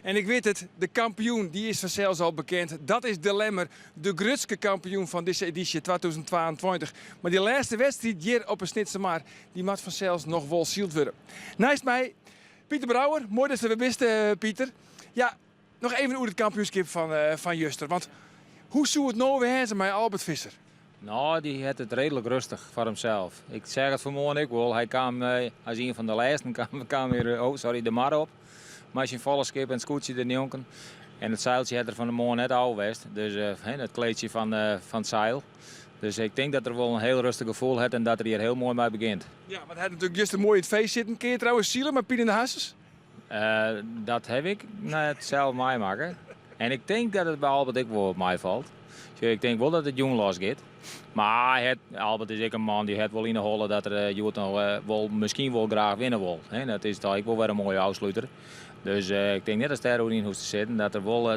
En ik weet het, de kampioen die is vanzelfs al bekend. Dat is De Lemmer, de grootste kampioen van deze editie 2022. Maar die laatste wedstrijd hier op een Snitsermaar, die moet vanzelfs nog wel zield worden. Naast mij, Pieter Brouwer. Mooi dat je er bent, Pieter. Ja, nog even over het kampioenschap van Juster. Want hoe zou het nou weer zijn met Albert Visser? Nou, die had het redelijk rustig voor hemzelf. Ik zeg het vanmorgen ook wel. Hij kwam als een van de laatsten kwam weer de mar op. Maar als je een volle skip en het scootje er jonken. En het zeiltje had er van de morgen net al geweest. Dus het kleedje van het zeil. Dus ik denk dat er wel een heel rustig gevoel heeft en dat er hier heel mooi mee begint. Ja, maar hij had natuurlijk juist een mooi in het feest zitten. Kun je trouwens zielen met Piet in de Hasses? Dat heb ik net zelf meemaken. En ik denk dat het bij Albert ook wel op mij valt. Dus ik denk wel dat het jong losgaat. Maar Albert is ook een man die het wel in de holle dat er misschien wel graag winnen wil. Dat is toch wel weer een mooie afsluiter. Dus ik denk net als daar in hoeft te zitten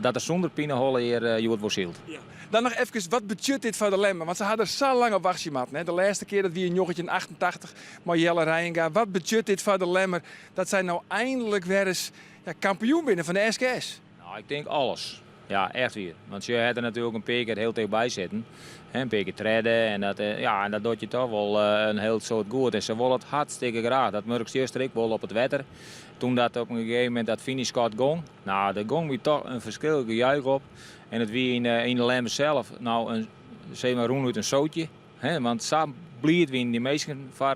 dat er zonder Pineholle hier Joert wordt zield. Ja. Dan nog even, wat budget dit voor De Lemmer? Want ze hadden er zo lang op wachtje. De laatste keer dat we een jochetje in 88 maar Jelle Rijenga. Wat budget dit voor De Lemmer? Dat zij nou eindelijk weer eens kampioen binnen van de SKS. Nou, ik denk alles. Ja, echt weer. Want je hebt er natuurlijk een paar keer heel dichtbij zitten. Een paar keer treden en dat doet je toch wel een heel soort goed. En ze willen het hartstikke graag. Dat merk je eerst wel op het wetter. Toen dat op een gegeven moment dat finish kort gong. Nou, de gong weer toch een verschil gejuich op. En het wie in de Lemmer zelf nou roen uit een zootje. Want samen blijft wie in de meesten voor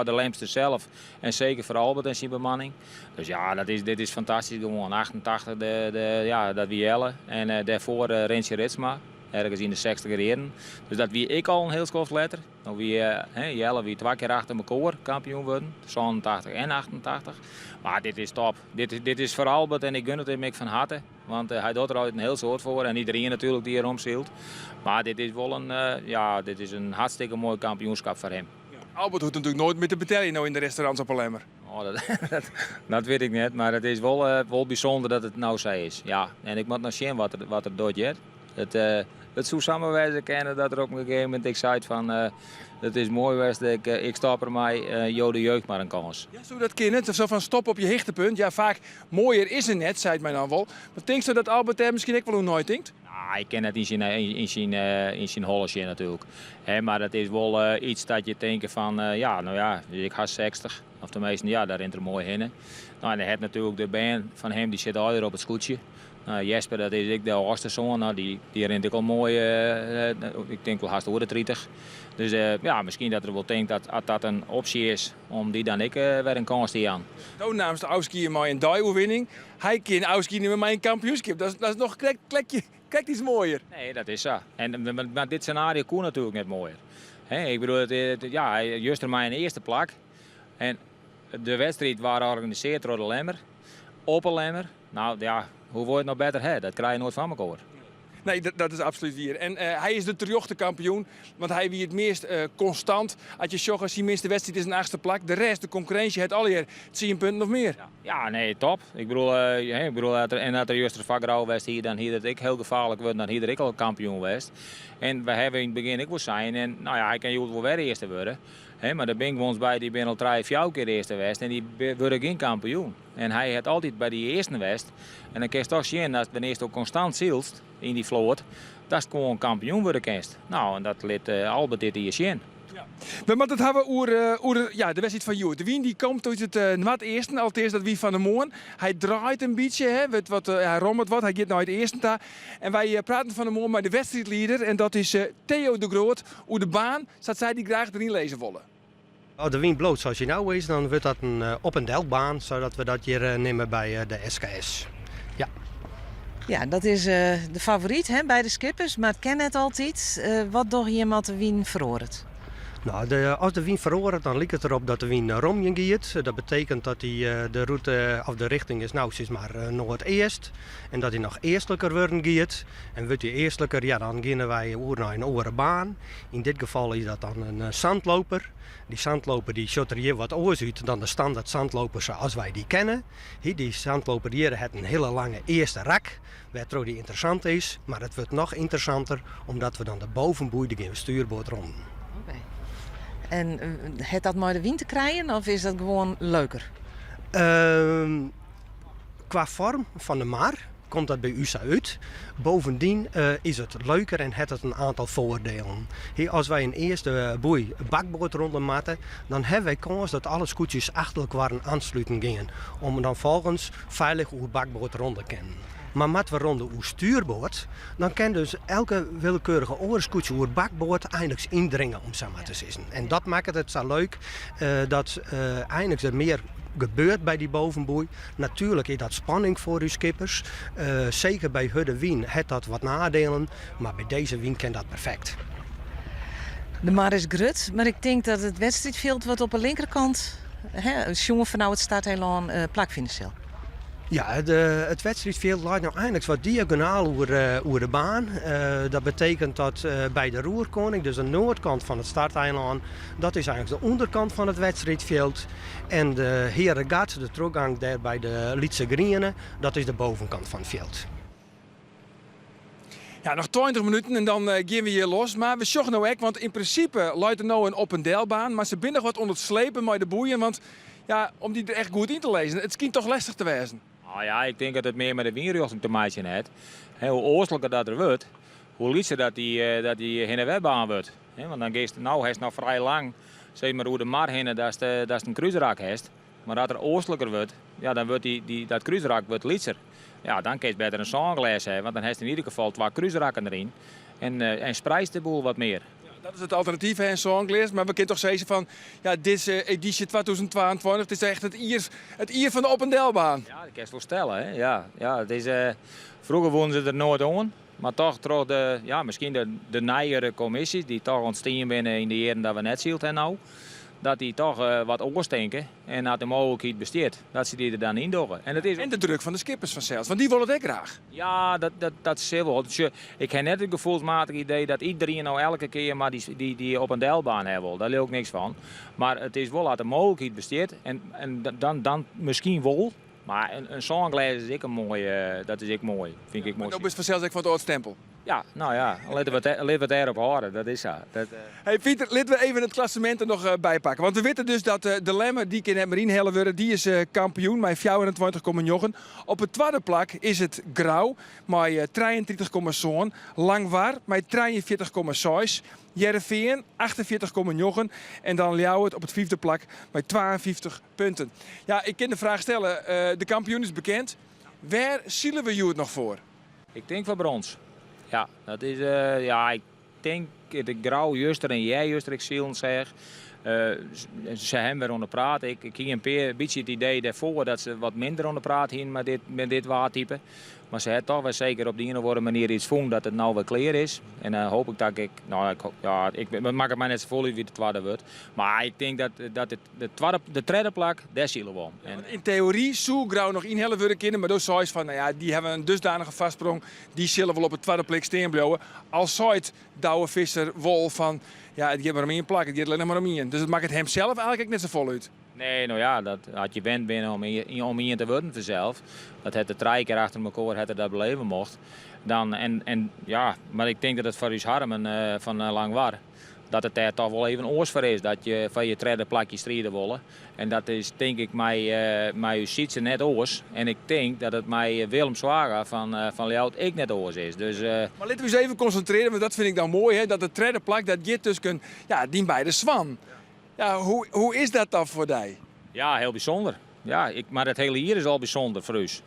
de Lemster zelf. En zeker voor Albert en zijn bemanning. Dus ja, dit is fantastisch gewoon. 88 dat wie Jelle. En daarvoor Rensje Ritsma. Ergens in de 60er jaren. Dus dat wie ik al een heel schoft letter. Nou wie Jelle wie 2 keer achter elkaar kampioen worden. 87 en 88. Maar dit is top. Dit is voor Albert en ik gun het hem van harte. Want hij doet er altijd een heel soort voor. En iedereen natuurlijk die erom zielt. Maar dit is wel een hartstikke mooi kampioenschap voor hem. Ja. Albert hoeft natuurlijk nooit meer te betalen nou in de restaurants op Lemmer. Oh, dat weet ik niet. Maar het is wel bijzonder dat het nou zo is. Ja. En ik moet nog zien wat er doet. Het zou samenwijzen kennen dat er op een gegeven moment ik zei van het is mooi geweest, ik stap er mij de jeugd maar een kans. Ja, zo dat kennen, zo van stop op je hichtepunt. Ja, vaak mooier is het net, zei het mij dan wel. Maar denk je dat Albert er misschien ook wel hoe nooit denkt? Nou, ik ken het in zijn hollesje natuurlijk. Maar dat is wel iets dat je denkt van ik ga 60. Of de meesten, daar rent er mooi heen. Nou, en dan heb natuurlijk de band van hem, die zit alweer op het scootje. Jesper, dat is ik de oudste zoon, die rent ook al mooi, ik denk wel haast over de 30. Dus misschien dat er wel denkt dat een optie is om die dan ik weer een kans te aan. Nou, namens de Auskier maar een die-overwinning. Hij kan Auskier niet met mij een kampioenschap. Dat is nog kijk iets mooier. Nee, dat is zo. Maar dit scenario kon natuurlijk net mooier. Ik bedoel, juist er maar in de eerste plak. En de wedstrijd was georganiseerd door de Lemmer. Op een Lemmer. Nou ja, hoe wordt het nog beter? Dat krijg je nooit van elkaar. Nee, dat is absoluut weer. En hij is de terjochte kampioen, want hij wie het meest constant. Als je zag, als hij minste wedstrijd is een 8e plak. De rest, de concurrentie, het alweer 10 punten of meer. Ja, nee, top. Ik bedoel, dat er juist een vakrouw was hier, dan hier dat ik heel gevaarlijk werd, dan hier dat ik al kampioen was. En we hebben in het begin ik wil zijn en hij kan wel weer eerste worden. Maar de Bingwons bij die ben al 3-4 keer de eerste west en die worden geen kampioen. En hij had altijd bij die eerste west. En dan kun je toch zien dat wanneer je ook constant zielst in die vloot, dat is gewoon kampioen worden kent. Nou, en dat liet Albert dit hier zien. Ja. We moeten het hebben over de wedstrijd van Joert. De Wien die komt uit het eerste, altijd dat wie van de Moon. Hij draait een beetje, hij rommelt wat, hij gaat naar het eerste daar. En wij praten van de Moon met de wedstrijdleider en dat is Theo de Groot. Hoe de baan, dat zij die graag erin lezen willen. Als de wind bloot zoals je nou is, dan wordt dat een op- en delbaan, zodat we dat hier nemen bij de SKS. Ja. Ja, dat is de favoriet bij de skippers, maar het ken het altijd. Wat doe je met de wien verhoort? Nou, als de wind verhoort, dan lijkt het erop dat de wind romje gaat. Dat betekent dat hij de route of de richting is nou steeds maar noord-eerst. En dat hij nog eerstelijker worden gaat. En wordt hij eerstelijker, ja, dan gaan wij naar een andere baan. In dit geval is dat dan een zandloper. Die zandloper die shot er hier wat anders uit dan de standaard zandlopers zoals wij die kennen. Die zandloper hier heeft een hele lange eerste rak, waardoor die interessant is. Maar het wordt nog interessanter omdat we dan de bovenboei de stuurboord ronden. Okay. En heeft dat maar de wind te krijgen of is dat gewoon leuker? Qua vorm van de maar komt dat bij u zo uit. Bovendien is het leuker en heeft het een aantal voordelen. Hier, als wij een eerste boei bakboord rondom matten, dan hebben wij kans dat alle scootjes achter elkaar aansluiten gingen. Om dan volgens veilig uw bakboord rond te kennen. Maar met we ronden uw stuurboord, dan kan dus elke willekeurige oorscootje uw bakboord eindelijk indringen om zo maar te zeggen. En dat maakt het zo leuk dat eindelijk er meer gebeurt bij die bovenboei. Natuurlijk is dat spanning voor uw skippers. Zeker bij Hudde Wien heeft dat wat nadelen, maar bij deze wien kan dat perfect. De maar is grut, maar ik denk dat het wedstrijdveld wat op de linkerkant, jongen vanuit het startheiland plakfinancieel. Ja, het wedstrijdveld lijkt nou eindelijk wat diagonaal over de baan. Dat betekent dat bij de Roerkoning, dus de noordkant van het starteiland, dat is eigenlijk de onderkant van het wedstrijdveld. En de Herengat, de teruggang daar bij de Lietse Grienen, dat is de bovenkant van het veld. Ja, nog 20 minuten en dan gaan we hier los. Maar we zochten nou ook, want in principe luidt er nou een op- en deelbaan. Maar ze zijn nog wat onder het slepen met de boeien. Want ja, om die er echt goed in te lezen, het schijnt toch lastig te wezen. Nou ja, ik denk dat het meer met de wienrichting te maken heeft. Hoe oostelijker dat er wordt, hoe liefster dat die heen en wegbaan wordt. Want dan is het nog vrij lang, zeg maar hoe de mar heen, dat is een kruisraak heeft. Maar dat er oostelijker wordt, ja, dan wordt dat kruisraak wordt liefster. Ja, dan kun je beter een zongles hebben, want dan heeft in ieder geval 2 kruisraken erin. En spreidt de boel wat meer. Dat is het alternatief, hè, zo'n glees. Maar we kunnen toch zeggen van, ja, deze editie 2022, het is echt het ier van de op- en deelbaan. Ja, dat kan je wel stellen. Hè? Ja, het is, vroeger woonden ze er nooit aan. Maar toch, door misschien de nieuwere commissies die toch ontstaan binnen in de jaren dat we net ziet en nou. Dat die toch wat oorstinken en dat de mogelijkheid besteedt. Dat ze die er dan in doen. En de druk van de skippers vanzelf, want die willen het ook graag. Ja, dat is heel wel. Dus ik heb net het gevoelsmatig idee dat iedereen nou elke keer maar die op- en deelbaan hebben. Daar leer ik niks van. Maar het is wel dat de mogelijkheid besteedt. En dan misschien wel. Maar een songles is ook een mooie, dat is ook mooi. Vind ik mooi. Dat is vanzelf ook van het oudstempel. Ja, nou ja, laten we het erop houden, dat is zo. Hey Pieter, laten we even het klassement er nog bij pakken. Want we weten dus dat de Lemmer, die in het Marine hellen worden, die is kampioen met 24,9. Op het tweede plak is het Grauw met 33,7. Langwaar met 43,6. Jereveen 48,9 en dan Ljouwert op het 5e plak met 52 punten. Ja, ik kan de vraag stellen, de kampioen is bekend. Waar zielen we jou het nog voor? Ik denk voor brons. Ja, dat is, ik denk de Grauw juster en jij juster, ik zie zeg. Ze hebben weer onder praten. Ik heb een beetje het idee daarvoor dat ze wat minder onder praten hier met dit waartype. Maar ze hebben toch wel zeker op die een of andere manier iets vonden dat het nou weer klaar is. En dan hoop ik dat ik maak het mij net zo vol wie de tweede wordt. Maar ik denk dat de tweede plak, daar zullen we om. In theorie zou Grauw nog in hele willen kennen, maar door zei van, nou ja, die hebben een dusdanige vastsprong, die zullen wel op het tweede plek staan blijven. Als zou het Douwe Visser wol van, ja, het geeft maar om één plak, het geeft alleen maar om één. Dus het maakt het hem zelf eigenlijk net zo vol uit. Nee, nou ja, dat had je bent binnen om hier te worden vanzelf. Dat het de 3 keer achter elkaar dat beleven mocht. Dan, maar ik denk dat het voor uw harmen van Langwaar, dat het daar toch wel even oors voor is. Dat je van je tweede plakje strijden willen. En dat is denk ik mij uw Sietse net oors. En ik denk dat het mij Willem Zwager van Ljout ik net oors is. Dus, Maar laten we eens even concentreren, want dat vind ik dan mooi. Hè, dat de tweede plak, dat je tussen, ja, die bij de Zwan. Ja, hoe is dat dan voor jou? Ja, heel bijzonder. Ja, maar het hele hier is al bijzonder voor ons.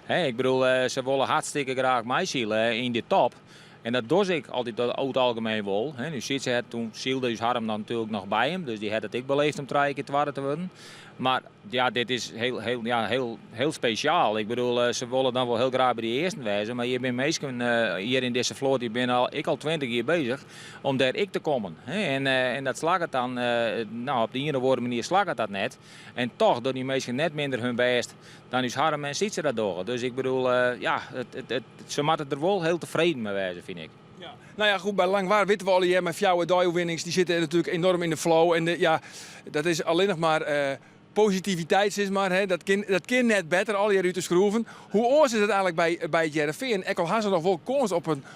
Ik bedoel, ze willen hartstikke graag mij zielen in de top. En dat doe ik altijd over het algemeen wel. Nu ziet ze het, toen zielde is Harm dan natuurlijk nog bij hem. Dus die had het ik beleefd om 3 keer tweede te worden. Maar ja, dit is heel speciaal. Ik bedoel, ze willen dan wel heel graag bij de eerste wezen. Maar je bent meestal hier in deze vloot, ik al 20 jaar bezig om daar ik te komen. En dat slag het dan, op de ene of andere manier slag het dat net. En toch doen die meesten net minder hun best dan is Harm en ziet ze dat door. Dus ik bedoel, ze moeten er wel heel tevreden mee wezen, vind ik. Ja. Nou ja, goed, bij Langwaar weten we al hier met jouw Douwe-winnings, die zitten natuurlijk enorm in de flow. En dat is alleen nog maar positiviteit, is maar. Hè. Dat kan net beter, al hier uit te schroeven. Hoe oors is het eigenlijk bij Jereveen? Ekkel had ze nog wel kans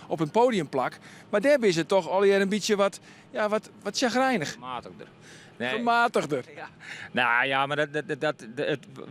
op een podiumplak. Maar daar is het toch al hier een beetje wat chagrijnig. Matigder. Nee. Gematigder. Nou ja, maar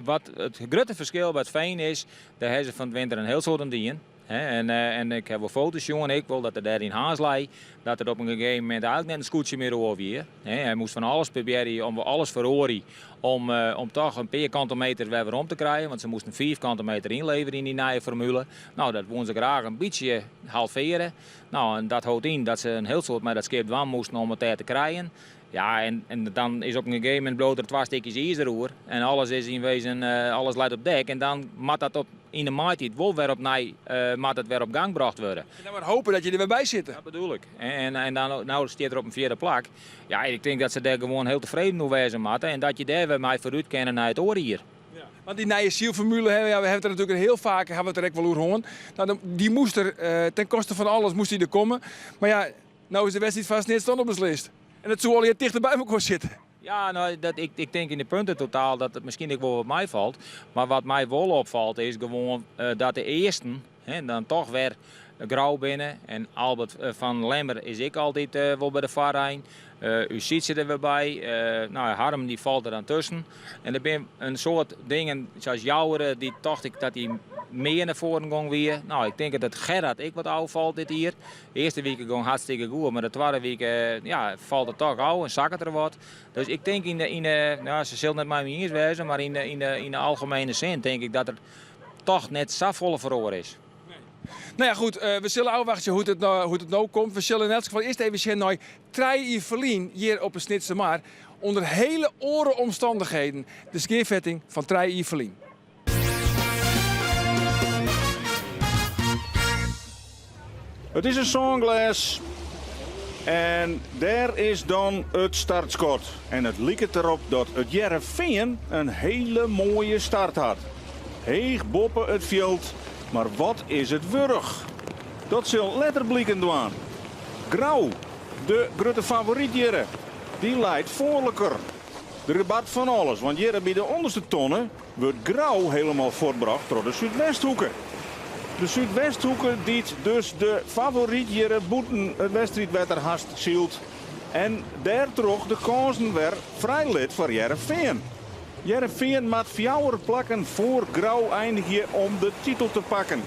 wat het grote verschil bij het veen is, daar hebben ze van het winter een heel soort dieren. En ik heb wel foto's, jongen, ik wil dat er daar in Haaslei, dat er op een gegeven moment eigenlijk net een scootje meer over weer. Hij moest van alles proberen om alles verhoren om toch een paar kantometer weer om te krijgen, want ze moesten 5 kantometer inleveren in die nieuwe formule. Nou, dat wouden ze graag een beetje halveren. Nou, en dat houdt in dat ze een heel soort met dat schip dwam moesten om het daar te krijgen. Ja, en dan is op een gegeven moment bloot er 2 stukjes ijzeroer en alles is in wezen, alles leidt op dek. En dan moet dat in de maartijd wel weer moet het weer op gang gebracht worden. En dan maar hopen dat je er weer bij zit. Dat bedoel ik. En dan nou staat er op een 4e plek. Ja, ik denk dat ze daar gewoon heel tevreden over wezen moeten en dat je daar weer mij vooruit kennen naar het oren hier. Ja. Want die nieuwe zielformule, we hebben het er natuurlijk heel vaak, hebben we het er ook wel over gehoord. Nou, die moest er, ten koste van alles moest die er komen. Maar ja, nou is de wedstrijd vast niet stand op beslist. En dat zou al hier dichter bij elkaar zitten. Ja, nou, ik denk in de punten totaal dat het misschien ook wel wat mij valt. Maar wat mij wel opvalt is gewoon dat de eersten dan toch weer Grauw binnen. En Albert van Lemmer is ik altijd wel bij de Varijn. U ziet ze er weer bij. Nou, Harm die valt er dan tussen. En er zijn een soort dingen zoals Jouweren, die dacht ik dat hij meer naar voren ging weer. Nou, ik denk dat Gerard ik wat afvalt dit hier. De eerste week ging hartstikke goed, maar de tweede week valt het toch af en zakt er wat. Dus ik denk nou, ze zullen het maar niet eens wezen, maar in de algemene zin denk ik dat er toch net zo volle verhoor is. Nou ja, goed, we zullen afwachten hoe het nou komt. We zullen in elk geval eerst even zien naar Trai Verlien hier op een Snitse Maar. Onder hele oren omstandigheden. De skeervetting van Trai Verlien. Het is een songles. En daar is dan het startschot. En het lijkt erop dat het Jereveen een hele mooie start had. Heeg boppen het veld. Maar wat is het wurg? Dat zal letterblikken doen. Grauw, de grote favoriet Jere, die leidt voorlijker. Er gebeurt van alles, want Jere bij de onderste tonnen wordt Grauw helemaal voortbracht door de Zuidwesthoeken. De Zuidwesthoeken die dus de favoriet Jere boeten het wedstrijdwetter haast zielt. En daar terug de kansen weer vrij lid voor Jereveen. Jereveen moet 4 plakken voor Grauw eindigen om de titel te pakken.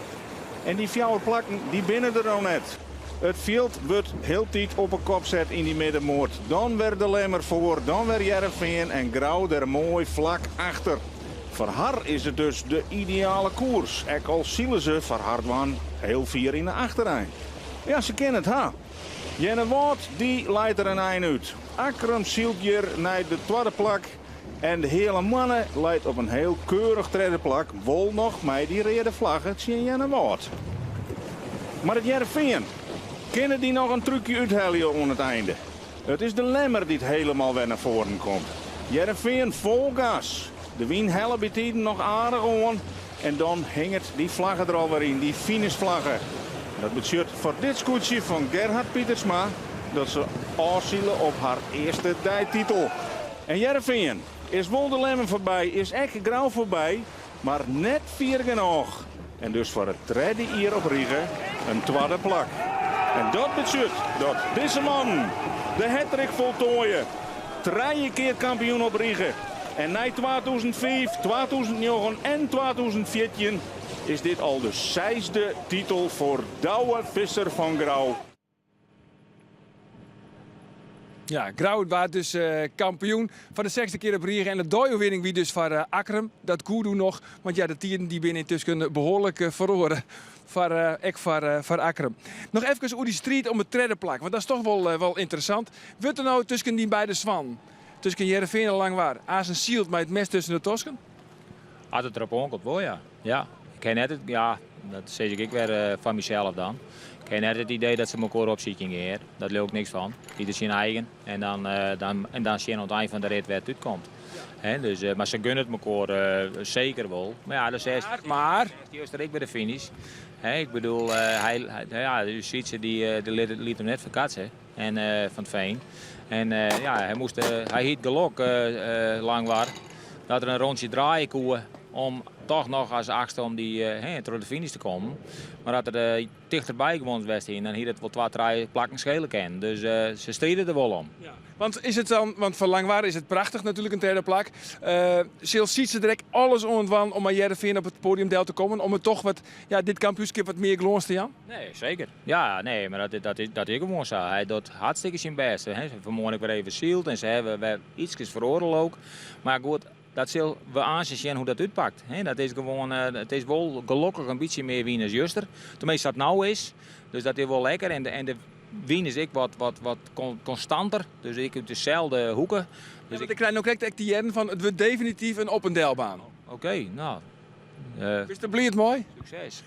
En die 4 plakken die binnen er al net. Het veld wordt heel tijd op een kop zet in die middenmoord. Dan weer de Lemmer voor, dan weer Jereveen en Grauw er mooi vlak achter. Voor haar is het dus de ideale koers. Ook al zielen ze voor haar heel 4 in de achterrij. Ja, ze kennen het ha. Jenne Wout die leidt er een eind uit. Akram zielt hier naar de 2e plak. En de hele mannen leidt op een heel keurig 3e plak. Wol nog met die rode vlag het Jenne Wout. Maar het Jereveen, kennen die nog een trucje uithalen aan het einde? Het is de Lemmer die het helemaal weer naar voren komt. Jereveen vol gas. De wien helle betiden nog aardig aan. En dan hing het die vlaggen er alweer in, die finishvlaggen. Dat betekent voor dit scootje van Gerhard Pietersma dat ze afzielen op haar eerste titel. En Jereveen is wel de Lemmer voorbij, is echt Grauw voorbij, maar net 4 genoeg. En dus voor het 3e jaar op Riegen een 2e plak. En dat betekent dat deze man de hattrick voltooien. 3 keer kampioen op Riegen. En na 2005, 2009 en 2014 is dit al de 6e titel voor Douwe Visser van Grauw. Ja, Grauw was dus kampioen van de 6e keer op Riegen. En de dooiwinning wie dus voor Akram. Dat Kudu nog. Want ja, de tieren die binnen intussen behoorlijk verloren. Voor Akram. Nog even over die strijd om het 3e plak. Want dat is toch wel interessant. Wat er nou tussen die beide zwan? Tussen Jereveen en Langwaar. Azen zielt met het mes tussen de tosken? Als het erop aankomt, wel ja. Ja, ik ken net het, ja, dat zeg ik weer van mezelf dan. Ik ken net het idee dat ze elkaar opzieken hier. Dat leuk niks van. Ieder zijn eigen. En dan zien aan het eind van de rit waar het uitkomt. Dus, maar ze gunnen het elkaar zeker wel. Maar ja, dat is eerst ik bij de finish. Ik bedoel, u ziet ze die liet hem net verkatsen. En van het veen. En hij hield geluk Langwaar dat er een rondje draaien kon om toch nog als achtste om die door de finish te komen. Maar dat er dichterbij gewonnen was en dan hier het wel 2-3 plakken schelen kan. Dus ze strijden er wel om. Ja. Want is het dan, want voor Langwaarde is het prachtig natuurlijk een derde plak. Ziet ze direct alles ontwan om aan Heerenveen op het podium deel te komen. Om het toch dit kampioenschap wat meer glans te Jan? Nee, zeker. Ja, nee, maar dat is gewoon zo. Hij doet hartstikke zijn best. Hè. Vanmorgen weer even zield en ze hebben wel iets veroordeeld ook. Maar goed, dat zullen we aanzien hoe dat uitpakt. Hè. Dat is gewoon, het is wel gelukkig een beetje meer wien als juster. Tenminste dat nou is. Dus dat is wel lekker. En de wien is ik wat constanter. Dus ik heb dezelfde hoeken. Dus Ik krijg ook direct die jaren van het wordt definitief een op- en deelbaan. Oké, nou. Is het blieft mooi? Succes.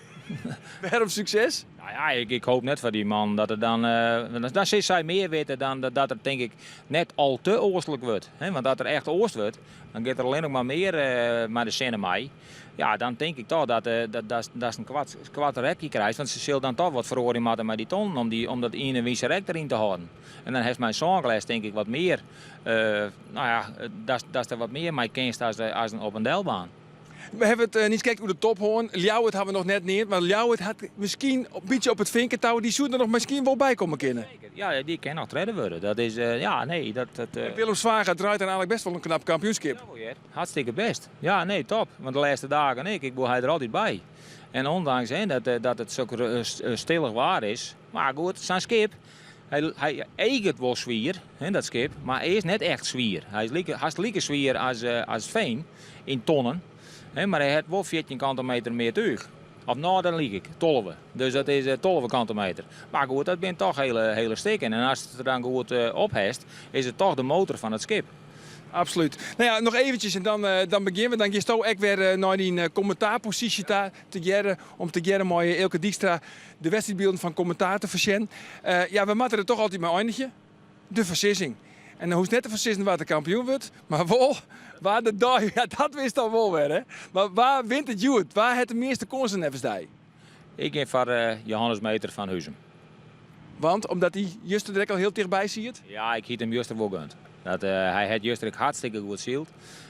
Waarom succes? Nou ja, ik hoop net van die man dat het dan zit zij meer weten dan dat het denk ik net al te oostelijk wordt. Hè? Want dat er echt oost wordt, dan gaat er alleen nog maar meer maar de zinnen mee. Ja, dan denk ik toch dat een kwart rekje krijgt. Want ze zullen dan toch wat veroordelen maken met die ton om dat ene wiese rek erin te houden. En dan heeft mijn zongles denk ik wat meer, dat is er wat meer mee kenst als een op- en deelbaan. We hebben het niet gekeken hoe de top hoorn. Ljouwert hebben we nog net neer. Maar Ljouwert had misschien een beetje op het vinkentouw. Die zou er nog misschien wel bij komen kunnen. Ja, die kan nog redden worden. Dat is, Willem Zwager draait er eigenlijk best wel een knap kampioenschap. Ja, hartstikke best. Ja, nee, top. Want de laatste dagen, ik bedoel, hij er altijd bij. En ondanks dat het zo stillig waar is. Maar goed, zijn skip. Hij eet wel zwier, dat skip. Maar hij is net echt zwier. Hij is lieke zwier als Veen in tonnen. Maar hij heeft wel 14 kantometer meer terug. Of nou, dan lieg ik, 12. Dus dat is 12 kantometer. Maar goed, dat zijn toch hele stikken. En als het er dan goed ophest, is het toch de motor van het schip. Absoluut. Nou ja, nog eventjes en dan beginnen we. Dan ga je ook weer naar die commentaarpositie te jaren. Om te jaren met Elke Dijkstra de wedstrijdbeelden van commentaar te verzenden. We maken er toch altijd maar eindje. De versissing. En dan hoeft net te versissen waar de kampioen wordt. Maar wel, waar de dag, ja dat wist dan wel weer hè. Maar waar wint het goed? Waar heeft de meeste kansen even die? Ik ga voor Johannes Meter van Huizen. Want omdat hij juist direct al heel dichtbij ziet? Ja, ik hiet hem juist er wel gunt. Hij had juist hartstikke goed zield.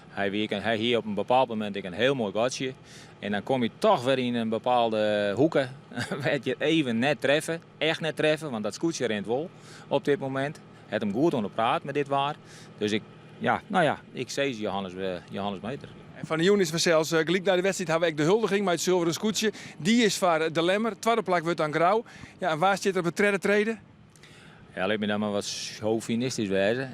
Hij hier op een bepaald moment een heel mooi gatje. En dan kom je toch weer in een bepaalde hoeken. Waar je even net treffen. Echt net treffen, want dat scootje rent wel op dit moment. Het hem goed onder praat met dit waar. Dus ik zie Johannes Meter. En van de Joen is we zelfs gelijk naar de wedstrijd hebben we de huldiging met het zilveren scootje. Die is voor de Lemmer. Tweede plak wordt dan grauw. Ja, en waar zit er op het derde treden? Ja, laat me dan maar wat chauvinistisch wezen.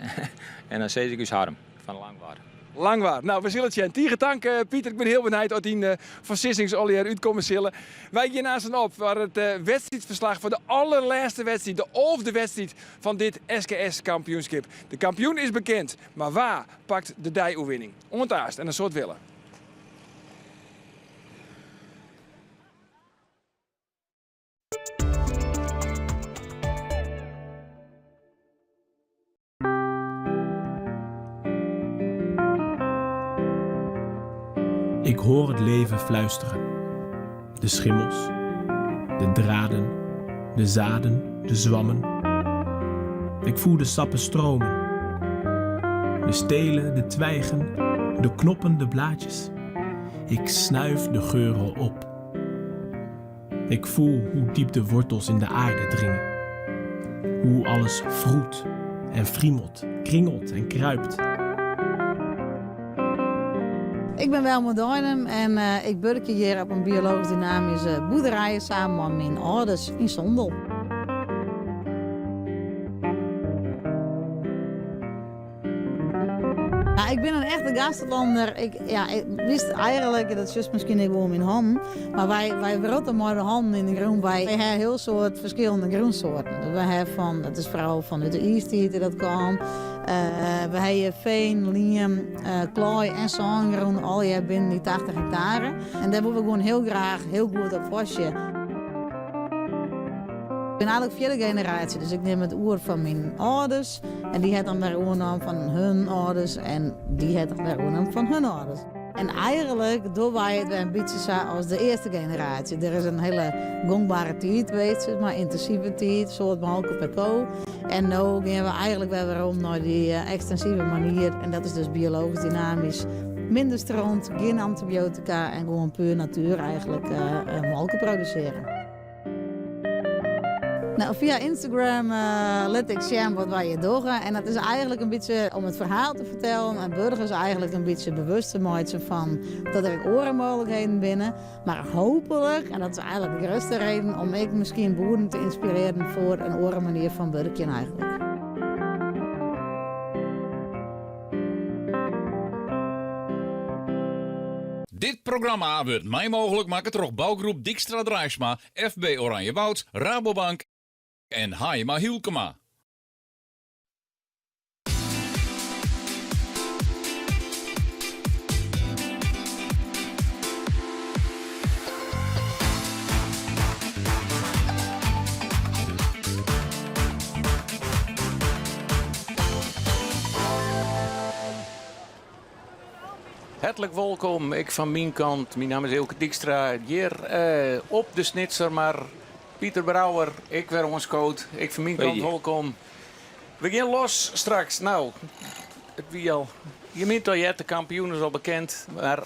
En dan zie ik dus Harm van Langwaard. Langwaard. Nou, we zullen het zien. Tegen dank, Pieter. Ik ben heel benieuwd uit die versissingsolieer uitkomen zullen. Wij gaan naast en op voor het wedstrijdverslag voor de allerlaatste wedstrijd. De 11e wedstrijd van dit SKS-kampioenschap. De kampioen is bekend, maar waar pakt de dij-oewinning? Ontaast en een soort willen. Ik hoor het leven fluisteren. De schimmels, de draden, de zaden, de zwammen. Ik voel de sappen stromen. De stelen, de twijgen, de knoppen, de blaadjes. Ik snuif de geuren op. Ik voel hoe diep de wortels in de aarde dringen. Hoe alles vroet en friemelt, kringelt en kruipt. Ik ben Welma Duinem en ik werk hier op een biologisch dynamische boerderij samen met mijn ouders in Sondel. Nou, ik ben een echte Gastenlander. Ik wist eigenlijk, dat is juist misschien niet gewoon mijn hand, maar wij rotten maar de handen in de groen. Wij hebben heel soort verschillende groensoorten. We hebben dat is vooral vanuit de ijstijd dat kwam. We hebben veen, liem, klooi en zongroen al jaar binnen die 80 hectare. En daar willen we gewoon heel graag heel goed op vastje. Ik ben eigenlijk vierde generatie, dus ik neem het oer van mijn ouders. En die heeft dan weer oornaam van hun ouders en die heeft dan weer oornaam van hun ouders. En eigenlijk doen wij het een beetje zo als de eerste generatie. Er is een hele gangbare tijd geweest, maar intensieve tijd, soort behalve per co. En nu gaan we eigenlijk weer om naar die extensieve manier. En dat is dus biologisch dynamisch minder stront, geen antibiotica en gewoon puur natuur eigenlijk molken produceren. Nou, via Instagram laat ik zien wat wij hier doen. En dat is eigenlijk een beetje om het verhaal te vertellen. En burgers eigenlijk een beetje bewust te maken van dat er orenmogelijkheden binnen. Maar hopelijk, en dat is eigenlijk de grootste reden, om ik misschien boeren te inspireren voor een orenmanier van burkje eigenlijk. Dit programma wordt mij mogelijk maken door bouwgroep Dijkstra Drijfsma, FB Oranjewoud, Rabobank en Haima Hielkema. Hartelijk welkom, ik van mijn kant. Mijn naam is Elke Dijkstra. Hier op de Snitser, maar Pieter Brouwer, ik weer ons coach. Ik van mijn kant welkom. We gaan los straks. Nou, het wie al. Je meent al, de kampioen is al bekend. Maar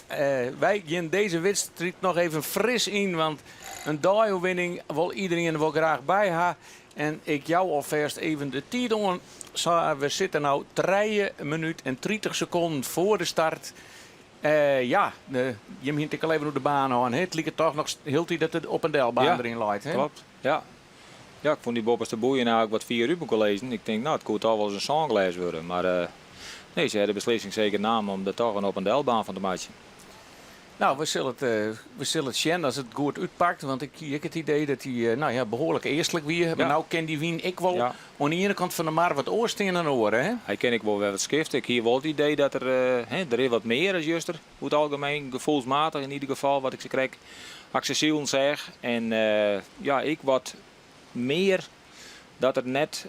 wij gaan deze wedstrijd nog even fris in. Want een dagwinning wil iedereen er wel graag bij hebben. En ik jou alvast even de tijd on. We zitten nu 3 minuten en 30 seconden voor de start. Je moet al even op de baan aan. Het lijkt toch nog heel tijd dat het op een delbaan erin leidt. Hè? Klopt. Ja. Ja, ik vond die bobbers de boeien nou ook wat 4 uur kon lezen. Ik denk, nou, het kon toch wel eens een songglijs worden. Maar nee, ze hebben de beslissing zeker namen om er toch een op een delbaan van te maken. Nou, we zullen het zien als het goed uitpakt. Want ik heb het idee dat hij behoorlijk eerstelijk weer. Ja. Maar nou ken die wien ik wel aan de ene kant van de maar wat oorstenen en oren. Hè? Hij ken ik wel wat schrift. Ik hier wel het idee dat er is wat meer is juster. Hoe het algemeen, gevoelsmatig in ieder geval, wat ik ze krijg. Accessiel zeg. En ik wat meer dat het net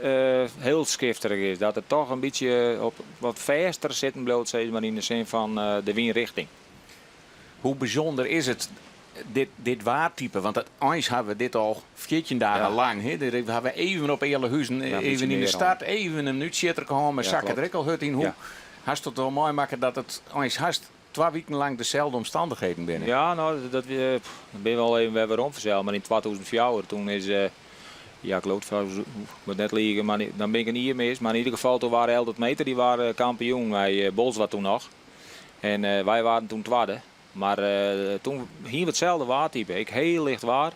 heel schifterig is. Dat het toch een beetje op wat verster zitten bloot, zeg maar in de zin van de wienrichting. Hoe bijzonder is het, dit waartype? Want eens hebben we dit al 14 dagen lang. Hè? Dat hebben we even op Eerlehuizen, even in de stad, even een minuutje gehouden, maar zakken er ook al in. Hoe hast het wel mooi maken dat het eens hast 2 weken lang dezelfde omstandigheden binnen? Ja, nou, dat ben je wel even weer rondverzeld. Maar in 2004, toen is... ik geloof het net liegen, maar dan ben ik er niet meer. Maar in ieder geval, toen waren 11 meter, die waren kampioen. Wij Bolsward toen nog. En wij waren toen tweede. Maar toen hier hetzelfde waartype. Ik heel licht waar.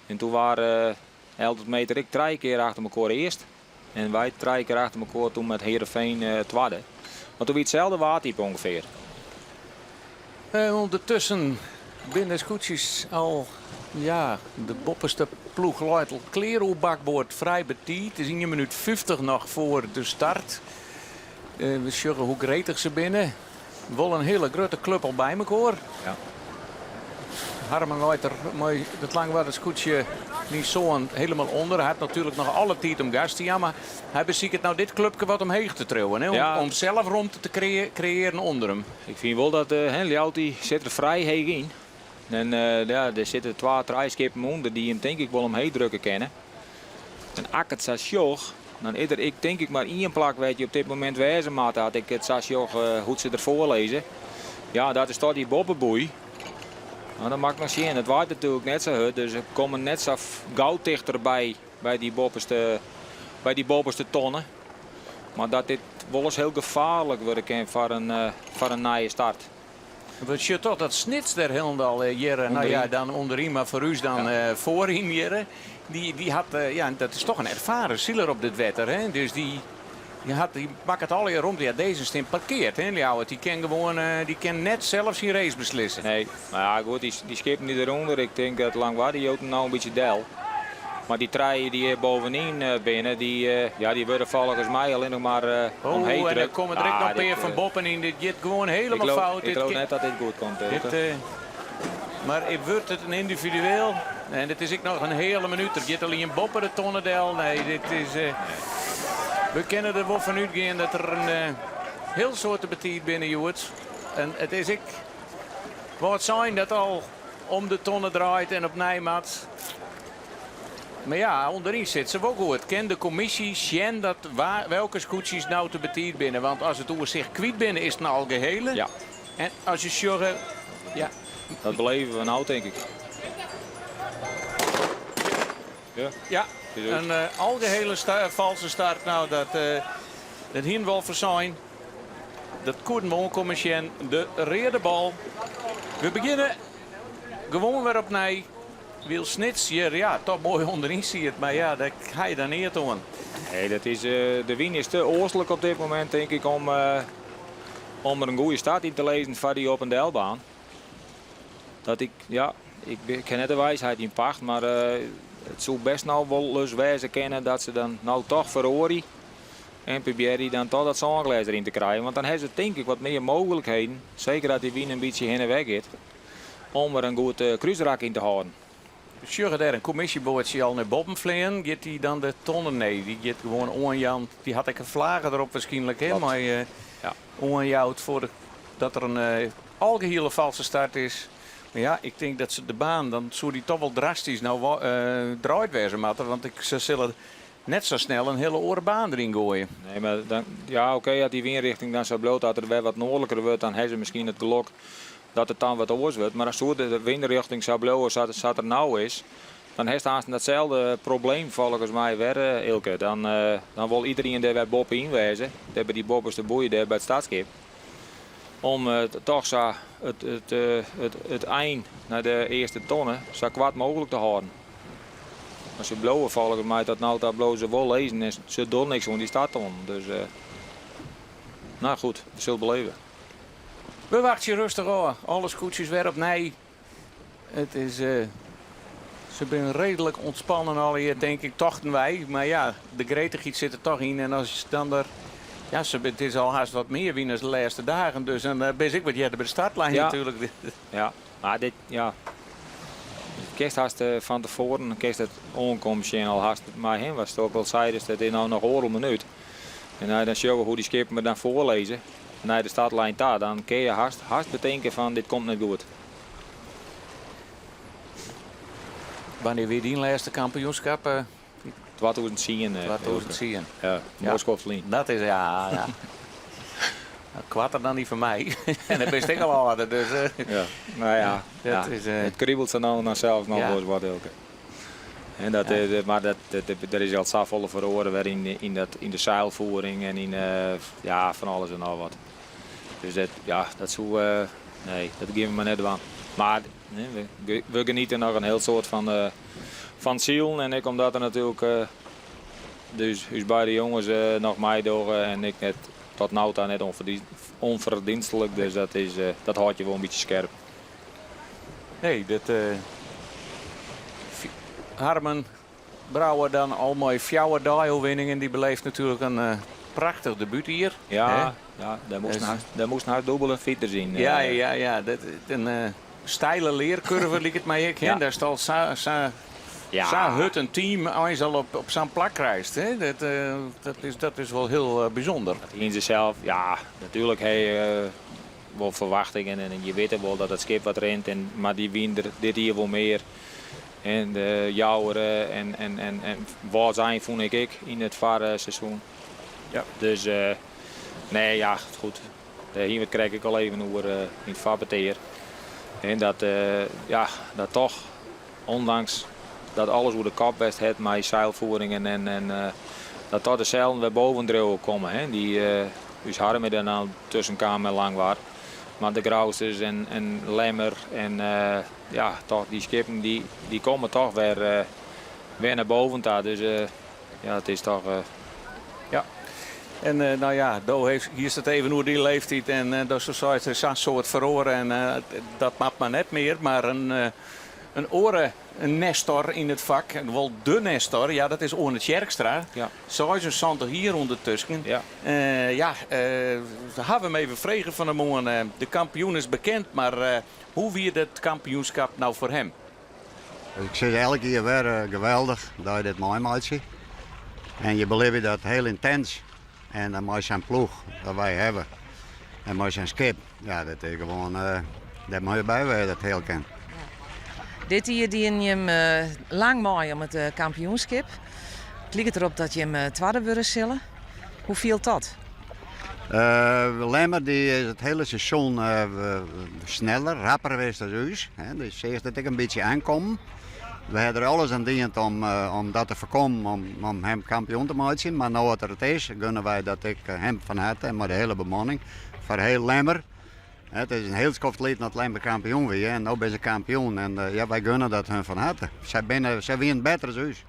En toen waren 11 meter ik 3 keer achter elkaar eerst. En wij 3 keer achter elkaar toen met Heerenveen tweede. Maar toen weer hetzelfde waartype ongeveer. Ondertussen binnen scootjes al de bopperste ploeg luidt al kleer op bakboord vrij betiet. Het is in 1 minuut 50 nog voor de start. We zien hoe gretig ze binnen. Wel een hele grote club al bij elkaar. Ja. Harmen luidt er mooi het langwaarde scootje niet zo helemaal onder. Hij had natuurlijk nog alle tijd om gas te gaan, maar hij beziekt het dit clubje wat omheen te trouwen. Hè? Om zelf ruimte te creëren onder hem. Ik vind wel dat Ljouti zit er vrij heen in. En er zitten 2 treiskippen onder die hem denk ik wel omheen drukken kennen. En als het Sasjoch, dan is er ik denk ik maar 1 plak weet je op dit moment wezen maat had ik het Sasjoch hoe ze ervoor lezen. Ja, dat is toch die bobbenboei. Nou, dat mag ik nog zien. Het waait natuurlijk net zo hard, dus ze komen net zo gauw dichterbij bij die bovenste tonnen. Maar dat dit wel eens heel gevaarlijk worden kan voor een nieuwe start. We zien toch dat Snits er helemaal hier, dan onderin, maar voor u dan voorin hier. Die had, dat is toch een ervaren zieler op dit wetter. Hè? Dus die maakt het al hier rond. Ja, deze is parkeert. Hè? Die kan gewoon, die kan net zelf zijn race beslissen. Nee, maar ja goed, die skippen niet eronder. Ik denk dat Langwaard, die ook nou een beetje del. Maar die treien die hier bovenin binnen, die worden volgens mij alleen nog maar omheen druk. En dan komen direct nog weer van Boppen in. Dit gaat gewoon helemaal fout. Ik geloof net dat dit goed komt. Maar wordt het een individueel? En dit is ik nog een hele minuut. Er gaat alleen Boppen de tonnendel. Nee, dit is... we kennen er wel van uitgaan dat er een heel soort betiet binnen Joets. En het is ik... Wat zijn dat al om de tonnen draait en op Nijmaat. Maar ja, onderin zit ze wel goed. Ken de commissie zien dat welke scootjes nou te betiet binnen. Want als het over zich kwijt binnen is het nou al gehele. Ja. En als je zorgt, ja, Dat beleven we nou, denk ik. ja, Is ook. een algehele valse start. Nou, dat hier wel zijn. Dat konden we ook komen zien. De reerde bal. We beginnen gewoon weer op nee. Wil Snits hier, ja, toch mooi onderin zie het. Maar ja, dat ga je dan neer doen. Nee, dat is, de wien is te oostelijk op dit moment, denk ik, om er een goede start in te lezen voor die op een deelbaan. Dat ik ken net de wijsheid in pacht, maar het zou best nou wel eens wijzen kennen dat ze dan nou toch verhoren en proberen dan toch dat zanglijst erin te krijgen. Want dan hebben ze denk ik wat meer mogelijkheden, zeker dat die wien een beetje heen en weg gaat, om er een goed kruisrak in te houden. Sjurgen daar een commissieboordje al naar boven vliegen, gaat hij dan de tonnen? Nee, die gaat gewoon onjouwd. Die had ik een vlagen erop waarschijnlijk, hè? Maar onjouwd dat er een algehele valse start is. Maar ja, ik denk dat ze de baan, dan zou die toch wel drastisch nou draait wezen moeten, want ze zullen net zo snel een hele oren baan erin gooien. Nee, maar dan, ja, oké, als die windrichting dan zo bloot dat er weer wat noordelijker wordt, dan hebben ze misschien het geluk dat het dan wat oors wordt. Maar als de windrichting zo bloot zoals er nou is, dan heeft hij datzelfde probleem volgens mij weer, Ilke. Dan wil iedereen daar weer bob in wezen. Dat hebben die bobbers de boeien daar bij het stadsschip. Om toch zo het eind naar de eerste tonnen zo kwart mogelijk te houden. Als ze blowen volgens mij dat blozen ze wel lezen en ze doen niks van die startton. Dus nou goed, we zullen beleven. We wachten je rustig aan. Alle scootjes weer op nee. Het is, ze zijn redelijk ontspannen al hier, denk ik, tochten wij. Maar ja, de gretigheid zit er toch in. En als je dan er, ja, het is al haast wat meer winners de laatste dagen. Dus dan ben ik wat jij bij de startlijn natuurlijk. Ja, maar dit, ja. Kerst haast van tevoren, kerst het onkommercieel al haast. Maar hem was het ook wel zeiden dat dit nou nog een minuut. En dan zien we hoe die skippen me dan voorlezen. Naar de startlijn daar, dan kun je haast bedenken van dit komt niet goed. Wanneer weer die laatste kampioenschap? 2010. 2010. Ja, Moskou-Vlien. Dat is, ja. Kwarter dan niet van mij. En dat ben ik al harder. Dus, ja, nou ja, het kriebelt ze nou naar zelf nog wel eens wat elke. En dat, maar er is al zoveel verhoren weer in de zeilvoering en in van alles en al wat. Dus dat zou, nee, dat geven we maar net aan. Maar we genieten nog een heel soort van ziel. En ik omdat er natuurlijk, dus beide jongens nog mij door en ik net tot nu toe net onverdienstelijk. Dus dat houdt je wel een beetje scherp. Nee, Harmen Brouwer dan al mooi fjouwer die-overwinningen. Die beleeft natuurlijk een prachtig debuut hier. Ja, daar moest naar dubbele fietsen zien. Ja. Dat, een steile leercurve liep het mij ook. Daar staat een team als al op zijn plak krijgt. Hè? Dat is wel heel bijzonder. In zichzelf, ja, natuurlijk wel verwachtingen en je weet wel dat het schip wat rent. Maar die wint dit hier wel meer. En de jouweren en wat zijn vond ik in het vaarseizoen. Ja. Dus nee, ja, goed. Hier krijg ik al even over in het vaarbeteer. En dat toch, ondanks dat alles hoe de kop best heeft met zeilvoeringen en dat toch de zeilen weer boven droog komen. Hè. Die dus Harmen er nou tussenkamer lang waar. Maar de Grausters en Lemmer en toch die skippen die komen toch weer naar boven daar. Dus het is toch... Ja. En hier staat even hoe die leeftijd en dat is zo'n soort verhoren en dat maakt maar net meer. Maar een nestor in het vak, wel de nestor, ja, dat is Orne Tjerkstra. Ja. Zoals een Santer hier ondertussen. Ja. We hebben hem even vregen van hem. De kampioen is bekend, maar hoe wierd het kampioenschap nou voor hem? Ik zeg elke keer weer geweldig dat je dit mooi maakt. En je beleeft dat heel intens. En dan moet je zijn ploeg dat wij hebben. En moet je zijn skip. Ja, dat is gewoon, dat moet je bijwezen, dat heel kent. Dit hier die je hem lang mooi om het kampioenschap. Het lijkt erop dat je hem tweede worden zullen. Hoe viel dat? Lemmer die is het hele seizoen sneller, rapper geweest dan ons. Dus eerst dat ik een beetje aankom. We hebben er alles aan diend om dat te voorkomen, om hem kampioen te maken. Maar nu wat er het is, gunnen wij dat ik hem van harte en maar de hele bemanning voor heel Lemmer. Het is een heel schoft lied dat Lemmer kampioen weer en nu ben ze kampioen. En ja, wij gunnen dat hun van harte. Zij winnen beter dan ons.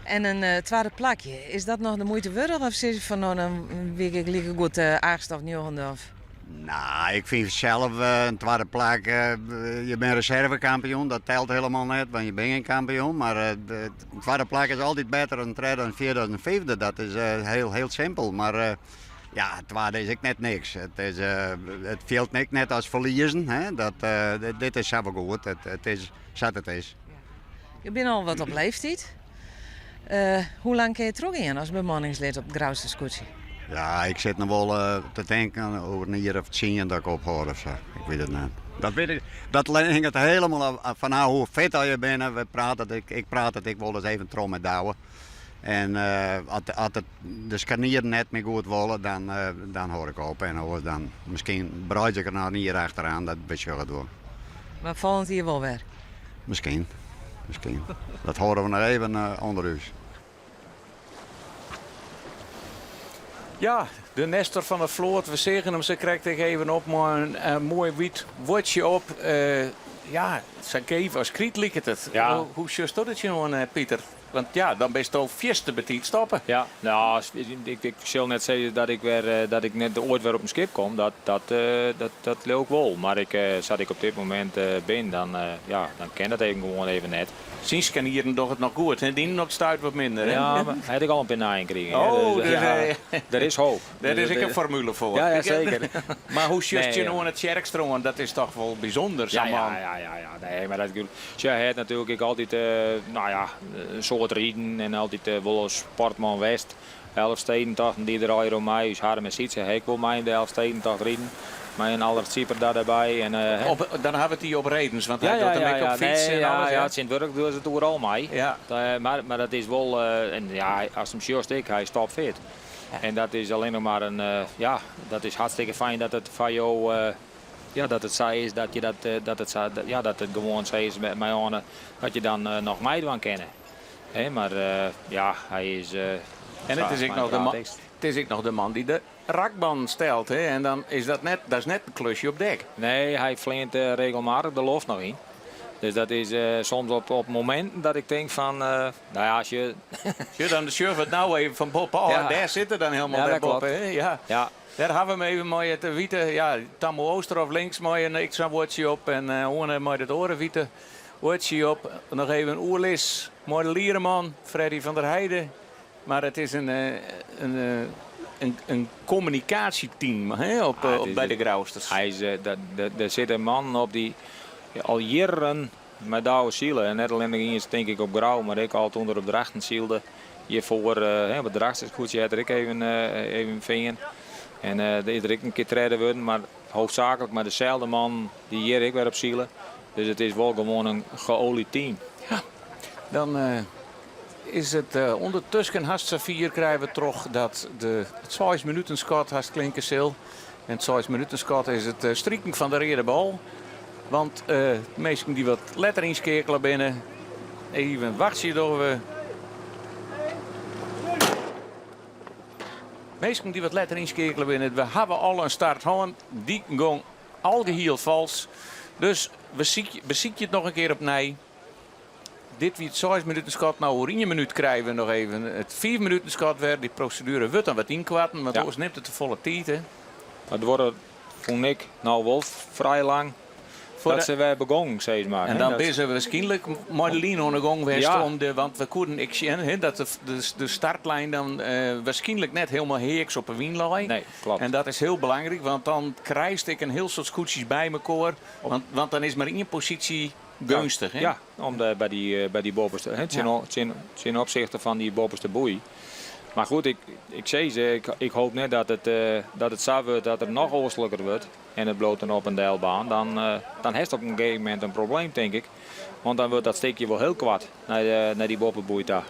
En een tweede plakje, is dat nog de moeite waard of zit je van nou dan weet ik liever goed aangestoft Nieuwendorf? Nou, ik vind zelf een tweede plek, je bent reservekampioen, dat telt helemaal niet, want je bent geen kampioen. Maar de tweede plek is altijd beter dan derde en vierde en vijfde, dat is heel simpel. Maar ja, het tweede is ik net niks. Het veelt niet net als verliezen, hè? Dit is zelf goed, het is zat het is. Je bent al wat op leeftijd. Hoe lang kun je terug in als bemanningslid op Grauwse Scootsie? Ja, ik zit nog wel te denken over een jaar of 10 dat ik ophoud of zo. Ik weet het niet. Dat weet ik. Dat hangt het helemaal van hoe fit je bent. Ik praat dat ik wel eens even trom met douwen. En als de scharnieren net meer goed willen, dan hoor ik op. En dan misschien bereid ik er nou niet achteraan, dat weet je wel doen. Maar volgend hier wel weer? Misschien. Dat horen we nog even onder u. Ja, de Nestor van de Vloot, we zeggen hem, ze krijgt er even op, maar een mooi wit woordje op. Ja, zijn keven als kriet lijkt het. Ja. Hoe just dat je nou, Pieter? Want ja, dan ben je al fieste betiet stoppen. Ja, nou, ik zal net zeggen dat ik net ooit weer op een schip kom. Dat leuk wel. Maar zat ik op dit moment ben, dan ken dat even net. Sinds kan hier toch het nog goed. En die nog stuit wat minder. Hè? Ja, maar had ik al een penaaien gekregen. Oh, dus, er is hoop. Daar is ik een formule voor. Ja, zeker. Maar hoe just je Nee, nou het Sjerkstroom, dat is toch wel bijzonder. Ja. Nee, maar dat het natuurlijk ik altijd een soort rieden en altijd wel sportman West. 11-82 die draaien om mij. Dus Harm en Sietse, ik wil mij in de 11-82 rieden. Maar een aller super daarbij. En, dan hebben we het hier op redens, want hij doet hem op fiets en alles. Ja, het Sint-Wurk doet het overal mee. Ja. Maar dat is wel, als hem just ik, hij is topfit. Ja. En dat is alleen nog maar dat is hartstikke fijn dat het van jou, dat het zo is, dat het gewoon zo is met mij aan, dat je dan nog mij kan kennen. Maar hij is... en het is ook nog de man die de rakband stelt. Hè? En dan is dat is net een klusje op dek. Nee, hij flint regelmatig de loft nog in. Dus dat is soms op momenten dat ik denk van, als je... Dan surf het nou even van Bob. Daar zit er dan helemaal bij Bob. Hè? Ja. Daar hebben we even mooi te wieten. Ja, Tammo Ooster of links mooi een extra woordje op. En horen mooi het oren wieten. Woordje op. Nog even een oerlis. Mooi de Liereman. Freddy van der Heijden. Maar het is een communicatieteam bij de Grauwsters. Er zit een man op die al jaren met oude zielen. En net alleen is denk ik op Grauw, maar ik altijd onder op Drachten zielde. Hiervoor op Drachten goed, je had er ik even vingen. En er is er een keer treden worden, maar hoofdzakelijk maar dezelfde man die hier ik weer op zielen. Dus het is wel gewoon een geolied team. Ja, dan... is het ondertussen haast 4 krijgen we toch dat het 6 minuten scot haast klinken zal. En het 6 minuten scot is het strieken van de rede bal. Want de mensen die wat letter inschakelen binnen. Even wachten door we. Mensen die wat letter inschakelen binnen. We hebben al een start gehad. Die ging al geheel vals. Dus we zien het nog een keer op nij. Dit wie het 6 minuten schat, nou in een minuut krijgen we nog even. Het 4 minuten schat werd, die procedure wordt dan wat inkwarten, maar anders neemt het de volle tijd. Hè. Het wordt, vond ik, nou wel vrij lang dat ze weer begonnen, zeg maar. En dan ben ze waarschijnlijk Madeline aan de gang geweest, want we konden ik zien dat de startlijn dan waarschijnlijk net helemaal heeks op een wienlijn. Nee, klopt. En dat is heel belangrijk, want dan krijg ik een heel soort scootjes bij elkaar. Want dan is maar één positie gunstig. Hè? Ja, bij die bovenste. Ten opzichte van die bovenste boei. Maar goed, ik hoop net dat het zo wordt dat het nog oostelijker wordt. En het bloot op een deelbaan. Dan heeft het op een gegeven moment een probleem, denk ik. Want dan wordt dat steekje wel heel kwad naar die bovenboei daar.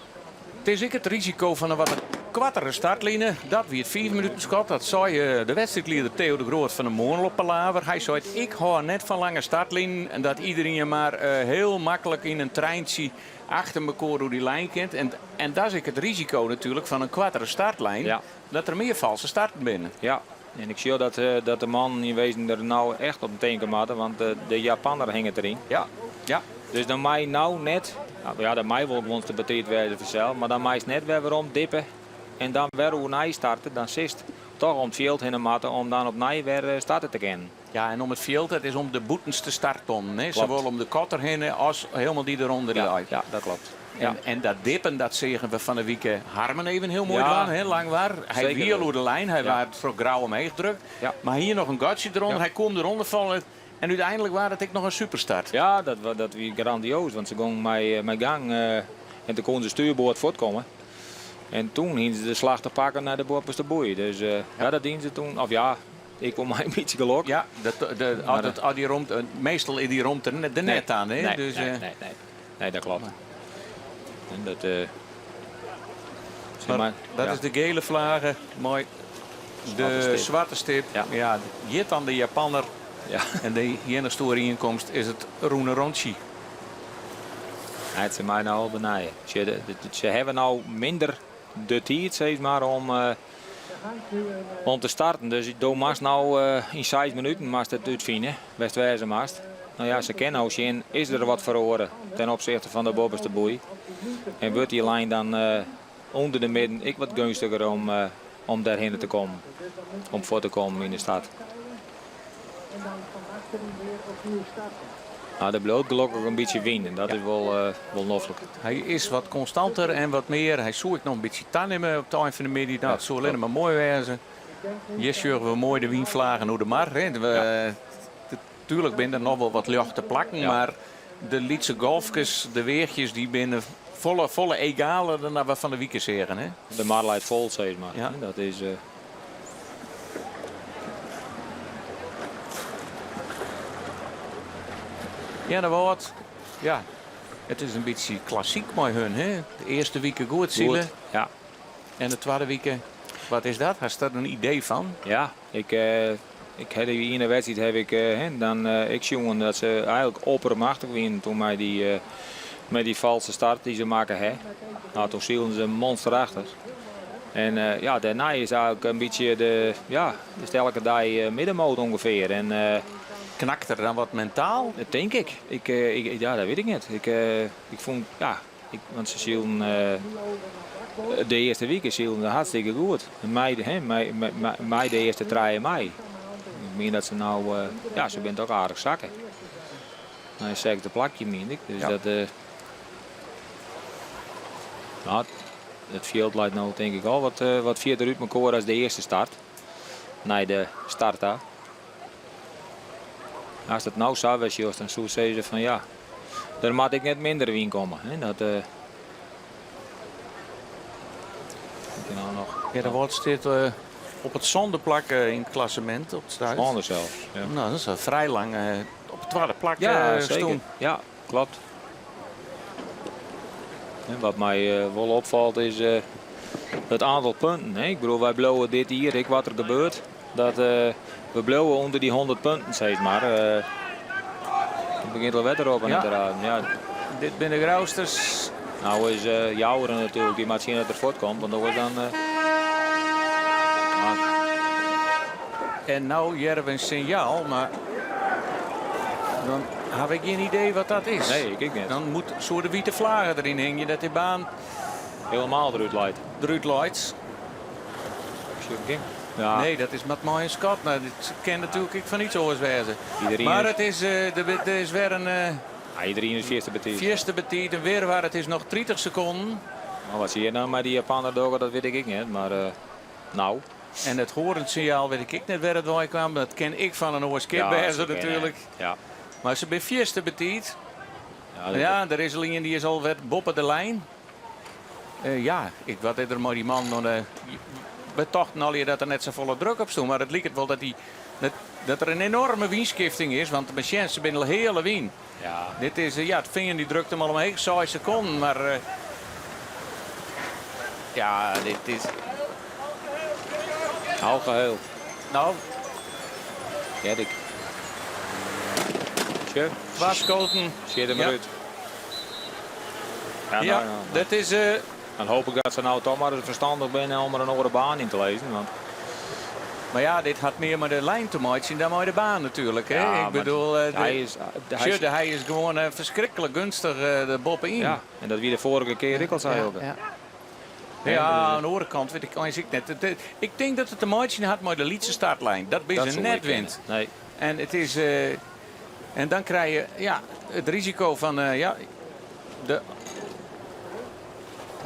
Het is ook het risico van een wat kwartere startlijnen. Dat wie het 4 minuten schot. Dat zei de wedstrijdleider Theo de Groot van de Moorn op Palaver. Hij zei, ik hou net van lange startlijnen. En dat iedereen je maar heel makkelijk in een treintje achter elkaar door die lijn kent. En dat is ook het risico natuurlijk van een kwartere startlijn. Ja. Dat er meer valse starten binnen. Ja, en ik zie dat de man in wezen er nou echt op denken maten, want de Japaner hangt erin. Ja. Ja. Dus dan mij nou net, nou ja, dat mij wel gewoon te beteerd werden vanzelf, maar dan mij net weer om dippen en dan weer hoe nij starten, dan zit toch om het veld heen maten om dan op nij weer starten te kennen. Ja, en om het veld, het is om de boetenste startton. Hè? Klopt. Zowel om de kotter heen als helemaal die eronder lijkt. Ja, dat klopt. Ja. En dat dippen, dat zeggen we van de week Harmen even heel mooi Ja. van, heel lang waar. Hij Zeker wiel wel. door de lijn, hij Ja. werd voor grauw omheen gedrukt. Ja. Maar hier nog een gotje eronder, Ja. hij komt eronder vallen. En uiteindelijk was het nog een superstart. Ja, dat was grandioos, want ze gingen mijn gang en toen kon ze stuurboord voortkomen. En toen hingen ze de slag te pakken naar de bovenste boei. Dus ja, dat dienen ze toen, of ja, ik kon mij een beetje geluk. Ja, meestal is die romt er net aan. Hè? Nee, Dus, nee, dat klopt. En dat, zeg maar, dat ja. is de gele vlaggen, mooi. De zwarte stip. Ja, jit aan de Japaner. Ja. En de enige store inkomst is het groene rondje. Het is mij nou al benijden. Ze hebben nou minder de tijd zeg maar, om te starten. Dus je maakt nou in 6 minuten maakt het uitvinden. Westwijze maast. Nou ja, ze kennen als je in is er wat verloren ten opzichte van de bovenste boei. En wordt die lijn dan onder de midden ik wat gunstiger om daarheen te komen. Om voor te komen in de stad. Nou, de bloot gelukkig een beetje winnen. Dat is wel noffelijk. Hij is wat constanter en wat meer. Hij zoekt nog een beetje tannemen op het eind van de middag. Nou, het zou alleen maar mooi wezen. Hier zullen we mooi de wienvlagen door de mar. Natuurlijk zijn er nog wel wat lucht te plakken. Maar de Lietse golfjes, de weertjes, die binnen volle egale dan we van de weekend zeggen. Hè? De mar leidt vol, zeg maar. Ja. Dat is... Ja, dat wordt. Ja, het is een beetje klassiek met hun. Hè? De eerste weken goed zielen. Ja. En de tweede weken, wat is dat? Had je daar een idee van? Ja, ik heb in de wedstrijd ik jongen dat ze eigenlijk oppermachtig winnen toen met die valse start die ze maken. Hè. Nou, toen zielen ze monsterachtig. En ja, daarna is eigenlijk een beetje de elke dag middenmoot ongeveer. En, knakt er dan wat mentaal? Dat denk ik. Ja, dat weet ik niet. Ik vond, ja, want ze zielen de eerste weken zielen hartstikke goed. Mij de eerste 3 mei. Ik meen dat ze nou, ze bent ook aardig zakken. Nou, is zeker de plakje, meen ik. Dus dat, nou, het veld leidt nou denk ik al wat verder uit elkaar als de eerste start. Nee, de start daar. Als het nou zou was, dan zou ze van ja, daar moet ik net minder wien komen. Hè? Dat, nou nog. Ja, er wordt steeds op het zondeplak in het klassement op het start. Zonde zelfs. Ja. Nou, dat is wel vrij lang op het tweede plak Zeker. stoen. Ja, klopt. En wat mij wel opvalt is het aantal punten. Hè? Ik bedoel, wij blowen dit hier, wat er gebeurt. Dat we blowen onder die 100 punten, zeg maar. Het begint al wetter op en te raden. Ja. Dit binnen de Grausters. Nou is Jouweren natuurlijk, die maar zien dat er voortkomt. Want dat was dan... En nou hebben we een signaal, maar dan heb ik geen idee wat dat is. Nee, ik niet. Dan moet zo de witte vlaggen erin hingen dat die baan helemaal eruit leidt. Eruit leidt. Ja. Nee, dat is met Martin Scott. Nou, dit ken natuurlijk ik van iets anders wezen. Iedereen maar het is, er is weer een... iedereen is vierste betiet. Vierste betiet en weer waar het is nog 30 seconden. Nou, wat zie je nou met die Japaner dogen, dat weet ik niet. Maar nou... En het horendsignaal weet ik net waar het bij kwam. Dat ken ik van een oorskipbezer natuurlijk. Ja. Maar ze bij vierste betiet. Ja, er is alleen die is al wat boppen de lijn. Ik wat er maar die man... We dachten al dat er net zo volle druk op stond. Maar het lijkt wel dat er een enorme wienskifting is. Want de machines binnen de hele wien. Ja. Dit is, het vinger die drukt hem al omheen 6 seconden. Maar Ja, dit is... Al geheel. Nou, Erik. Tje. Waskoten. Zit hem Ja. eruit. Ja, Ja, nou, dat is... dan hoop ik dat ze nou toch maar verstandig zijn om er een andere baan in te lezen. Want... Maar ja, dit had meer met de lijn te maken dan met de baan natuurlijk. Hè? Ja, Ik maar bedoel, hij is is gewoon verschrikkelijk gunstig de boppen in. Ja, en dat wie de vorige keer ik al zei ook. Ja. Ja, aan de andere kant weet ik net. Ik denk dat het te maken had met de Lietse startlijn. Dat is een net wint. Nee. En het is... en dan krijg je het risico van... de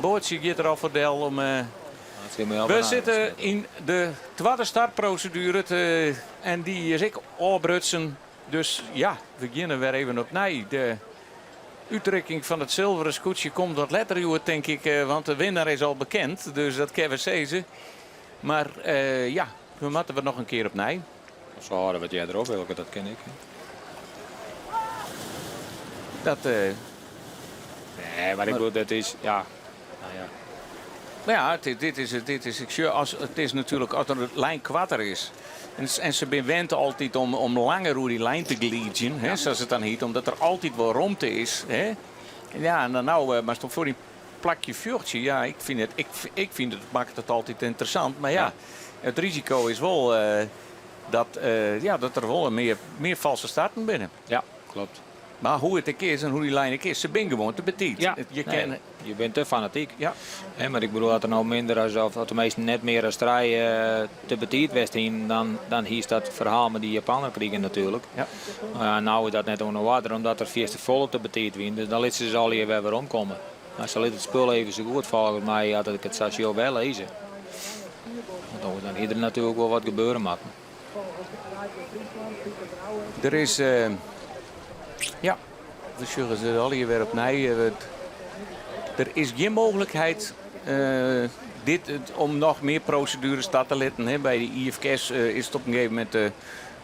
bootje gaat er al voor del om... we zitten in de tweede startprocedure en die is ik opbrutsen. Dus ja, we beginnen weer even opnieuw. De uitdrukking van het zilveren scootje komt wat letterlijk, denk ik, want de winnaar is al bekend. Dus dat kunnen we zeggen. Maar we moeten we nog een keer opnieuw. Zo houden wat jij erop welke, dat ken ik. Dat... nee, maar ik bedoel, dat is... Ja. Nou ja. Nou ja, dit is het is natuurlijk als er een lijn kwatter is. En ze bewenden altijd om langer door die lijn te glieden, hè, zoals het dan heet, omdat er altijd wel romte is. Hè. Ja, en dan maar stop voor die plakje vuurtje. Ja, ik vind het maakt het altijd interessant. Maar ja, het risico is wel dat er wel meer valse starten binnen. Ja, klopt. Maar hoe het is en hoe die lijn is, ze zijn gewoon te betiet. Ja, je bent te fanatiek. Ja. Maar ik bedoel dat er nou minder als of de meesten net meer als strijd te betiet was dan hier dat verhaal met die Japaner kriegen natuurlijk. Ja. Nou is dat net onder water omdat er vierste volle te betiet wien. Dus dan lieten ze al hier weer omkomen. Als ze liet het spul even zo goed volgens mij had ik het station wel lezen. Want dan iedereen natuurlijk wel wat gebeuren maken. Er is... we zullen ze al hier weer opnieuw. Er is geen mogelijkheid om nog meer procedures te letten. Bij de IFK's is het op een gegeven moment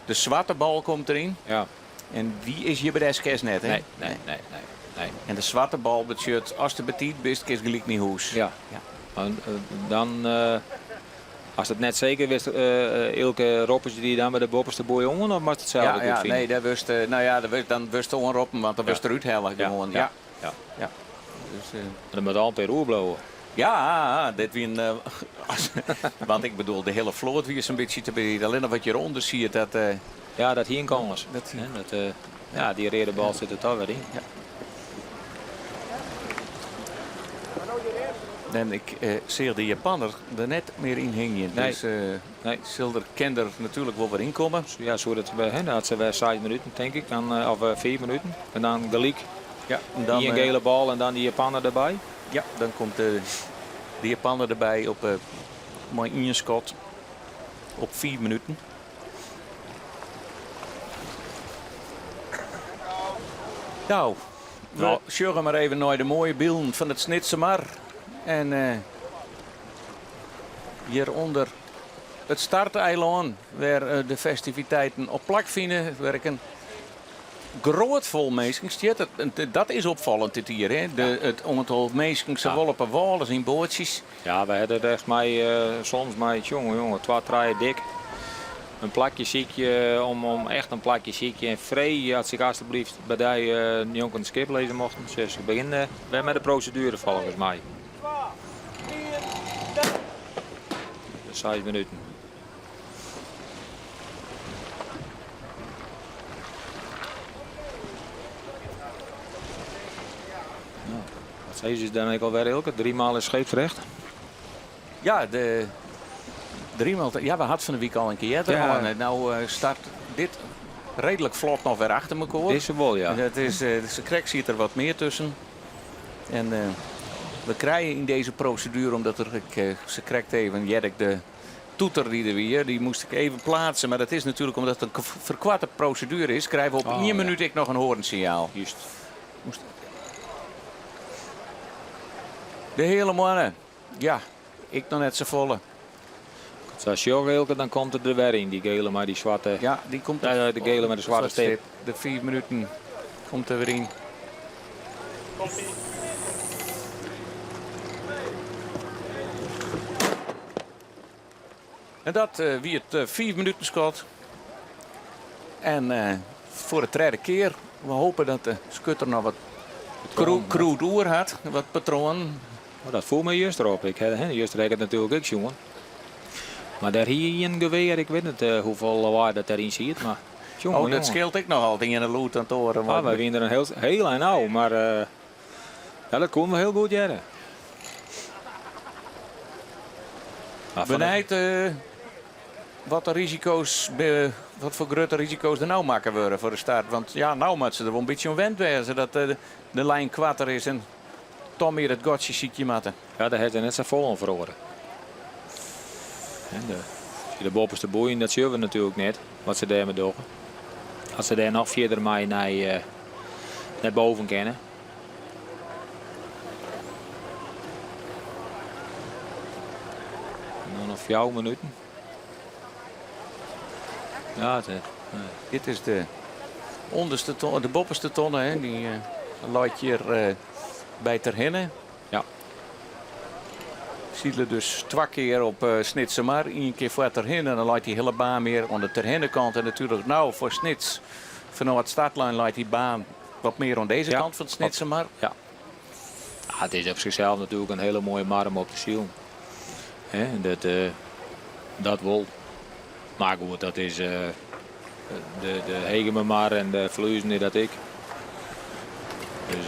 de zwarte bal komt erin. Ja. En die is hier bij de SK's net. Hè? Nee. En de zwarte bal betekent als de betiet best, is gelijk niet hoes. Ja. En, dan... Als het net zeker wist, elke roppertje die dan bij de bopperste boy om, of was het hetzelfde goed vinden? Nee, dat wist, dan wist de onroppen, want dan wist eruit hellen gewoon. Ja. Dus, dan moet al per uur blowen. Ja, dit wie een, want ik bedoel, de hele vloot wie is een beetje te bedienen. Alleen wat je eronder ziet, dat... ja, dat hier in kans. Die rode bal zit er toch weer in. Ja. En ik zie de Japaner er net meer in hingen. Nee. Dus Silder kan er natuurlijk wel weer in komen. Ja, zo dat had ze weer 6 minuten, denk ik. Dan, of 4 minuten. En dan gelijk. Ja, en dan, die een gele bal en dan die Japaner erbij. Ja, dan komt de Japaner erbij op mijn inschot op 4 minuten. Nou, we sjuggen maar even naar de mooie beelden van het Snitsemar. En hieronder het starteiland, waar de festiviteiten op plak vinden, waar ik een groot vol mensen staat. Dat is opvallend dit hier, hè? Het aantal mensen, ze wel op een wal, in bootjes. Ja, we hadden er echt soms maar jongen, 2-3 dik. Een plakje ziekje, om echt een plakje ziekje. En Frey had zich alsjeblieft bij die jongen de skip lezen mochten. Dus we beginnen weer met de procedure volgens mij. 6 minuten. Nou, wat zei ze dan alweer, Ilke? 3 maal is scheepsrecht. Ja, de 3 maal. Ja, we hadden van de week al een keer. Ja. Nou start dit redelijk vlot nog weer achter elkaar. Deze wel, ja. Ze ziet er wat meer tussen. En we krijgen in deze procedure, omdat ze krijgt even Jerk de toeter die er weer, die moest ik even plaatsen. Maar dat is natuurlijk omdat het een verkwarte procedure is. Krijgen we op 1 minuut nog een hoornsignaal. Juist. De hele mannen. Ja, ik nog net zo volle. Als Jorgelke, dan komt het er weer in, die gele maar die zwarte. Ja, die komt er. De gele met de zwarte streep. De 4 minuten komt er weer in. En dat wie het 4 minuten schot. En voor de derde keer. We hopen dat de skutter nog wat crude oer had. Wat patroon. Oh, dat voelt me juist erop. Juist reed het natuurlijk ook, jongen. Maar daar hier een geweer, ik weet niet hoeveel lawaai dat daarin ziet. Maar, jongen, dat scheelt ik nog altijd in de loot aan het horen. Ja, wij winnen er een heel en nauw, maar ja, dat kon wel heel goed jaren. Benijd wat de risico's, wat voor grote risico's er nou maken worden voor de start. Want ja, nou moet ze er wel een beetje onwend wezen dat de lijn kwatter is en Tom hier het gotje ziekje matten. Ja, daar heeft hij net zo vol aan verloren. En de bovenste boeien, dat zien we natuurlijk net, wat ze daarmee doen. Als ze daar nog verder mee naar boven kennen. Nog 4 minuten. Ja, dit is de onderste ton, de bovenste tonne, hè, die laat hier bij Terhenne. Ja. Zielen dus 2 keer op Snitsemar, 1 keer voor Terhenne. En dan laat die hele baan meer aan de Terhenne kant. En natuurlijk nou voor Snits, vanuit het startlijn laat die baan wat meer aan deze kant van Snitsemar. Ja. Ja, het is op zichzelf natuurlijk een hele mooie marm op de ziel. Dat wel. Maar goed, dat is de Hegememar en de Vluizen dat ik. Dus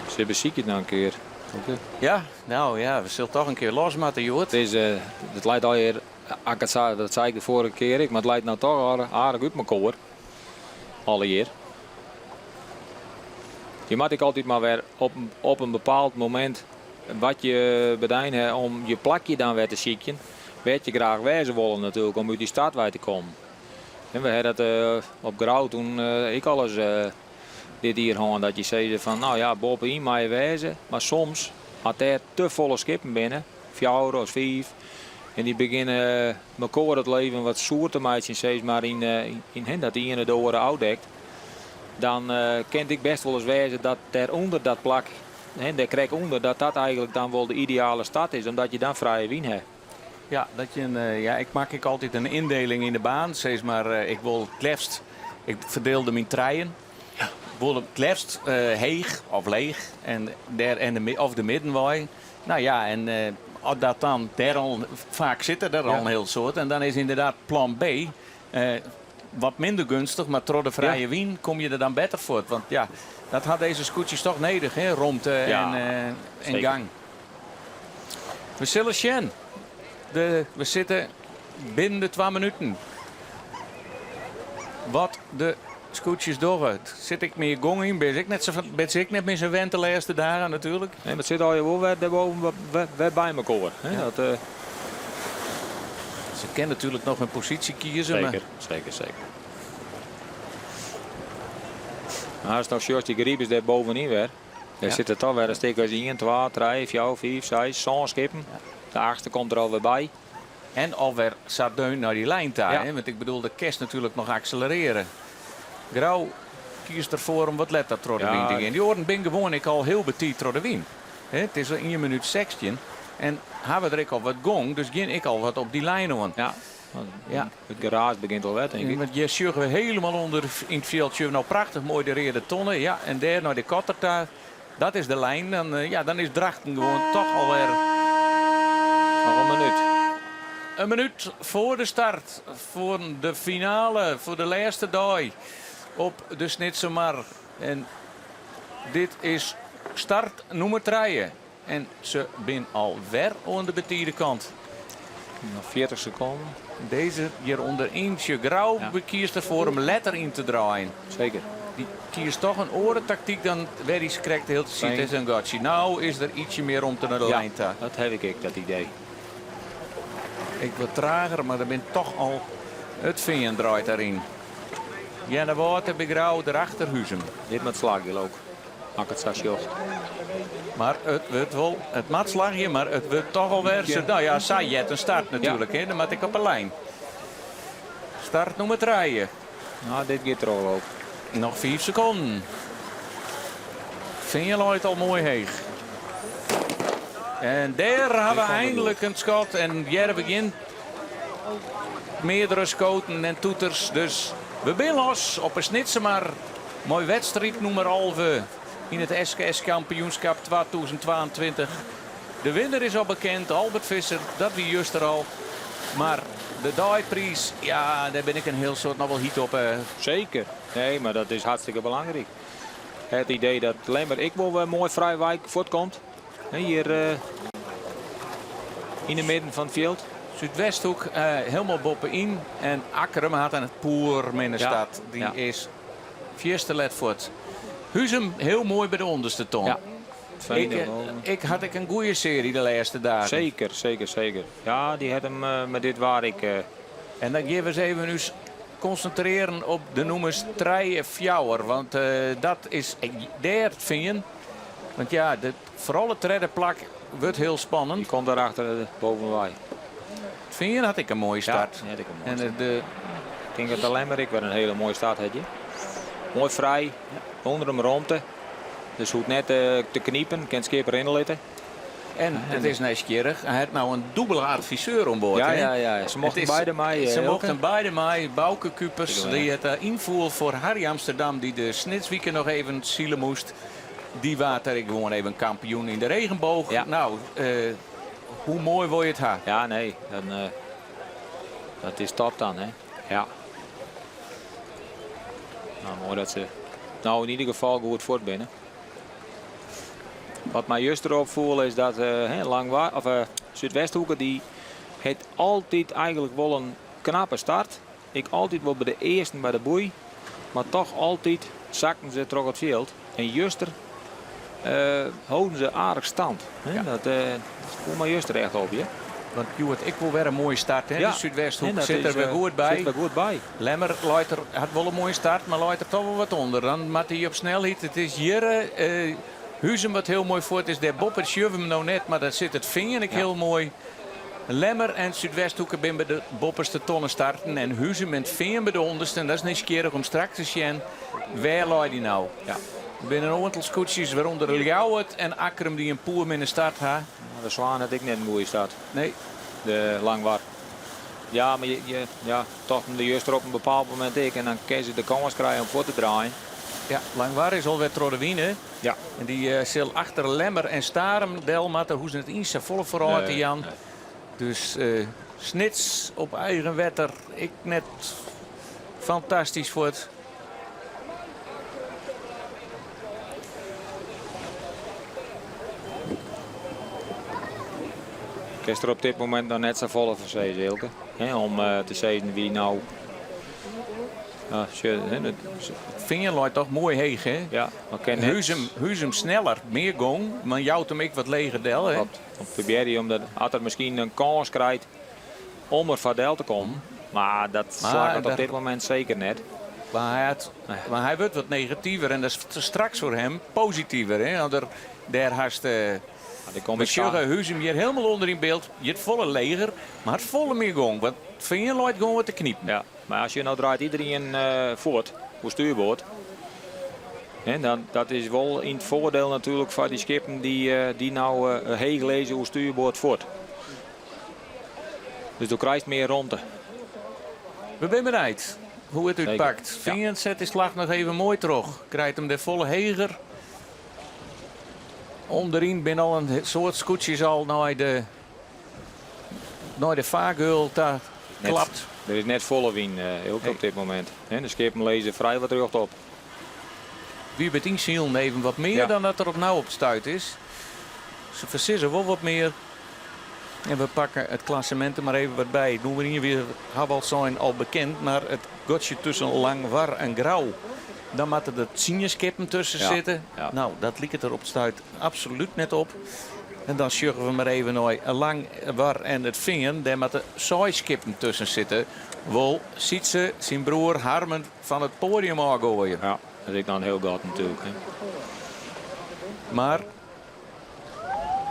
ze hebben ziek het nou een keer. Okay. Ja, nou ja, we zullen toch een keer losmaken, Jood. Het lijkt alweer, dat zei ik de vorige keer, maar het lijkt nou toch aardig uit elkaar. Alle jaar. Je moet ik altijd maar weer op een bepaald moment wat je bedijnt om je plakje dan weer te zieken. Weet je graag wezen willen natuurlijk om uit die stad weer te komen. En we hadden dat op Grauw toen ik alles dit hier gewoon dat je zei van nou ja, bovenin mag je wezen. Maar soms had er te volle skippen binnen, 4 of 5. En die beginnen elkaar het leven wat zoer te maken, steeds maar in hen dat die in de oren uitdekt. Dan kent ik best wel eens wezen dat er onder dat plak, daar krijg onder, dat eigenlijk dan wel de ideale stad is, omdat je dan vrije wien hebt. Ja, dat je ik maak altijd een indeling in de baan. Steeds maar ik wil het liefst, ik verdeelde mijn treien. Ja. Ik wil het liefst heeg of leeg en of de middenwaai. Nou ja, en als dat dan daar al vaak zitten er al een heel soort. En dan is inderdaad plan B wat minder gunstig, maar door de vrije wien kom je er dan beter voor. Want ja, dat had deze scootjes toch nodig, hè? Romte en gang. We zullen zien. We zitten binnen de 2 minuten. Wat de scootjes door. Zit ik meer gong in? Ben ik net met zijn wend de laatste dagen natuurlijk? Nee, maar het zit al wel weer bij elkaar. Ja. Ze kennen natuurlijk nog een positie kiezen. Zeker, maar... zeker. Maar als het nog die griepers daar bovenin weer. Dan zit er toch weer een stuk als 1, 2, 3, 4, 5, 6, zo'n skippen. De 8e komt er alweer bij. En alweer zat deun naar die lijn daar. Ja. Want ik bedoel, de kerst natuurlijk nog accelereren. Grauw kiest ervoor om wat letter door de wind te gaan. Die oren ben gewoon ik al heel betiet door de wind. Het is al 1 minuut 16. En hebben we er al wat gong, dus ging ik al wat op die lijn aan. Ja. Het garage begint al wet, denk ik. Want je sjuggen we helemaal onder in het veld. Nou prachtig mooi de reerde tonnen. Ja, en daar naar de kotter daar. Dat is de lijn. Dan is Drachten gewoon toch alweer... Nog een minuut. Een minuut voor de start. Voor de finale. Voor de laatste dag. Op de Snitsemar. En dit is start nummer 3. En ze zijn alweer aan de betierde kant. Nog 40 seconden. Deze hier onder eentje Grauw kiest ervoor om letter in te draaien. Zeker. Die kiest toch een orentactiek dan waar hij correct heel te zien is een gotje. Nou is er ietsje meer om te naar de lijn te. Dat heb ik dat idee. Ik wat trager, maar er bent toch al het veen draait daarin. Ja, de water bij Grauw erachter huizen. Dit met slagje ook. Maak het station. Maar het maat slagje, maar het wordt toch alweer. Nou ja, zei je het een start natuurlijk, hè? Dan moet ik op een lijn. Start nummer 3. Nou, dit gaat er al ook. Nog 5 seconden. Vind je het al mooi heeg? En daar hebben we eindelijk een schot. En Jerre begint meerdere schoten en toeters. Dus we zijn los op een snitse maar mooi wedstrijd nummer 11 in het SKS kampioenschap 2022. De winnaar is al bekend, Albert Visser, dat wie juist er al. Maar de Daaiprijs, ja, daar ben ik een heel soort nog wel hit op. Zeker. Nee, maar dat is hartstikke belangrijk. Het idee dat Lemmer ik wel mooi vrijwijk voortkomt. Hier in het midden van het veld. Zuidwesthoek helemaal bovenin. En Akkerum had aan het poer in de stad. Die is vierste Ledvoort. Huzum heel mooi bij de onderste ton. Ja. Ik had een goede serie de laatste dagen. Zeker. Ja, die had hem met dit waar ik... En dan gaan we eens even nu concentreren op de noemers 3 en 4. Want dat is daar vinden. Want ja, vooral het derde plak wordt heel spannend. Die komt daarachter boven wij. Vind je had ik een mooie start. Ja, had ik een mooie start. Ik denk dat de Lemmerik weer een hele mooie start had je. Mooi vrij, onder hem ruimte. Dus hoeft net te kniepen, kan skipper inletten. En het is nieuwsgierig. Hij heeft nou een dubbele adviseur aan boord. Ja. Ze mochten beide mij. Ze mochten beide mij. Bouke Kupers, die het invoer voor Harry Amsterdam, die de Snitswieken nog even zielen moest. Die water ik gewoon even kampioen in de regenboog. Ja. Nou, hoe mooi wil je het ha? Ja, nee. Dat is top dan, hè. Ja. Nou, mooi dat ze nou in ieder geval goed voortbinnen. Wat mij juist erop voelt is dat Zuidwesthoeken die heeft altijd eigenlijk wel een knappe start. Ik altijd wel bij de eerste bij de boei. Maar toch altijd zakken ze terug het veld. En juster houden ze aardig stand. Ja. Dat voelt mij juist er echt op je. Want Stuart, ik wil weer een mooie start. Hè? Ja. De Zuidwesthoek Dat zit er weer goed bij. Zit er goed bij. Lemmer had wel een mooie start, maar luidt er toch wel wat onder. Dan maakt hij op snelheid. Het is Jirre. Huzum wat heel mooi voor het is. De Bopper schuiven hem nou net, maar daar zit het vinger ik heel mooi. Lemmer en Zuidwesthoeken zijn bij de bopperste tonnen starten. En Huzum en Veen bij de onderste. En dat is nieuwsgierig om straks te zien. Waar luidt hij nou? Ja. Er zijn een aantal scootjes, waaronder Ljouwert en Akkerum die een poer in de start hebben. De Zwaan had ik net een goede start. Nee. De Langwar. Ja, maar toch de juist er op een bepaald moment ik. En dan kan ze de kans krijgen om voor te draaien. Ja, Langwar is alweer Trodewine. Ja. En die zal achter Lemmer en Starem delmatten hoe ze het in zijn volle vooruit Jan. Nee. Dus Snits op eigen wetter. Ik net fantastisch voor het. Ik is er op dit moment nog net zo vol voor zezen, Hilke. Om te zeggen wie nou... Vind je Lloyd toch mooi heeg, hè? Ja. Huzum sneller, meer gong, maar jouwt hem ik wat leger del, hè? Dan probeer je omdat had er misschien een kans krijgt om er van del te komen. Maar dat slaat het op dit moment zeker net. Maar hij wordt wat negatiever en dat is straks voor hem positiever, hè? Want daar haast... We zeggen Huzum hier helemaal onder in beeld. Je het volle leger, maar het volle meer gong. Wat vind je Lloyd gewoon wat te kniepen? Ja, maar als je nou draait iedereen voort, hoe stuurboord. En dan, dat is wel in het voordeel natuurlijk van die skippen die nou heeg lezen hoe stuurboord voort. Dus je krijgt meer ronde. We zijn bereid hoe het uitpakt. Vingers zet de slag nog even mooi terug. Krijgt hem de volle heger. Onderin ben al een soort scootjes al naar de vaargeul daar klapt. Er is net volle wien ook op dit moment. En de skippen lezen vrij wat terug op. Wie bet inzielen even wat meer dan dat er op nou op stuit is. Ze versissen wel wat meer. En we pakken het klassement er maar even wat bij. Doen we hier weer Habald zijn al bekend. Maar het gotje tussen Langwar en Grauw. Dan moeten er 10 skippen tussen zitten. Ja. Nou, dat liep het er op stuit absoluut net op. En dan sjuggen we maar even naar Langwar en het Vingen. Daar moeten 6 skippen tussen zitten. Wel ziet ze zijn broer Harmen van het podium aangooien. Ja, dat is dan heel goed natuurlijk. Hè. Maar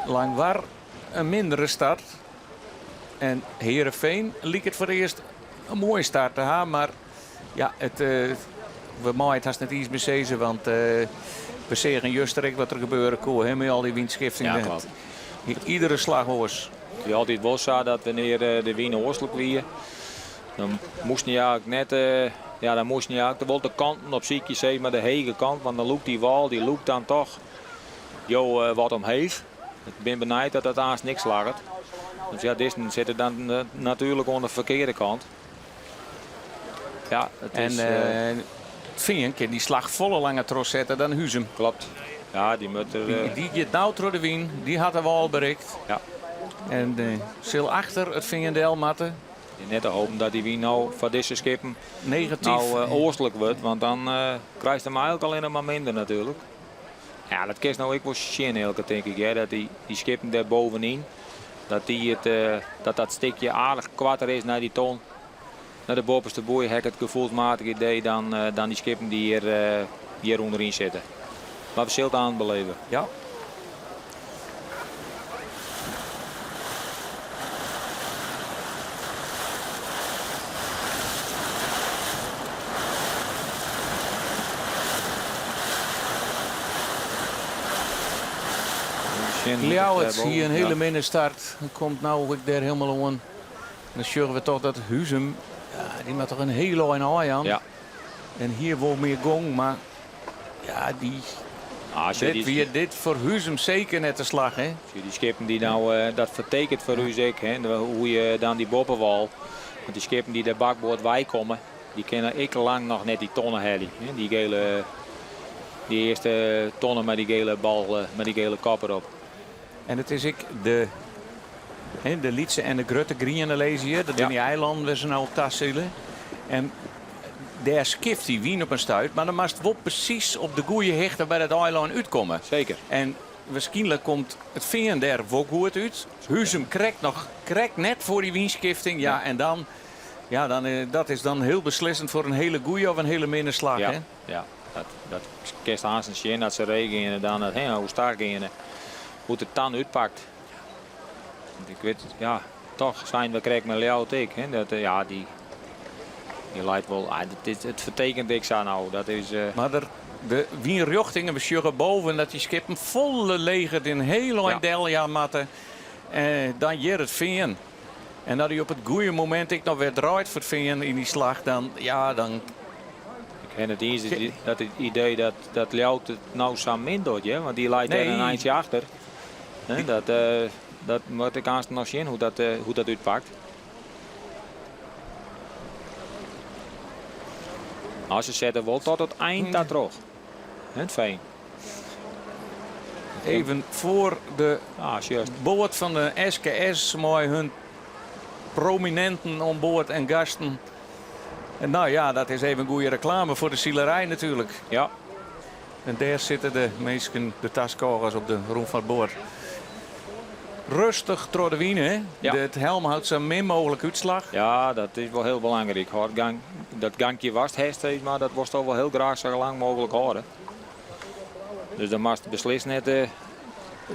Langwar een mindere start. En Heerenveen liep het voor eerst een mooie start te hebben. Maar ja, we maaien het haast net iets bezezen. Want we zeggen juist wat er gebeuren kon. Met al die windschriftingen. Ja, klopt. Iedere slag was. Het is altijd wel zo dat wanneer de wien oostelijk weer, dan moest je eigenlijk net, dan moest je eigenlijk wel de kanten op ziekjes zijn, maar de hege kant, want dan loopt die wal, die loopt dan toch wat omheeg. Ik ben benieuwd dat dat haast niks lagert. Dus ja, dit zit er dan natuurlijk aan de verkeerde kant. Ja, het is... Veen kan die slag volle lange tros zetten dan Huzum. Klopt. Ja, die moet er... Die gaat nou door de wien, die had de wal bereikt. Ja. En zil achter het Veenendel matten. Net te hopen dat die wien nou van deze skippen negatief nou oostelijk wordt, want dan krijgt hij hem eigenlijk alleen maar minder natuurlijk. Ja, dat kiest nou ik wel zien elke denk ik, hè, dat die skippen daar bovenin, dat stukje aardig kwarter is naar die ton. Naar de bovenste boei heb ik het gevoelsmatig idee dan die skippen die hier onderin zitten. Maar we zullen het aan beleven. Ja. Ljouwert hier een hele minne start. Dan komt nou ook daar helemaal aan. Dan zorgen we toch dat Huzum, die maakt toch een hele lange haai aan. Ja. En hier wordt meer gong, maar ja, dit voor Huzum zeker net de slag, hè? Die skippen die nou, dat vertekent voor u zeker, hè, hoe je dan die boppenwal, want die skippen die de bakboord wij komen, die kennen ik lang nog net die tonnen heli. Die eerste tonnen met die gele bal, met die gele kop erop. En het is ik de Lietse en de Grutte Grieën lezen hier. Dat doen die eilanden waar ze nou op tas zullen. En daar skift die wien op een stuit. Maar dan moest wel precies op de goede hechten bij het eiland uitkomen. Zeker. En waarschijnlijk komt het Veen daar wel goed uit. Huzum krijgt net voor die wienskifting. Ja, en dan, dat is dan heel beslissend voor een hele goeie of een hele minder slag. Ja, hè? ja. Dat kerst haast een zien dat ze regen en dan hoe sterk in hoe het dan uitpakt. Ik weet, ja, toch zijn we krijgen met Leo Tik. Dat die leidt wel. Het vertekent ik zo nou. Dat is. Maar de wienrichtingen we sjuggen boven dat die skippen volle leger in heel lang delja matten. Dan hier het Veen. En dat hij op het goede moment ik nog weer draait voor het Veen in die slag, dan. En het idee dat Ljout het nou samen min doet, ja? Want die leidt er een eindje achter. Dat moet ik aanstaan nog zien hoe dat uitpakt. Als ze zetten wel tot het eind daar terug. Het Veen. Even voor de boord van de SKS, mooi hun prominenten aan boord en gasten. En nou ja, dat is even goede reclame voor de zielerij natuurlijk. Ja. En daar zitten de meesten, de taskogers op de roem van het boord. Rustig door de wien, hè? Ja. Het helm houdt zo min mogelijk uitslag. Ja, dat is wel heel belangrijk. Dat gangje was het steeds, maar dat was toch wel heel graag zo lang mogelijk houden. Dus dan moest beslist net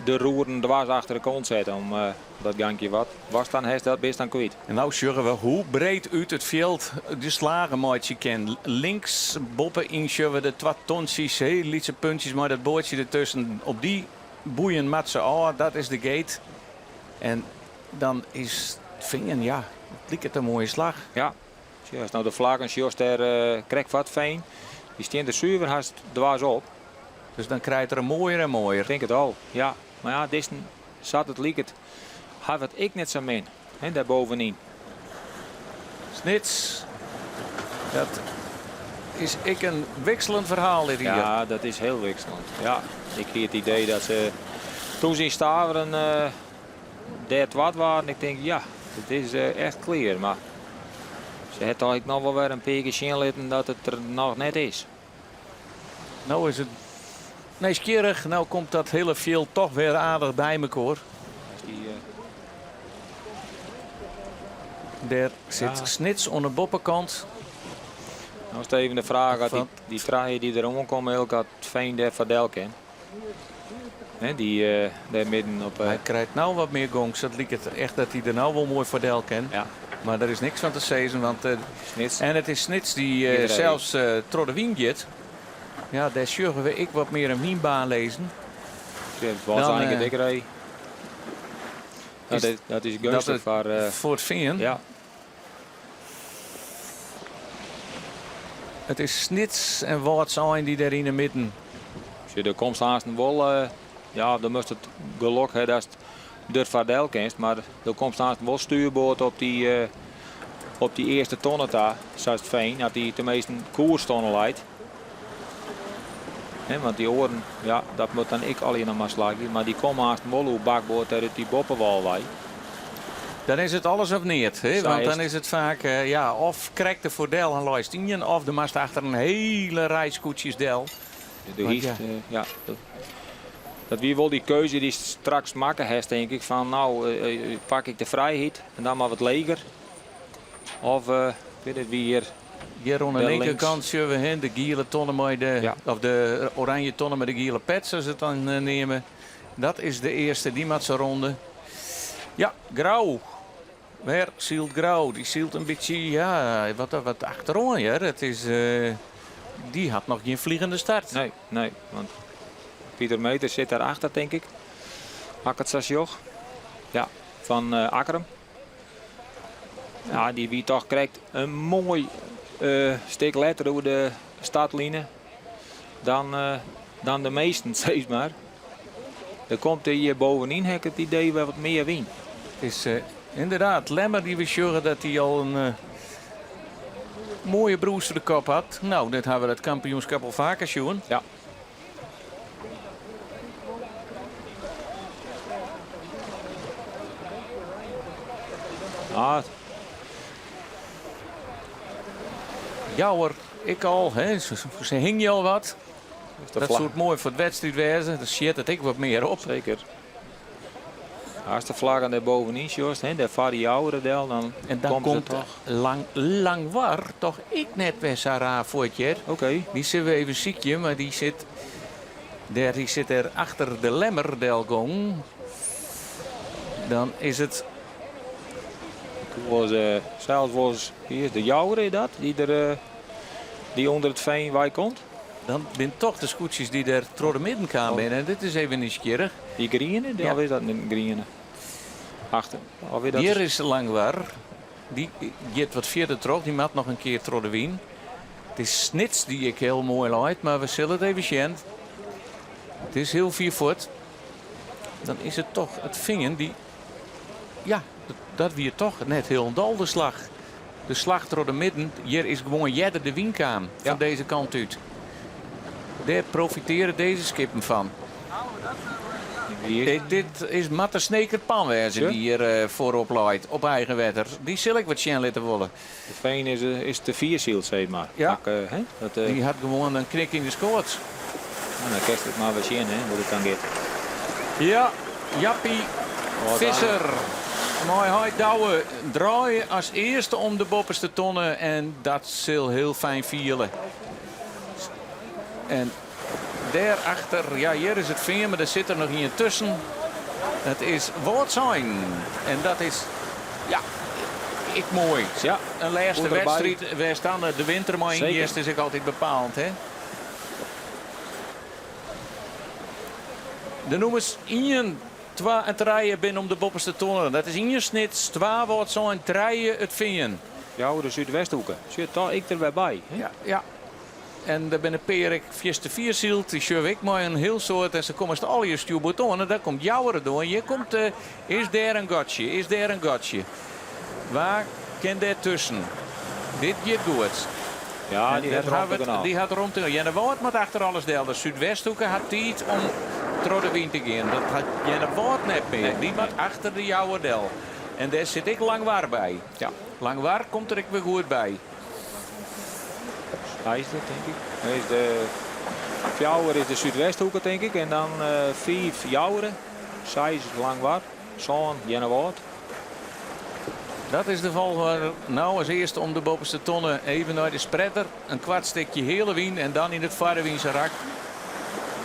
de roeren dwars achter de kont zetten om dat gangje wat. Was dan heeft dat best dan kwijt. En nou zorgen we hoe breed uit het veld de slagen maatje kan. Links boppen in we de 2 tonsjes, heel lietse puntjes, maar dat boordje ertussen op die boeien matsen. Dat is de gate. En dan is Veen, het lijkt het een mooie slag. Ja, als nou de vlag en Sjors daar krijgt wat Veen. Die staan de zuiver haast dwars op. Dus dan krijgt er een mooier en mooier. Ik denk het al, ja. Maar ja, dit zat het lieket. Had het ik net zo min. Hè, daar bovenin. Snits. Dat is ik een wisselend verhaal dit hier. Ja, dat is heel wisselend. Ja, ik heb het idee dat ze toen ze in Staveren derde wat waren. Ik denk, ja, het is echt clear. Maar ze heeft eigenlijk nog wel weer een beetje zien laten dat het er nog net is. Nou is het nieuwsgierig. Nou komt dat hele veld toch weer aardig bij elkaar. Daar zit Snits aan de boppenkant. Nou is het even de vraag, die traaien die erom komen, heel had Veen daar verdelken. Die daar midden op. Hij krijgt nou wat meer gongs. Dat lijkt het echt dat hij er nou wel mooi verdel kan. Ja. Maar er is niks van te zeggen, want en het is Snits die zelfs door de wien gaat. Ja, daar zullen we ik wat meer een wienbaan lezen. Ja, het was eigenlijk een dikke rij. Dat is gunstig voor het veen. Ja. Het is Snits en wat zijn die daar in de midden. Als je de komst haast wel, ja, dan moest het geluk hebben dat het door Vardel kent, maar er komt haast wel stuurboord op die eerste tonnen daar, zoals het veen, dat die de meeste koerstonnen leidt. Want die oren, ja, dat moet dan ik alleen nog maar slagen, maar die komen haast wel op bakboord uit die boppenwalwei. Dan is het alles of niet. Hè? Want dan is het vaak, of krijgt de voordeel en luist in, of de mast achter een hele rij scootjes del. Dat wie wel die keuze die straks maken heeft, denk ik, van nou pak ik de vrijheid en dan maar wat leger. Of weet het wie hier aan de linkerkant zien we hen de gele tonnen met of de oranje tonnen met de gele pets, als ze het dan nemen. Dat is de eerste die met zijn ronde. Ja, Grauw. Weer zielt Grauw. Die zielt een beetje, wat achterom. Ja. Het is, die had nog geen vliegende start. Nee, want Pieter Meter zit daarachter, denk ik. Akkertsasjoch. Ja, van Akkerum. Ja, die wie toch krijgt een mooi stuk letter over de startlijnen dan de meesten, zeg maar. Dan komt hij hier bovenin, heb ik het idee, wel wat meer win. Het is inderdaad Lemmer die we zorgen dat hij al een mooie broers voor de kop had. Nou, dit hebben we het kampioenschap al vaker zien. Ja. Jouwer, ik al, hè. Ze hing je al wat. Dat soort mooi voor het wedstrijd wezen. Dat shit het ik wat meer op. Zeker. Als de vlag aan de bovenin Joost, daar vaart die oudere del, dan en dan komt toch lang war, toch ik net bij Sarah voor het jaar. Oké. Die zien we even ziekje, maar die zit er achter de Lemmer delgong. Dan is het. Zelfs was hier de jouwere dat, die onder het veen waar komt. Dan zijn toch de scootjes die er door de midden kwamen. En dit is even nieuwsgierig. Die groene, ja. Of is dat een groene? Achter. Hier is Langwar. Die gaat wat verder terug. Die maakt nog een keer door de wien. Het is Snits die ik heel mooi leidt. Maar we zullen het even zien. Het is heel 4 voet. Dan is het toch het vingen die. Ja, dat weer toch net heel dal de slag. De slag door de midden. Hier is gewoon jedder de wienkaan van deze kant uit. Daar profiteren deze skippen van. Dit is Matte Sneker Panwezen die hier voorop leidt op eigen wetter. Die zal ik wat zien laten willen. Het veen is de 4-ziel, zeg maar. Ja. Die had gewoon een knik in de scoort. Nou, dan kerst het maar wat zien, hoe het dan gaat. Ja, Jappie Visser. Mooi hard douwen. Draaien als eerste om de bopperste tonnen. En dat zal heel fijn vielen. En daarachter, ja, hier is het veen, maar er zit er nog niet tussen. Het is Woordzijn. En dat is, ja, ik mooi. Ja, een laatste wedstrijd. Wij staan de winter, maar in eerst is ik altijd bepaald, hè. De noemers 1, 2 en 3 binnen om de bopperste tonnen. Dat is 1 Snits, 2 Woordzijn, 3 het veen. Ja, de Zuidwesthoeken. Zit daar ik er weer bij. Hè? Ja, ja. En daar ben ik Perik 4 zielt. Die schreef ik maar een heel soort. En ze komen al je stuurbotonnen. Daar komt jouwere door. Hier komt, is daar een gotje? Is daar een gotje? Waar kan daar tussen? Dit gaat goed. Ja, die had rond te gaan. Jenne Woord moet achter alles deel. De Zuidwesthoeken had tijd om door de wind te gaan. Dat had Jenne Woord net meer. Die moet achter de jouwe del. En daar zit ik Langwar bij. Ja, Langwar komt er ik weer goed bij. Hij is dat, denk ik. De Fjouwer is de Zuidwesthoeken, denk ik. En dan 4 Fjouweren. 6 Langwar. Zo'n Jennewoord. Dat is de volgorde. Nou, als eerste om de bovenste tonnen even naar de spreader. Een kwart stukje hele wien en dan in het Varenwiense rak.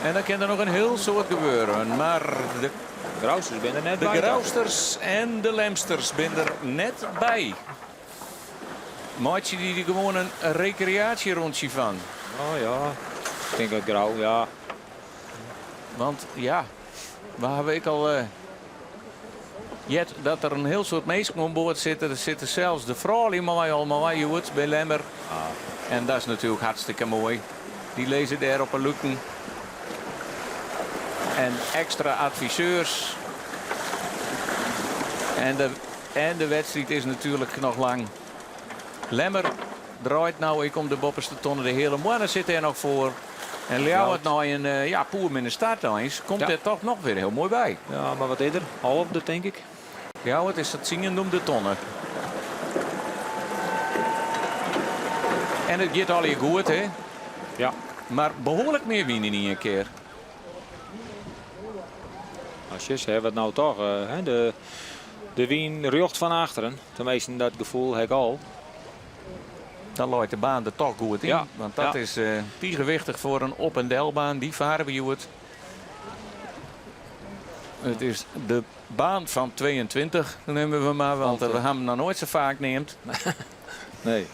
En dan kan er nog een heel soort gebeuren. Maar de Grausters zijn er net bij. De Grausters en de Lemsters zijn er net bij. Maatje die gewoon een recreatierondje van. Oh ja, ik denk dat Grauw, ja. Want ja, waar heb ik al jet dat er een heel soort mensen aan boord zitten. Er zitten zelfs de vrouw die mij allemaal uit bij Lemmer. En dat is natuurlijk hartstikke mooi. Die lezen daar op een lukken. En extra adviseurs. En de wedstrijd is natuurlijk nog lang. Lemmer draait nou, ik om de bopperste tonnen. De hele morgen zit er nog voor. En Ljouwert nou een poer met een startlijns. Komt er toch nog weer heel mooi bij. Ja, maar wat eerder? Halfde, denk ik. Ljouwert is het zingen om de tonnen. En het gaat al hier goed, hè? Ja. Maar behoorlijk meer winnen in een keer. Als je hebben het nou toch. De wien rucht van achteren. Tenminste, dat gevoel heb ik al. Dan loopt de baan er toch goed in. Ja. Want dat is gewichtig voor een op- en delbaan. Die varen we goed. Het is de baan van 22, nemen we maar. Want we hebben hem nog nooit zo vaak neemt. Nee.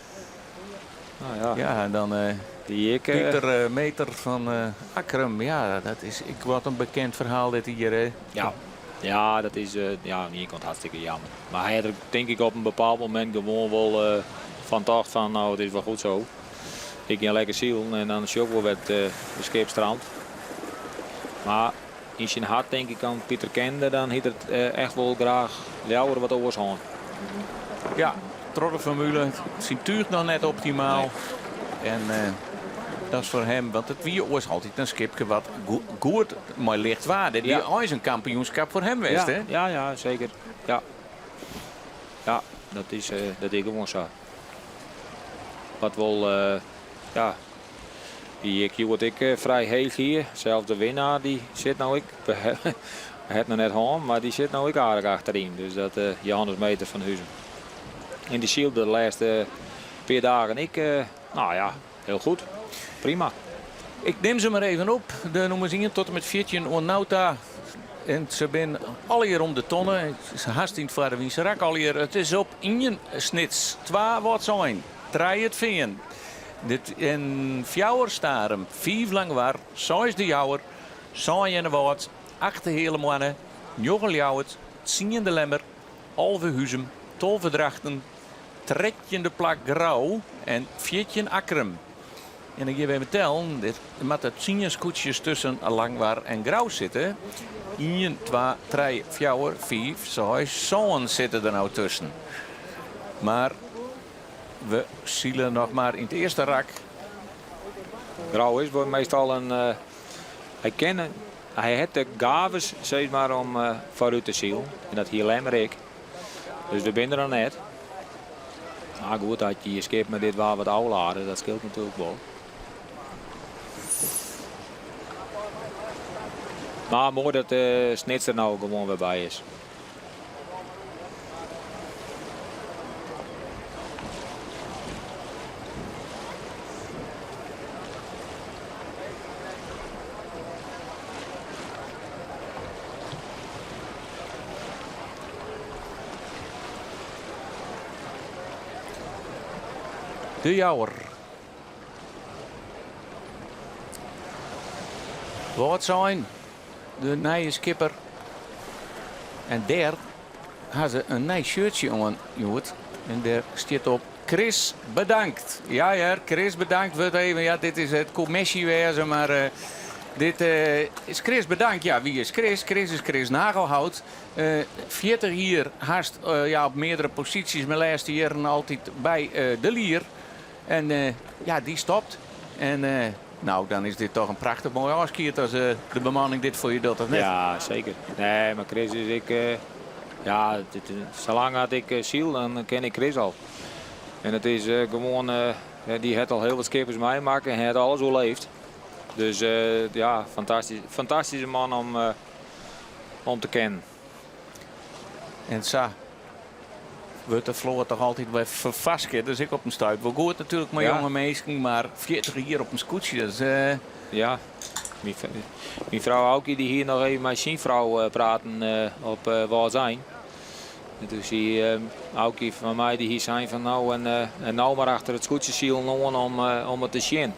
Nou ja. Ja, en dan die ik, Pieter Meter van Akrum. Ja, dat is wat een bekend verhaal dit hier. Hè. Ja, dat is niet hartstikke jammer. Maar hij had er denk ik op een bepaald moment gewoon wel van dacht van nou het is wel goed zo. Ik ging lekker zielen en dan is je ook wel met de scheepstrand. Maar in zijn hart denk ik aan Pieter kende, dan heeft het echt wel graag Ljouwer wat overstaan. Ja, trottelformule. Zijn tuig nog net optimaal. Nee. En dat is voor hem, want het wie was altijd een skipje wat goed, maar licht waarde. Die is een kampioenschap voor hem geweest, hè? Ja, zeker. Ja, dat is gewoon zo. Wat wel, die word ik vrij heel hier. Zelfs de winnaar die zit nou ik. Het nog net aan, maar die zit nou ik aardig achterin. Dus dat Johannes Meter van Huizen. In de Shield de laatste 4 dagen heel goed. Prima. Ik neem ze maar even op. De nummers 1 tot en met 14 Onauta. En ze zijn al hier om de tonnen. Het is haast in het vader Winserak al hier. Het is op 1 snits. 2 wat zijn. 3 het veen. Dit in fjouwer staren. 5 lang waar. 6 de jouwer. 6 in de woord. 8 de hele mannen. 9 Ljouwert. 10 de Lemmer. Alve Huzem. 12 Drachten. 13 de plak Grauw. En 14 Akrum. En ik geef even tellen, met het 10 scootjes tussen Langwaar en Grauw zitten. 1, 2, 3, 4, 5, 6, 7 zitten er nou tussen. Maar we zielen nog maar in het eerste rak. Grauw is meestal een... Hij heeft de gaves zeg maar om vooruit te zielen. En dat hier alleen maar ik. Dus we zijn er dan net. Maar goed, dat je skip met dit waar wat ouder, dat scheelt natuurlijk wel. Maar mooi dat de snits er nou gewoon weer bij is. De jouwer. Wat zijn de nieuwe skipper. En daar hebben ze een nieuw shirtje aan, Joet. En daar staat op Chris bedankt. Ja, Chris bedankt. Wordt even, ja, dit is het commissie wezen, maar dit is Chris bedankt. Ja, wie is Chris? Chris is Chris Nagelhout. 40 hier haast op meerdere posities. Maar laatste jaren altijd bij de Lier. En die stopt. En nou, dan is dit toch een prachtig mooi afskiert als de bemanning dit voor je doet, of net? Ja, zeker. Nee, maar Chris is ik... zolang had ik ziel, dan ken ik Chris al. En het is gewoon... die heeft al heel wat skippers meemaken en hij heeft alles overleefd. Dus fantastische man om te kennen. En zo wordt de vloer toch altijd bij vervasken. Dus ik op een stuip. We goed natuurlijk met jonge mensen, maar 40 hier op een scootje. Dus, ja, mijn vrouw Aukie die hier nog even met zijn vrouw praten op waar zijn. Dus die Aukie van mij die hier zijn van nou en nou maar achter het scootje zielen om het te zien.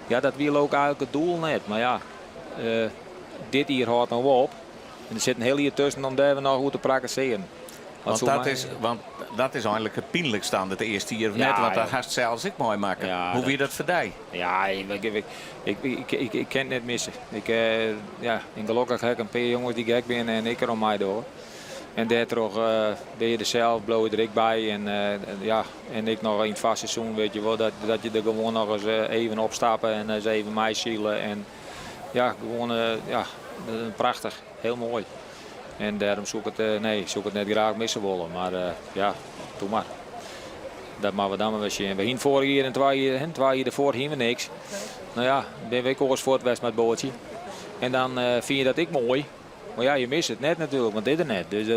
Ja, dat wil ook eigenlijk het doel net. Maar ja, dit hier houdt nog op. En er zit een heel hier tussen om daar nog goed te praktiseren. Want dat is eigenlijk het pijnlijkste aan het eerste hier. Ja, Net, want ja. dat gaat zelfs ik mooi maken. Ja, Hoe dat- wie dat verdij? Ja, ik kan het net missen. En gelukkig heb ik een paar jongens die gek zijn en ik er om mij door. En daardoor ben je er zelf, blow je er ik bij. En ik nog in het vaste seizoen, weet je wel, dat je er gewoon nog eens even opstappen en eens even meezielen. En ja, gewoon prachtig, heel mooi. En daarom zoek ik het net graag missen willen. Maar doe maar. Dat maar we dan maar weer zien. We hingen vorig jaar en 2 jaar ervoor hingen we niks. Nou ja, ben ik ook eens voor het west met het bootje. En dan vind je dat ik mooi. Maar ja, je mist het net natuurlijk, want dit er net. Dus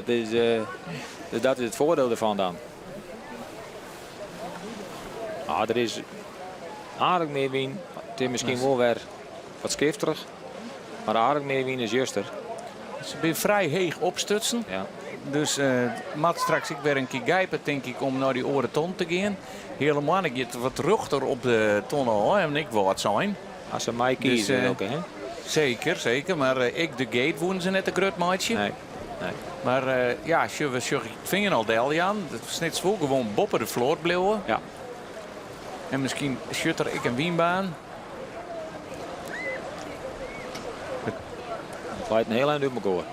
dat is het voordeel ervan dan. Er is aardig meer wien. Het is misschien wel weer wat schifterig. Maar aardig meer wien is juster. Ze zijn vrij heeg opstutsen. Ja. Dus Matt straks ik weer een keer gijpen, denk ik, om naar die oren ton te gaan. Helemaal, ik get wat ruchter op de ton al en ik wil wat zijn. Als ze mij kiezen Dus, ook, hè? Zeker. Maar ik de gate wonen ze net een grut maatje. Nee. Maar als je het vinger al deel aan, dat is net zo gewoon boppen de vloer blijven. Ja. En misschien schutter ik een wienbaan. Het lijkt een heel eind uit elkaar.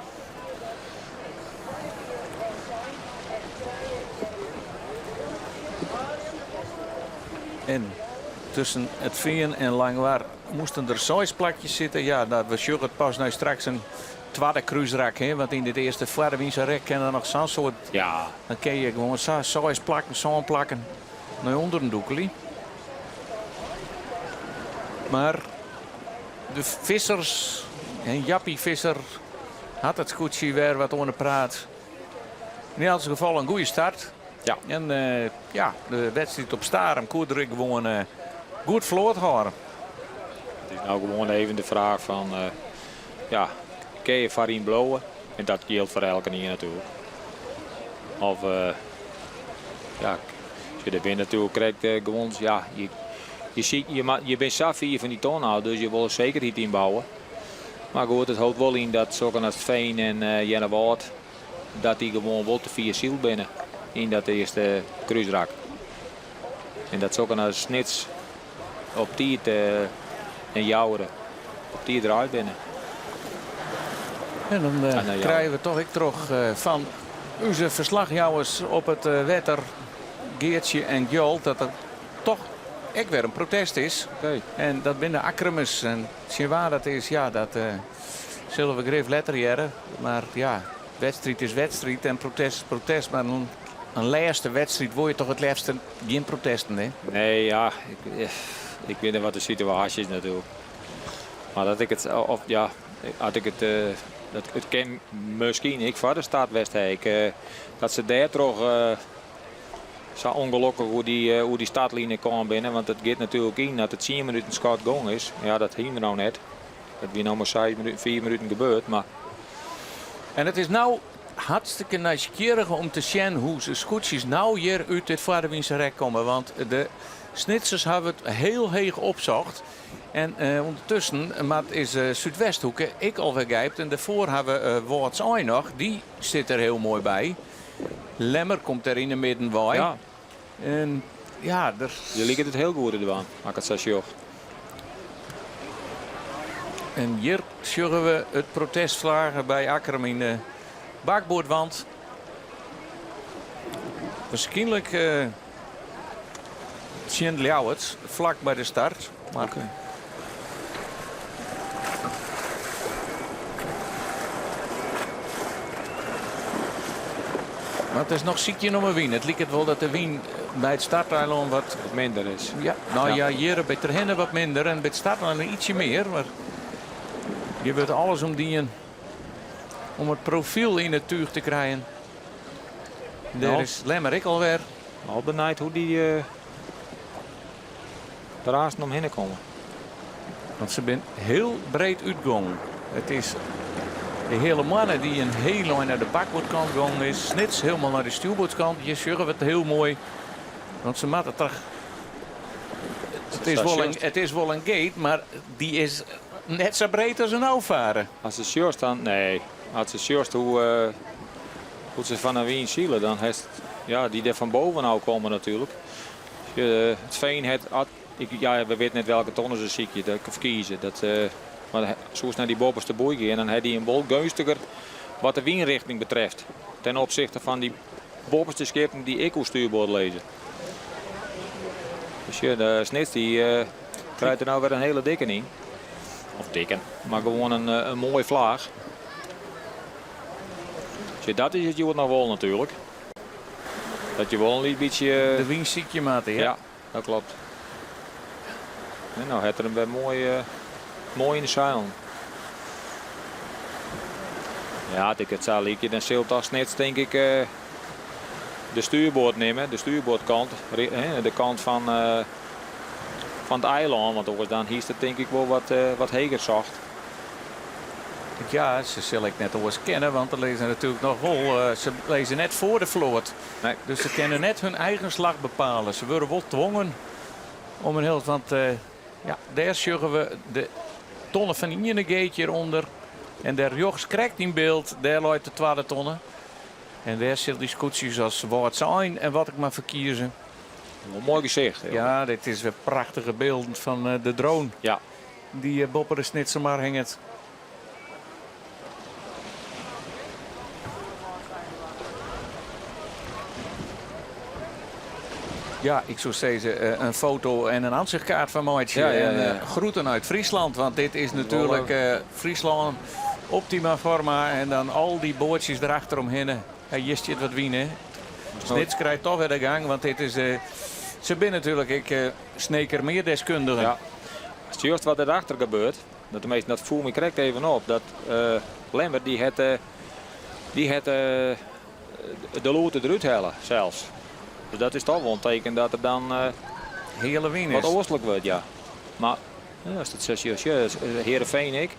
En tussen het Veen en Langwaar moesten er 6 plakjes zitten. Ja, dat we zullen het pas nu straks een tweede cruiserak. Want in dit eerste Vlaardewinse rek kennen er nog zo'n soort. Ja. Dan kun je gewoon 6 plakken, zo'n plakken naar onder een doekelie. Maar de vissers en Jappie Visser had het scootje weer wat onder praat. In elk geval een goede start. Ja. En de wedstrijd op Starem kon er gewoon goed vloot houden. Het is nou gewoon even de vraag van, kun je Farine blowen? En dat geldt voor elke hier natuurlijk. Of, als je er binnen natuurlijk krijgt, gewoon, je bent zelf 4 van die ton al, dus je wil zeker iets inbouwen. Maar goed, het houdt wel in dat zo'n als Veen en Jennewoud, dat die gewoon wel te 4 ziel binnen in dat eerste cruiserak. En dat zo'n als Snits op die en Jouweren op die eruit binnen. En dan krijgen we toch van onze verslagjouwers op het wetter, Geertje en Joel, dat er toch echt weer een protest is. Okay. En dat binnen Akkermus en waar dat is, dat zullen we grif letter jaren. Maar ja, wedstrijd is wedstrijd en protest is protest. Maar een laatste wedstrijd word je toch het liefst geen protesten, hè? Nee, ja, ik weet niet wat de situatie is natuurlijk. Maar dat ik het, het ken misschien ik voor de stad Westheek. Dat ze daar toch zo ongelukkig hoe die startlinie kwam binnen. Want het gaat natuurlijk in dat het 10 minuten schat gong is. Ja, dat ging er nou net. Dat weer nog maar 4 minuten gebeurd. Maar... En het is nou hartstikke nieuwsgierig om te zien hoe ze scootjes nou hier uit dit Vlaardewinse rek komen. Want de Snitsers hebben het heel heeg opzocht. En ondertussen, maar het is Zuidwesthoeken, ik al vergijpt. En daarvoor hebben we Woords nog, die zit er heel mooi bij. Lemmer komt er in de midden bij. Ja. En ja, je liet het heel goed in de baan, maak het 6 jaar. En hier zullen we het protest vlagen bij Akkerum in de bakboordwand. Waarschijnlijk Sjen Ljouwert, vlak bij de start. Maar maar het is nog ziekje om een wien. Het lijkt het wel dat de wien bij het starteiland wat minder is. Ja, hier bij Terhenne wat minder en bij het starteiland ietsje meer. Maar je wilt alles om het profiel in het tuig te krijgen. Daar is Lemmerik alweer. Al benijd hoe die daarnaast omheen komen. Want ze zijn heel breed uitgegaan. Het is de hele mannen die een heel lang naar de bakboordkant gegaan is. Snits helemaal naar de stuurboordkant. Je zorgen het heel mooi. Want ze maken toch. Het is wel een gate, maar die is net zo breed als een Alvaren. Als ze juist dan, nee. Als ze juist hoe ze van een wien zielen, dan heeft ja, die er van bovenal komen natuurlijk. Het veen we weten net welke tonnen ze ziek je, dat kan verkiezen. Maar zoals naar die bovenste boei gaan, dan heeft hij een bol gunstiger wat de wienrichting betreft. Ten opzichte van die bovenste schepen die ik op stuurboord lezen. Dus de snits die krijgt er nou weer een hele dikke in. Of dikke, maar gewoon een mooie vlaag. Dus dat is het je nog wel natuurlijk. Dat je wel een beetje... De wien ziek je maat, hè? Ja, dat klopt. En nou heeft er hem weer mooi in de zeilen. Ja, als ik het zou lieken, dan zult dat snits denk ik de stuurboord nemen, de stuurboordkant, de kant van het eiland, want anders dan hier is het denk ik wel wat heger zacht. Ja, ze zal ik net al eens kennen, want ze lezen natuurlijk nog wel. Ze lezen net voor de vloot. Nee. Dus ze kunnen net hun eigen slag bepalen. Ze worden wel gedwongen om een heel... Want ja, daar zorgen we de tonnen van die ene gate hieronder. En daar jochts krijgt in beeld, daar loopt de tweede tonnen. En daar zit discussies als wat zijn en wat ik maar verkiezen. Mooi gezicht. Ja, dit is weer prachtige beelden van de drone. Ja. Die Bopper is niet zomaar hangt. Ja, ik zou zeggen een foto en een aanzichtkaart van Maatje. Ja. En groeten uit Friesland, want dit is natuurlijk Friesland optima forma. En dan al die bootjes erachter omheen. Je ziet wat winnen. Snits krijgt toch weer de gang, want dit is... ze zijn natuurlijk sneker meer deskundigen. Ja. Het is juist wat erachter gebeurt. Dat de meesten, dat voel me correct even op. Dat Lemmer die het de loten eruit halen zelfs. Dus dat is toch wel een teken dat er dan hele win wat is. oostelijk wordt, ja. Maar ja, als het Heerenveen ik.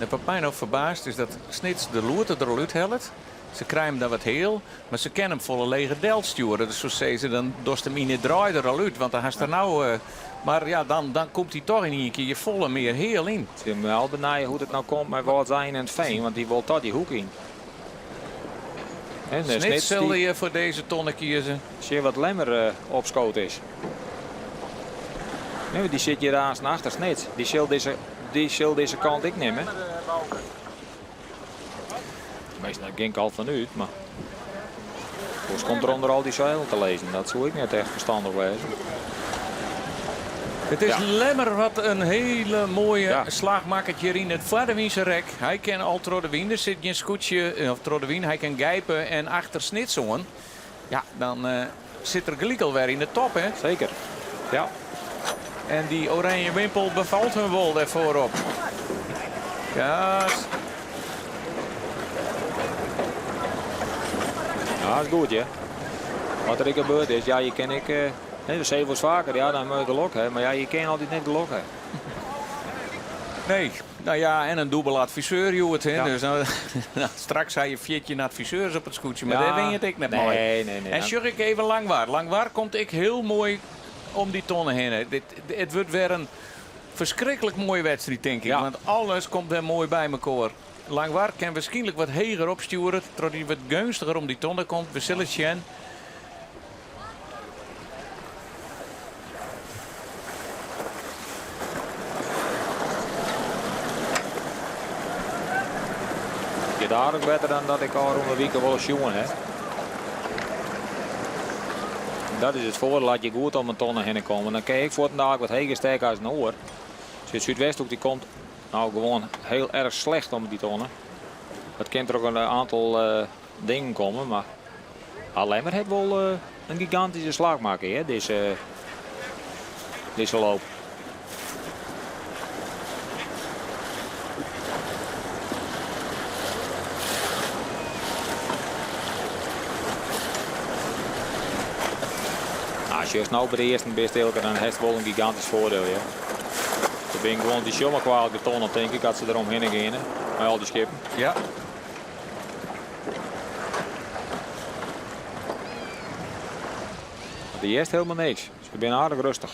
Wat mij nog verbaast is dat Snits de loten eruit helpt. Ze krijgen hem daar wat heel, maar ze kennen hem volle lege delt sturen. Dus zo zeggen ze, dan dorst hem in het draai er al uit. Want dan has er nou... maar ja, dan komt hij toch in een keer je volle meer heel in. Het is me al benijden hoe het nou komt met wat zijn en het veen. Want die wil toch die hoek in. En Snits zal je voor deze tonnen kiezen. Zie je wat Lemmer opschoot is. Nee, die zit hier aan achter Snits. Die zal deze kant ik nemen. Meestal ging ik al vanuit, maar hoe komt er onder al die zeilen te lezen? Dat zou ik niet echt verstandig wezen. Het is Lemmer wat een hele mooie slag maakt hier in het Vlaardewiense rek. Hij kan al Trodewien, er zit een scootje, of Trodewien, hij kan gijpen en achter Snitsoen. Ja, dan zit er gelijk alweer in de top, hè? Zeker, ja. En die oranje wimpel bevalt hun wel daarvoor op. Ja. Ja, dat is goed, ja. Wat er gebeurd is, ja, je ken ik... de zevels vaker, ja, dan moet je de lok hebben. Maar ja, je kan altijd niet de lok hebben. Nee, nou ja, en een dubbel adviseur, joh het. Dus nou, straks ga je vietje adviseurs op het scootje, maar daar ben je het ik net mooi. Nee. En zorg ik even Langwaar. Langwaar komt ik heel mooi om die tonnen heen. Het wordt weer een verschrikkelijk mooie wedstrijd, denk ik. Ja. Want alles komt weer mooi bij elkaar. Langwaar kan waarschijnlijk wat heger opsturen, terwijl hij wat gunstiger om die tonnen komt. We zullen het zien. Je daar ook beter dan dat ik al om de week wel eens jongen heb. Dat is het voordeel, laat je goed om een tonnen heen komen. Dan kijk ik voor vandaag wat heger sterker als een oor. Dus het Zuidwesthoek die komt nou gewoon heel erg slecht om die tonnen. Het kan er ook een aantal dingen komen, maar alleen maar het wel een gigantische slag maken, hè, deze loop. Als je nou bij de eerste best elke, dan heeft het wel een gigantisch voordeel. Ja. Dan ben ik gewoon die zomaar kwalijk tonnen, denk ik, dat ze eromheen gaan. Met al die schepen. Ja. Die eerst helemaal niks. Ze zijn aardig rustig.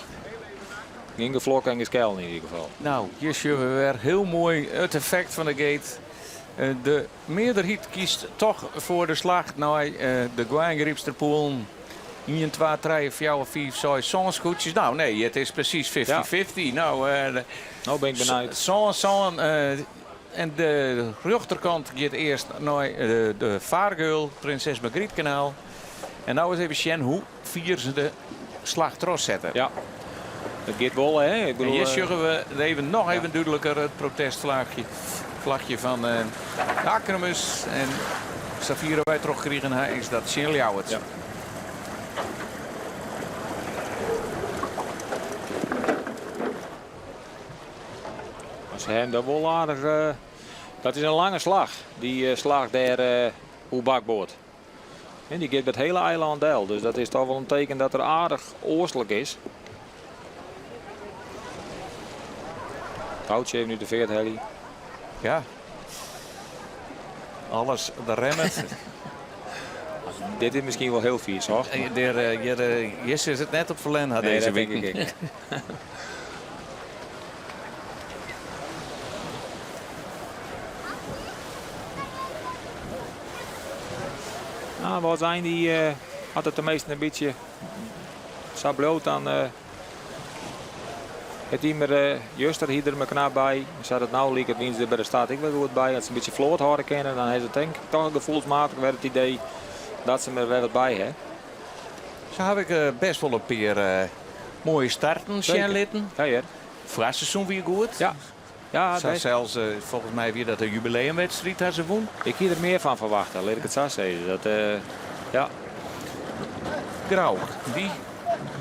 Geen gevlok en geskel in ieder geval. Nou, hier zien we weer heel mooi het effect van de gate. De meerderheid kiest toch voor de slag naar de Gwijngriepsterpoel. 1, 2, 3, 4, 5, 6 zonskoetjes. Nou nee, het is precies 50-50. Nou ben ik benieuwd. En de rechterkant gaat eerst naar de Vaargeul, Prinses Margriet kanaal. En nou eens even zien hoe vier ze de slag trots zetten. Ja, dat gaat wel hè. Ik bedoel, en hier zien we even nog even duidelijker het protestvlagje. Vlagje van Akkermus en Safira wij teruggekregen is dat Sjen Ljouwert. Ja. Ze hebben dat wel aardig. Dat is een lange slag. Die slag daar hoe bakboord. En die gaat het hele eiland deel. Dus dat is toch wel een teken dat er aardig oostelijk is. Houtje heeft nu de veert heli. Ja. Alles de remmen. Dit is misschien wel heel vies hoor. Jesse is het net op verlen had Nee, deze dat week. denk ik. Nou, wat zijn die had het de meesten een beetje sabloot aan het immer juster hier er me knap bij. Zat het nou liek het winst bij de staat ik wel goed bij. Als ze een beetje vloot houden kennen, dan heeft het denk ik toch gevoelsmatig werd het idee dat ze er wel wat bij hè. Zo heb ik best wel een paar mooie starten zien litten. Ja, ja. Vraagsseizoen weer goed. Ja. Ja, zelfs volgens mij weer dat de jubileumwedstrijd had ze won. Ik hier er meer van verwachten, laat ik het zo zeggen. Dat, ja. Grauw, die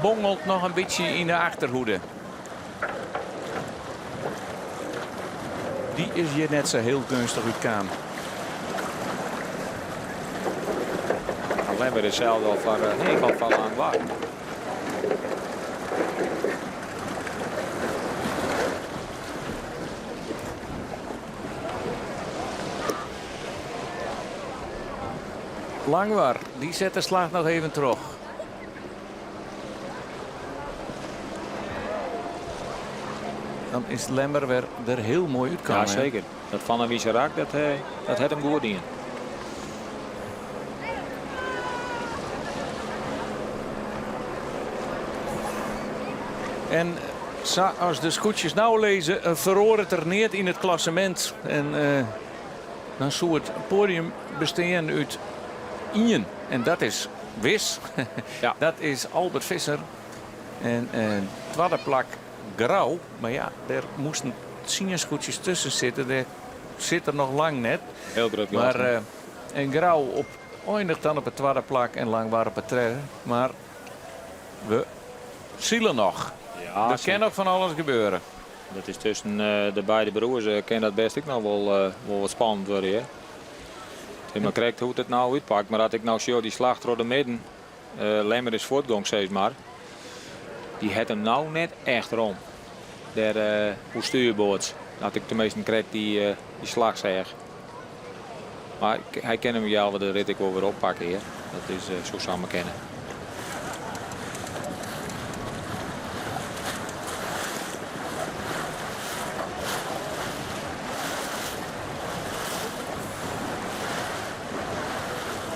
bongelt nog een beetje in de achterhoede. Die is hier net zo heel gunstig uit Kaan. Alleen weer hetzelfde al van ik had van lang wacht. Langwaar, die zet de slag nog even terug. Dan is Lemmer weer er heel mooi uitkomen. Ja, zeker. Dat van een wie raakt, dat had hem goed in. En als de scootjes nou lezen, verhoort het er niet in het klassement. En dan zou het podium bestaan uit Ien. En dat is Wis. Ja. Dat is Albert Visser. En tweede plak Grauw. Maar ja, er moesten 10 scootjes tussen zitten. Dat zit er nog lang net. Heel groot. Maar en Grauw eindigt dan op het tweede plak en Langwaar op het derde. Maar we zielen nog. Ja, er kan nog van alles gebeuren. Dat is tussen de beide broers. Kan dat best ook nog wel wat spannend worden. Hè? Maar krijgt hoe het nou uitpakt. Maar dat ik nou zie die slag door de midden. Lemmer is voortgang steeds maar. Die had hem nou net echt rond. Daar hoe stuurboord. Dat ik tenminste krijg die slag zeg. Maar hij kan hem wel wat de rit ik wel weer oppakken hier. Dat is zo samen kennen.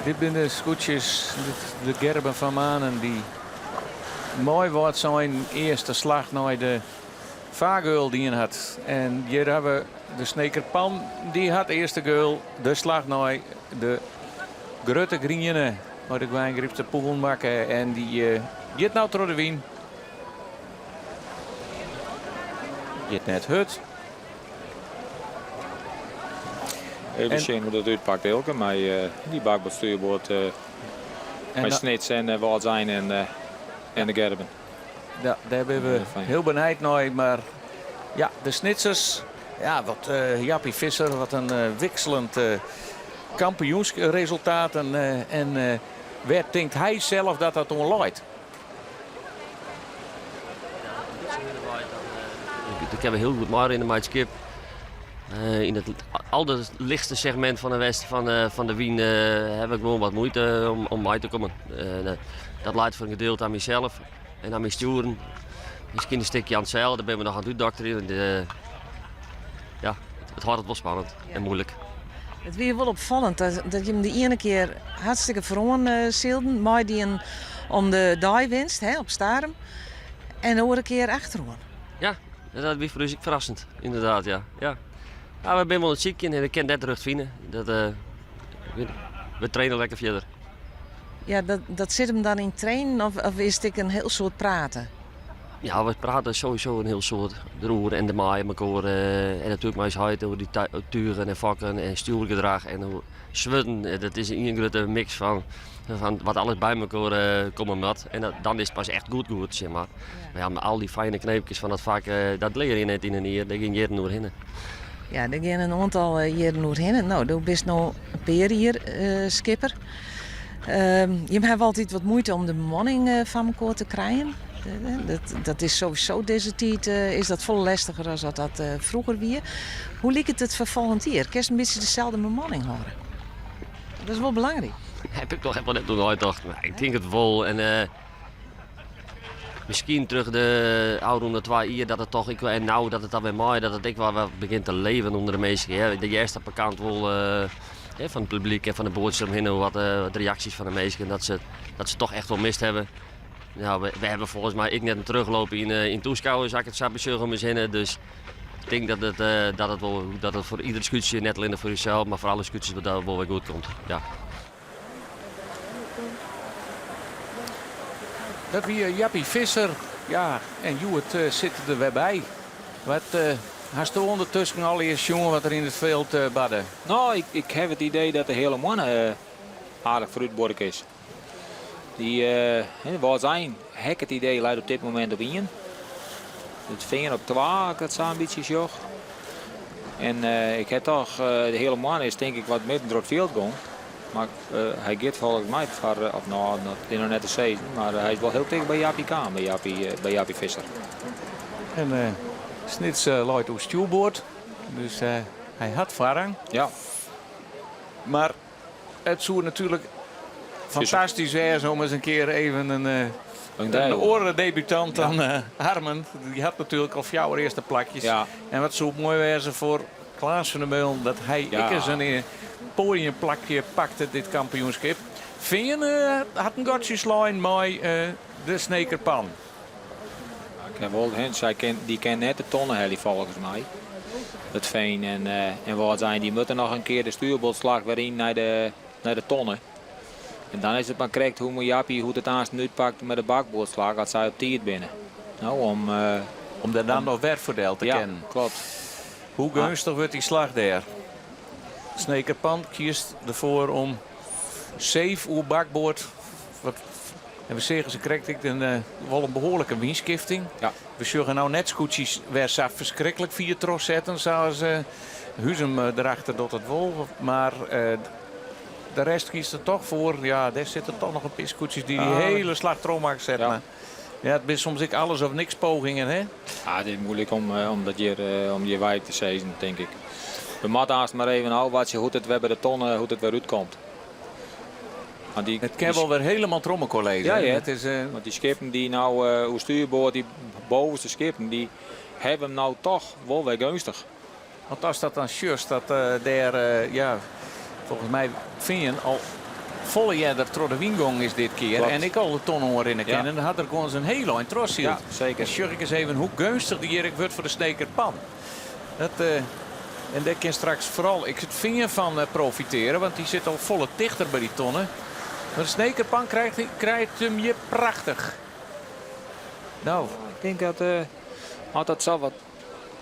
Dit zijn de scootjes, de Gerben van Manen die mooi wordt zijn eerste slag naar de Vaargeul die hij had. En hier hebben we de Snekerpan, die had de eerste geul de slag naar de Grote Griene. Waar de Gwijngriepse poel maken en die gaat nou door de wien. Gaat net hut. Even zien hoe dat uitpakt Elke. Maar die bakboord stuurboord met snits en wat zijn en de Gerben. Ja, daar hebben we heel benijd naar. Maar ja, de snitsers. Ja, wat Jappie Visser, wat een wisselend kampioensresultaat. En waar denkt hij zelf dat dat onleidt? Ik heb heel goed maar in de maatschap. In het allerlichtste segment van de Wien heb ik gewoon wat moeite om bij te komen. Dat leidt voor een gedeelte aan mezelf en aan mijn sturen. Misschien een stukje aan het zeil, daar ben we nog aan het uitdokteren. Ja, het wordt wel spannend en moeilijk. Het weer wel opvallend dat je hem de ene keer hartstikke verloren zeilden, maar die om de dijwinst op Starum en de andere keer achterom. Ja, dat is voor ons verrassend, inderdaad. Ja. Ja, we zijn wel het ziek en ik ken dat terug vinden. We trainen lekker verder. Ja, dat zit hem dan in trainen of is dit een heel soort praten? Ja, we praten sowieso een heel soort. De roeren en de maaien elkaar. En natuurlijk maar eens uit over die turen en vakken en stuurgedrag en zwudden. Dat is een grote mix van wat alles bij elkaar komt met. En dan is het pas echt goed, zeg maar. Maar ja, met al die fijne kneepjes van dat vak, dat leer je net in en hier. Daar ging je nog in. Ja, er gaan een aantal jaren doorheen. Nou, je bent nog een paar hier, skipper. Je hebt altijd wat moeite om de bemanning van elkaar te krijgen. Dat is sowieso deze tijd is dat veel lastiger dan dat vroeger was. Hoe liep het vervolgend hier? Kun je een beetje dezelfde bemanning houden? Dat is wel belangrijk. Heb ik toch helemaal net toen uitgedacht. Maar ik denk het wel. En misschien terug de oude onder 2 jaar dat het toch en nou dat het dan weer mooi dat het ik wel begint te leven onder de meesten. Ja, de eerste bekend wel van het publiek en van de boodschap heen wat de reacties van de meesten dat ze toch echt wel mist hebben. Ja, we hebben volgens mij net een teruglopen in toeschouwers, als ik het zou bezorgen bezinnen. Dus ik denk dat het voor ieder scootje, net alleen voor jezelf, maar voor alle scootjes dat wel weer goed komt. Ja. Dat weer Jappie Visser. Ja, en Joet zit er weer bij. Wat hast u ondertussen al eerst jongen wat er in het veld badden? Nou, ik heb het idee dat de hele man aardig fruitbork is. Die wat zijn, hek het idee leidt op dit moment op 1. Het vinger op 2, dat zijn een beetje joch. En ik heb toch, de hele man is denk ik wat midden door het veld gaan. Maar hij gaat volgens mij, of nou, dat is nog net te zeggen, maar hij is wel heel tegen bij Jappie Kaan, bij Jappie Visser. En Snits loopt op stuurboord, dus hij had varang. Ja. Maar het zou natuurlijk fantastisch zijn om eens een keer even een orendebutant aan Harmen. Die had natuurlijk al 4 eerste plakjes. Ja. En wat zou mooi wezen voor Klaas van der Meulen dat hij zijn podiumplakje pakte dit kampioenschap. Veen had een gotjeslijn met de Snekerpan. Ik heb wel die kent net de tonnenheli volgens mij. Het Veen en wat zijn die moeten nog een keer de stuurbootslag weer in naar de tonnen. En dan is het maar correct hoe Jappie hoe het aanst uitpakt met de bakboordslag als zij op 10 binnen. Nou, om daar dan nog werkvoordeel te kennen. Klopt. Hoe gunstig wordt die slag daar? Snekerpan kiest ervoor om 7 uur bakboord. En we zeggen ze krijgt wel een behoorlijke winstgifting. Ja. We zorgen nou net scootjes weer verschrikkelijk 4 tros zetten. Zoals Huzem erachter dat het wel. Maar de rest kiest er toch voor. Ja, daar zitten toch nog een paar scootjes die hele slag trommaak zetten. Ja. Ja, het is soms alles of niks pogingen, hè? Ja, het is moeilijk om je wijk te zeggen, denk ik. We moeten haast maar even houden wat je hoe het weer bij de tonnen hoe het weer uitkomt. Het kan wel weer helemaal trommelcollege. Ja, ja. Het is, want die schepen die nou hoe stuurboord, die bovenste schepen, die hebben hem nou toch wel weer gunstig. Want als dat dan just dat volgens mij vind je al volle jaar dat Trodde Wingong is dit keer. Klopt. En ik al de tonnen in kennen. En dan had er gewoon zijn hele eind tros. Ja, zeker. En sjurk eens even hoe gunstig die hier wordt voor de Snekerpan. En daar kan straks vooral ik het vinger van profiteren. Want die zit al volle dichter bij die tonnen. Maar de Snekerpan krijgt hem je prachtig. Nou. Ik denk dat dat zal wat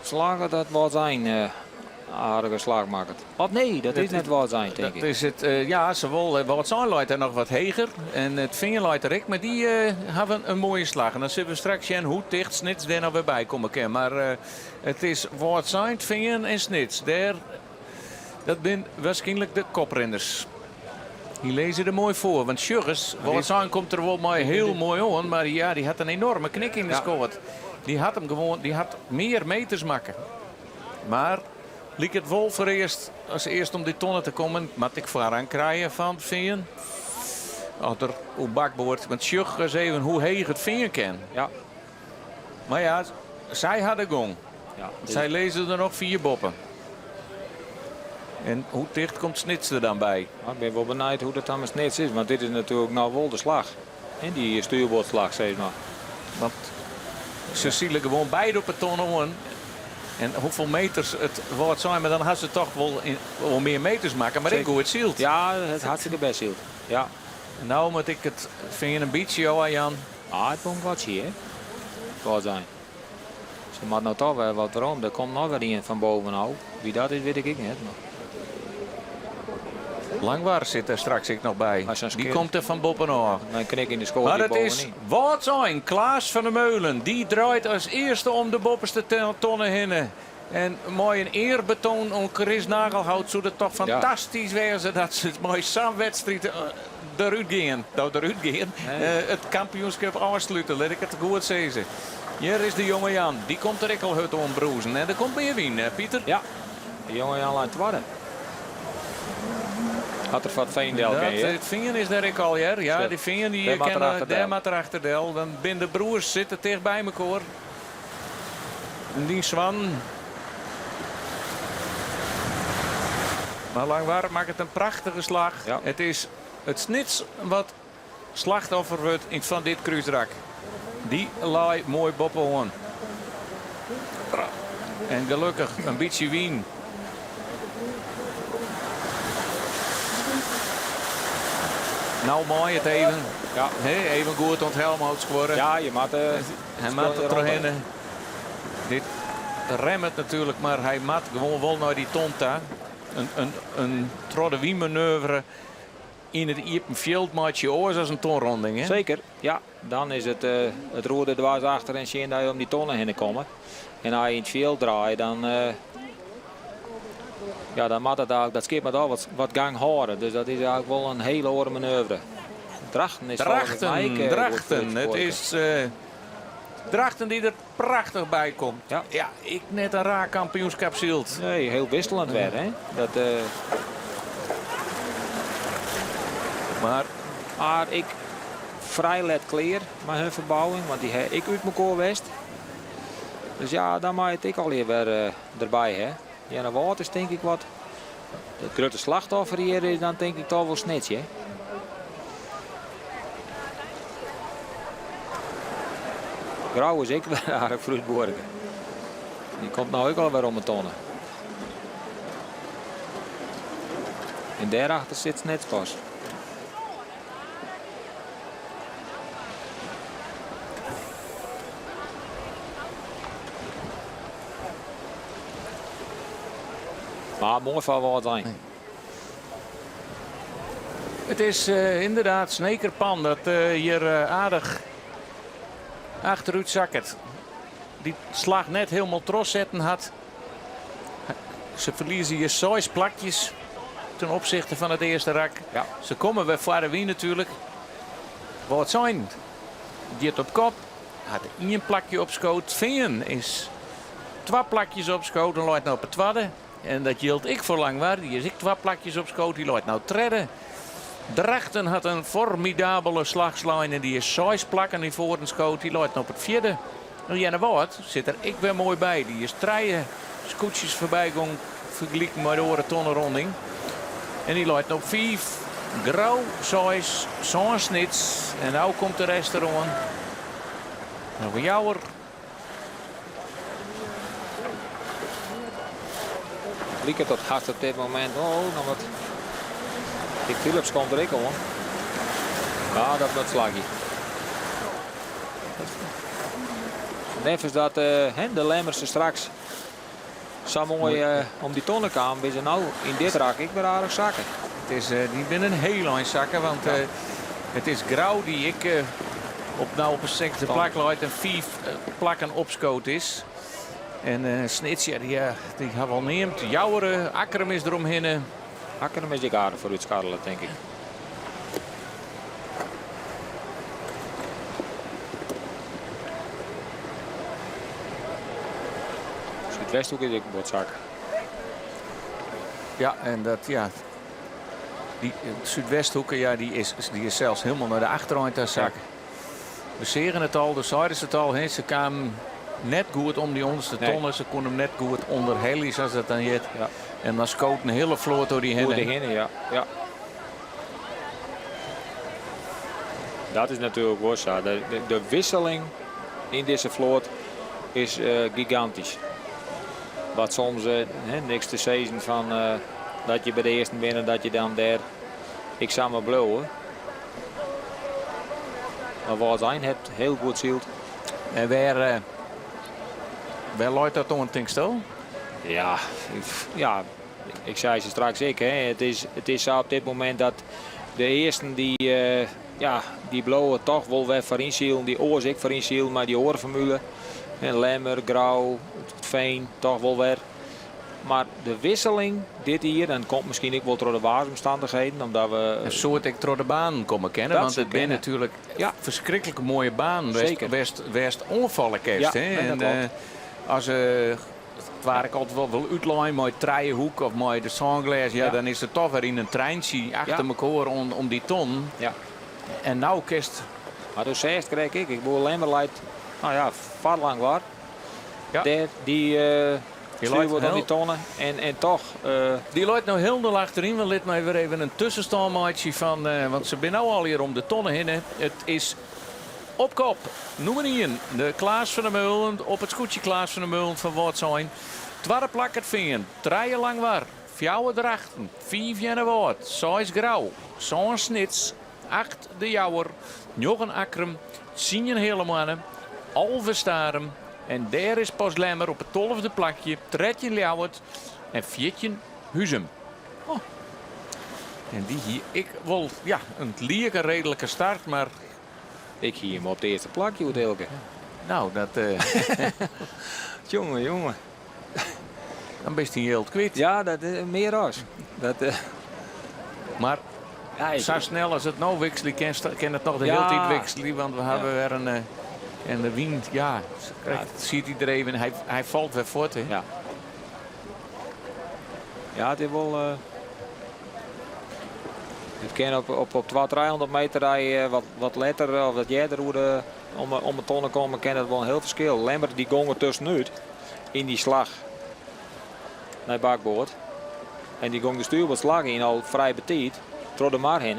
slagen dat wat zijn. Aardige slagmaker. Of nee, dat is net wat zijn, denk ik. Is het, zowel wat zijn leidt er nog wat heger. En het vinger leidt er ik. Maar die hebben een mooie slag. En dan zullen we straks zien hoe dicht Snits daar nou weer bij komen kan. Maar het is wat zijn, vinger en Snits. Dat zijn waarschijnlijk de koprenners. Die lezen er mooi voor. Want Sjurgens, wat zijn komt er wel mooi, heel mooi aan. Maar ja, die had een enorme knik in de squad. Die had hem gewoon, die had meer meters maken. Maar liep het wel voor als eerst om die tonnen te komen. Moet ik vooraan krijgen van Veen. Als er op bakboord met Sjurgens even hoe heeg het vinger kan. Ja. Maar ja, zij hadden gong. Ja, dus- Zij lezen er nog 4 boppen. En hoe dicht komt Snits er dan bij? Ik ben wel benieuwd hoe dat dan met Snits is. Want dit is natuurlijk nou wel de slag. En die stuurboordslag, zeg maar. Want ze zielen gewoon beide op het tonnen. En hoeveel meters het wordt zijn, maar dan had ze toch wel meer meters maken. Maar ik hoe het zielt. Ja, het hartstikke best zielt. Ja. Nou moet ik het vind een beetje, Jan. Het komt wat zie, hè? Wat zijn. Ze maakt nou toch wel wat waarom. Er komt nog weer iemand van boven nou. Wie dat is, weet ik niet. Maar... Langwaar zit er straks ik nog bij. Die komt er van bovenaf. Mijn knik in de school. Maar het is wat zijn. Klaas van der Meulen. Die draait als eerste om de bopperste tonnen heen. En mooi een eerbetoon om Chris Nagelhout. Zou het toch fantastisch wezen dat ze het mooie samwedstrijd eruit gingen. Het kampioenschap afsluiten. Laat ik het goed zeggen. Hier is de jonge Jan. Die komt er al uit ombroezen. En er komt meer wien, Pieter. Ja, de jonge Jan laat het worden. Had er wat Veendel ken je? Het vinger is daar ik al, ja. Die vinger die kennen daar maar erachterdel. Dan binnen de broers zitten dicht bij elkaar. En die Swan. Maar Langwaar maakt het een prachtige slag. Ja. Het is het Snits wat slachtoffer wordt van dit kruisrak. Die laai mooi boppen aan. En gelukkig een beetje wien. Nou mooi het even. Ja. Even goed ont Helmholtz geworden. Ja, je maakt hij maakt het erheen. Dit remt natuurlijk, maar hij maakt gewoon wel naar die tonta. Een trodde wiemanoeuvre in het iepen veld maakt je oors als een tonronding. Hè? Zeker, ja. Dan is het roerde dwars achter en zien dat je om die tonnen heen komen. En als je in het veld draait, dan... Ja, dan moet het eigenlijk, dat skip maar al wat gang horen. Dus dat is eigenlijk wel een hele hoore manoeuvre. Drachten is Drachten. Het is Drachten die er prachtig bij komt. Ja, ik net een raar kampioenschap zielt. Nee, heel wisselend weer, hè. Dat, maar ik vrij let clear met hun verbouwing, want die heb ik uit mijn koor west. Dus ja, dan maak ik alweer weer erbij, hè. Ja, naar wat is denk ik wat. Het grote slachtoffer hier is dan denk ik toch wel Snitsje. Grauw is ik weer aardig vroegborgen. Die komt nou ook alweer om een tonnen. En daarachter zit Snits pas. Maar mooi van wat zijn. Nee. Het is inderdaad Snekerpan dat hier aardig achteruit zakkert. Die slag net helemaal tros zetten had. Ze verliezen hier 6 plakjes ten opzichte van het eerste rak. Ja. Ze komen weer voor de wien natuurlijk. Wat zijn? Die op kop. Had 1 plakje op schoot. Veen is 2 plakjes op schoot en loopt nou op het tweede. En dat hield ik voor Langwaar. Die is ik 2 plakjes op schoot. Die loopt nou tredden. Drachten had een formidabele slagslijn. En die is 6 plakken in voor een schoot. Die loopt nou op het vierde. En Jenne Wout zit er ik weer mooi bij. Die is 3 scootjes voorbij gaan. Vergelijken met de oren tonnenronding. En die loopt nou op 5. Grauw, 6, zo'n Snits. En nou komt de rest erom. Nog een jouwer. Lieke tot hard op dit moment. Oh, nou wat. Dick Philips komt er ook al. Ja, dat wordt slagje. Net is dat de Lemmerse straks zo mooi om die tonnen kwam. Is er nou in dit raak ik weer aardig zakken. Het is die binnen heel lang zakken, want het is Grauw die ik op een 6e plak luidt en 5 plakken opscoot is. En Snits, die had wel neemt. Jouweren, Akkerem is eromheen. Akkerem is ik aardig voor het scharrelen, denk ik. Zuidwesthoek is ik wat zakken. Ja, en dat die Zuidwesthoeken, ja, die is zelfs helemaal naar de achterhand te zakken. We zegen het al, de zeiden het al. Ze kwamen net goed om die onderste tonnen. Nee. Ze konden hem net goed onderhellen, zoals dat dan heet. Ja. En dan scoot een hele vloot door die Door henne. de hinnen, ja. Dat is natuurlijk wel zo. De wisseling in deze vloot is gigantisch. Wat soms niks te zeggen van dat je bij de eerste bent dat je dan daar ik samen blowen. Maar wat zijn het heel goed zielt. En waar loopt dat om, denk je? Ja, ik zei ze straks ik. Hè. Het is zo op dit moment dat de eersten die blowen toch wel weer voor inzielen. Die oors ik voor inzielen, maar die orenformule. En Lemmer, Grauw, Veen, toch wel weer. Maar de wisseling dit hier, dan komt misschien ook wel door de waarsomstandigheden. Omdat we een soort ik door de baan komen kennen. Dat Want het ben natuurlijk verschrikkelijke mooie baan. Zeker. West onvallen kerst. Ja, En als het waar ik altijd wel uitlijn met Treienhoek of met de Songlass, dan is het toch weer in een treintje achter elkaar om die ton. Ja. En nou kist. Maar dus eerst kreeg ik bedoel Lemmer leidt, nou ja, vat lang waar. Ja. Die wordt op die tonnen en toch. Die loopt nou heel nul achterin. We laten maar weer even een tussenstandmaatje van. Want ze zijn nou al hier om de tonnen heen. Het is op kop. Nummer 1. De Klaas van der Meulen. Op het scootje Klaas van der Meulen van wat zijn. 2 plak het vingen. 3 lang waar. 4 drachten. 5 jenne woord. 6 grauw. 6 snits. 8 de jouwer. 9 akrum. 10 hele mannen. Alve staren. En daar is pas Lemmer op het 12e plakje. 13 Ljouwert en 14 Huzum. Oh. En die hier, ik wil, een lieke redelijke start, maar... Ik hier hem op de eerste plakje uit elke. Nou, dat... jongen. Dan ben je heel kwijt. Ja, dat is meer als. Maar zo snel als het nou wisselen, kan het nog de hele tijd wisselen. Want we hebben weer een... En de wind, ziet iedereen even. Hij valt weer voort. Hè? Ja, het is wel... Het kan op 200-300 meter rijden wat later of dat jij er om de tonnen komen, kan het wel een heel verschil. Lemmer die gongen tussenuit in die slag naar bakboord. En die gong de stuurboordslag in al vrij betiet. Trok er maar heen.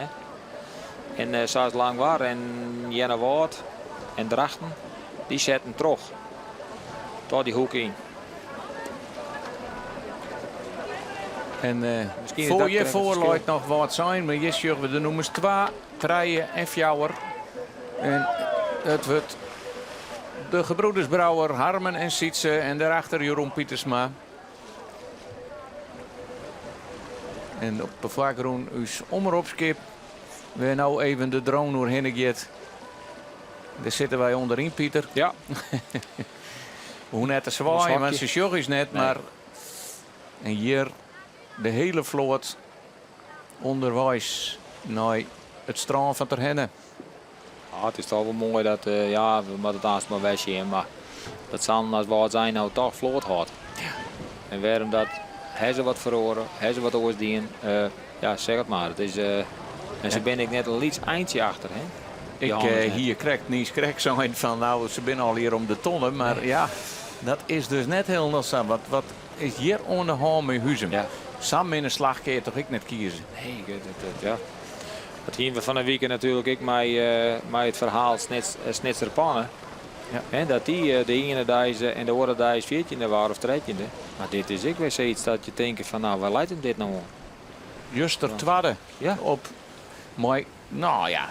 En zoals lang waar en Jenne Woord en Drachten, die zetten terug. Tot die hoek in. En voor je voorluidt nog wat zijn, maar je zullen we de nummers 2, 3 en 4. En het wordt de gebroeders Brouwer, Harmen en Sietse en daarachter Jeroen Pietersma. En op de vlakgroen is omroepskip. We nou even de drone doorheen gaat. Daar zitten wij onderin, Pieter. Ja. Hoe net te zwaaien, want ze sjog is net, maar... En hier de hele vloot onderwijs naar het strand van Terhenne. Ja, het is toch wel mooi dat we moeten het aanst maar wegzien, maar dat zal als wat zijn nou toch vloot had. Ja. En waarom dat, hebben ze wat verloren, hebben ze wat oorsdien, zeg het maar. Het is, en zo ben ik net een iets eindje achter. Hè? Hier krijgt niets zijn van nou, ze zijn al hier om de tonnen, maar dat is dus net heel lastig. Wat is hier onder de hand met Huzum? Ja. Samen in een slag kun je toch ik net kiezen? Nee, ja. Dat hier we van een weekend natuurlijk ik met het verhaal Snitser Pannen. Ja. En dat die de ene deze en de andere deze 14e waren of 13e. Maar dit is ik weer zoiets dat je denkt van nou, waar leidt hem dit nou om? Juist er tweede op mooi, nou ja,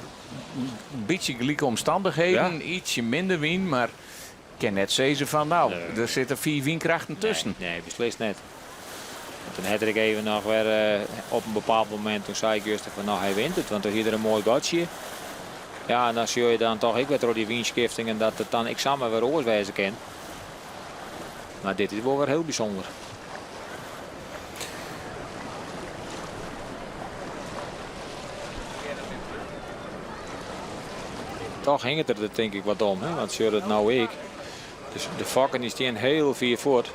een beetje gelijke omstandigheden, ietsje minder wind, maar ik kan net zeggen van nou, er zitten 4 windkrachten tussen. Nee, beslist net. Toen had ik even nog weer op een bepaald moment, toen zei ik juist van nou hij wint het, want er is er een mooi godje. Ja, en dan zie je dan toch ik weer door die windskifting en dat het dan ik samen weer oorswezen kan. Maar dit is wel weer heel bijzonder. Toch hing het er denk ik wat om, hè? Want zie je het nou ik. Dus de vakken is die een heel 4 voet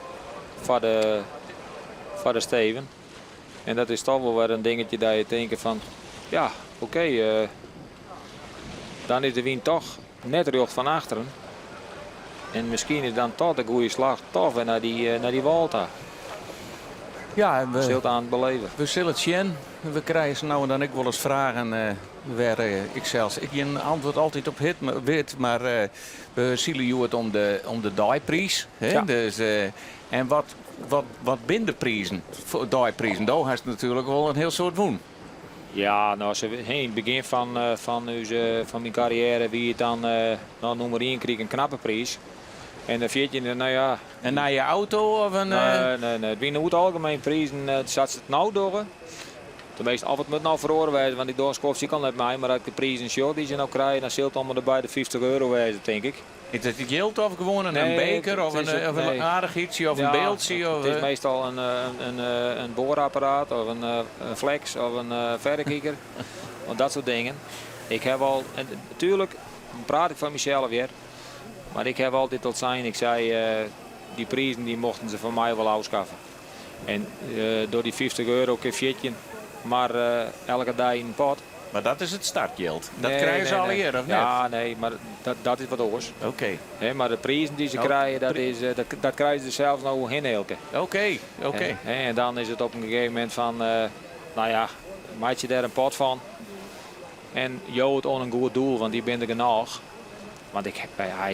voor de steven. En dat is toch wel weer een dingetje dat je denkt van ja, oké, dan is de wind toch net recht van achteren. En misschien is dan toch de goede slag toch weer naar die Walta. Ja, We zullen het aan het beleven. we zullen het zien. We krijgen ze nou en dan ook wel eens vragen waar ik geen antwoord altijd op weet. Maar we zullen het om de dijprijs. Ja. Dus, en wat binnen prijzen? Voor dijprijzen, daar heeft het natuurlijk wel een heel soort woon. Ja, nou, in het begin van mijn carrière wie het dan nummer 1 kreeg een knappe prijs. En dan vind je, nou ja... En naar je auto of een... Nee. Het zijn over het algemeen prijzen, zat ze het nou door. Tenminste, of het moet nou verhoren wijzen, want die doorskoopt zie ik al net mij. Maar als ik de prijzen show die ze nou krijgen, dan zult het allemaal erbij de €50 wijzen, denk ik. Is het geld of gewoon een Nee, beker of het is een nee. aardig ietsje of een beeldje? Of, Het is meestal een boorapparaat of een flex of een verrekijker. Want dat soort dingen. Ik heb al, en natuurlijk praat ik van mezelf weer. Maar ik heb altijd tot zijn, ik zei, die prijzen die mochten ze van mij wel afschaffen. En door die €50 keer fietje, maar elke dag in een pot. Maar dat is het startgeld. Dat Nee, krijgen ze nee, al nee. hier, of niet? Ja, nee, maar dat is wat anders. Oké. Maar de prijzen die ze krijgen, dat krijgen ze zelfs nou in elke. Oké. En dan is het op een gegeven moment van, nou ja, maak je daar een pot van. En jou het on een goed doel, want die ben er genoeg. Want ik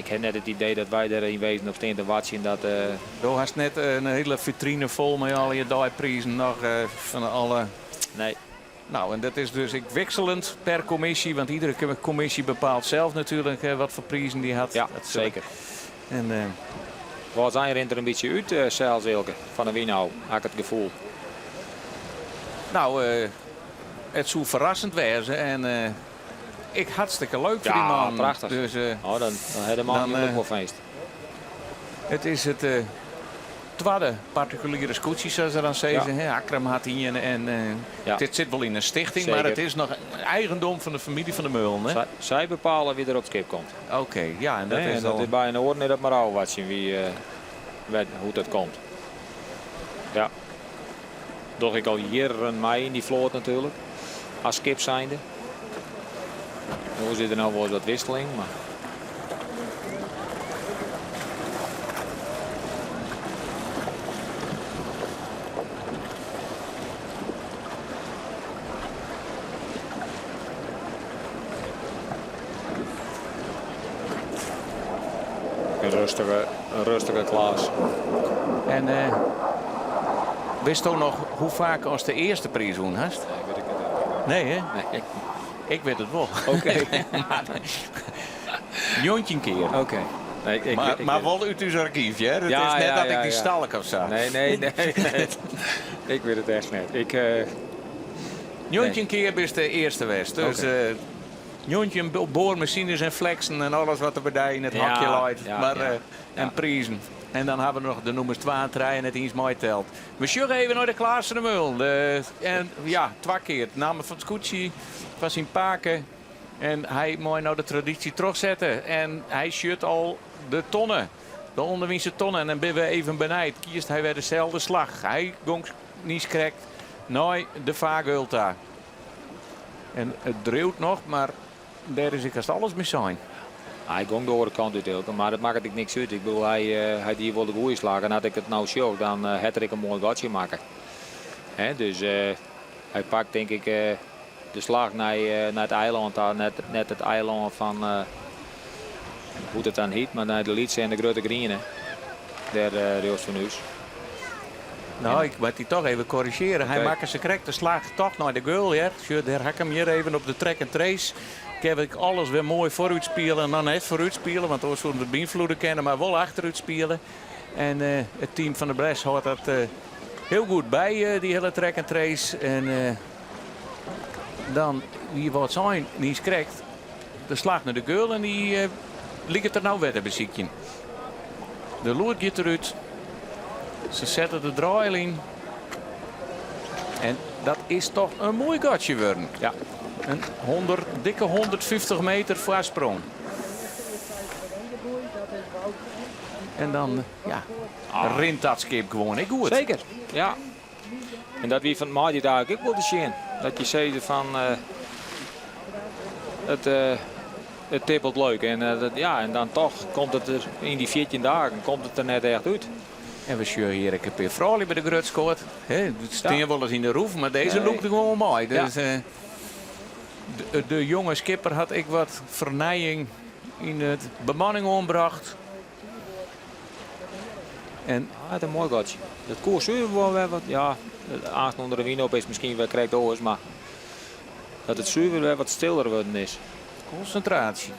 heb net het idee dat wij erin wezen op steen te watchen. Dat, Je hast net een hele vitrine vol met al je dijprijzen nog van alle... Nee. Nou, en dat is dus wisselend per commissie, want iedere commissie bepaalt zelf natuurlijk wat voor prijzen die had. Ja, dat zeker. En, Wat zijn er een beetje uit, zelfs Wilke, van de Wienhouw, had ik het gevoel. nou, het zou verrassend wezen en ik hartstikke leuk voor die man. Prachtig. Dus, Dan heb de man dan, natuurlijk wel feest. het is het tweede particuliere scootje, zoals ze dan zeggen. Ja. Akram had hier en dit zit wel in een stichting, Zeker. maar het is nog eigendom van de familie van de Meulen. Hè? Zij bepalen wie er op het schip komt. Oké, ja, en dat Nee, is en dat al... is bij een oor net op maar al wat zien hoe dat komt. Ja. Doch ik al jaren mee in die vloot natuurlijk. Als skip zijnde. Nu zit er nou wel eens wat wisseling, maar... Een rustige Klaas. En wist je nog hoe vaak als de eerste prijs won hast? Nee, weet ik het Nee, hè? Nee. Ik weet het wel. Oké. Jontje een keer. Oké. Nee, maar wel uit uw archief, hè? Het Ja, is net ja, dat ik ja, die ja. stalk of zo. Nee. Ik weet het echt niet. Jontje een keer is de eerste west. Dus Jontje een boormachines en flexen en alles wat er bij in het Ja, hakje leidt. ja, Maar, ja. En prijzen. En dan hebben we nog de nummers 2 en 3 en het eens mooi telt. We sjuggen even naar de Klaas de Meul. En ja, 2 keer. Het namen van het scootje was in Paken. En hij mooi nou de traditie terugzetten. En hij sjut al de tonnen. De onderwinse tonnen. En dan ben we even benijd. Kiest hij weer dezelfde slag. Hij gong niet correct. Nee, de Vagulta. En het dreeuwt nog, maar daar is ik als alles mee zijn. Hij ging de andere kant uit elke, maar dat maakt het niks uit. Ik bedoel, hij die wil de goeie slagen. En had ik het nou show, dan had ik een mooi watje maken. Dus hij pakt denk ik de slag naar het eiland, net het eiland van hoe het dan heet, maar naar de Lietse en de Grote Grienen. Daar Joost van Huis. Nou, ik moet die toch even corrigeren. Hij maakt zijn correcte slag toch naar de goal. Ja. Daar ga ik hem hier even op de track en trace. Ik heb alles weer mooi vooruit spelen en dan net vooruit spelen. Want anders zullen we de beïnvloeden kennen, maar wel achteruit spelen. En het team van de Bres houdt dat heel goed bij, die hele track en trace. En dan, wie wat zijn, niet krijgt de slag naar de goal en die ligt het er nou weer te beziekje. De loert gaat eruit. Ze zetten de draailijn. En dat is toch een mooi gatje worden. Ja. Een dikke 150 meter voorsprong. En dan rint dat schip gewoon heel goed. Zeker, ja. En dat wie van het maatje daar ook wel te zien. Dat je zei van het tippelt leuk. En, en dan toch komt het er in die 14 dagen komt het er net echt uit. En we zien hier een keer Frolie bij de grutskoort. Het staan wel eens in de roef, maar deze loopt er gewoon mooi. Dus, de jonge skipper had ik wat vernijing in het bemanning ombracht. En het een mooi gotje. Het koers wel weer wat. Ja, acht onder de wien op is misschien wel correct oors, maar dat het zuiver weer wat stiller worden is. Concentratie.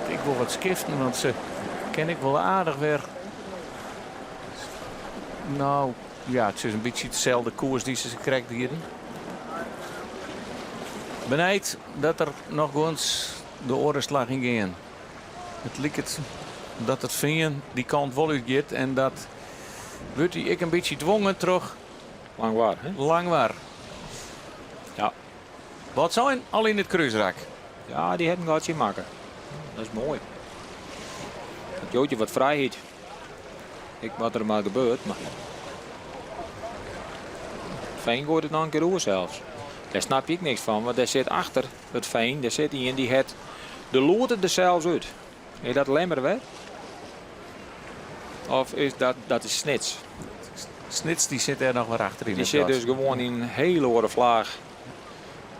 Ik wil wat skiften, want ze ken ik wel aardig weer. Nou, ja, het is een beetje dezelfde koers die ze krijgt hier. Benijd dat er nog eens de orenslag in gaan. Het lijkt dat het vinger die kant wel uitgaat en dat wordt ik een beetje dwongen terug. Langwaar, hè? Langwaar. Ja. Wat zijn al in het kruisrak? Ja, die hebben een gaatje maken. Dat is mooi. Het Jootje wat vrijheid. Ik wat er maar gebeurt, maar Veen gooit het nog een keer oer zelfs. Daar snap ik niks van, want daar zit achter het Veen, daar zit iemand die het de loert er zelfs uit. Is dat lemmer weg? Of is dat is Snits? Snits die zit er nog weer achter in. Die zit dus gewoon in een hele andere vlaag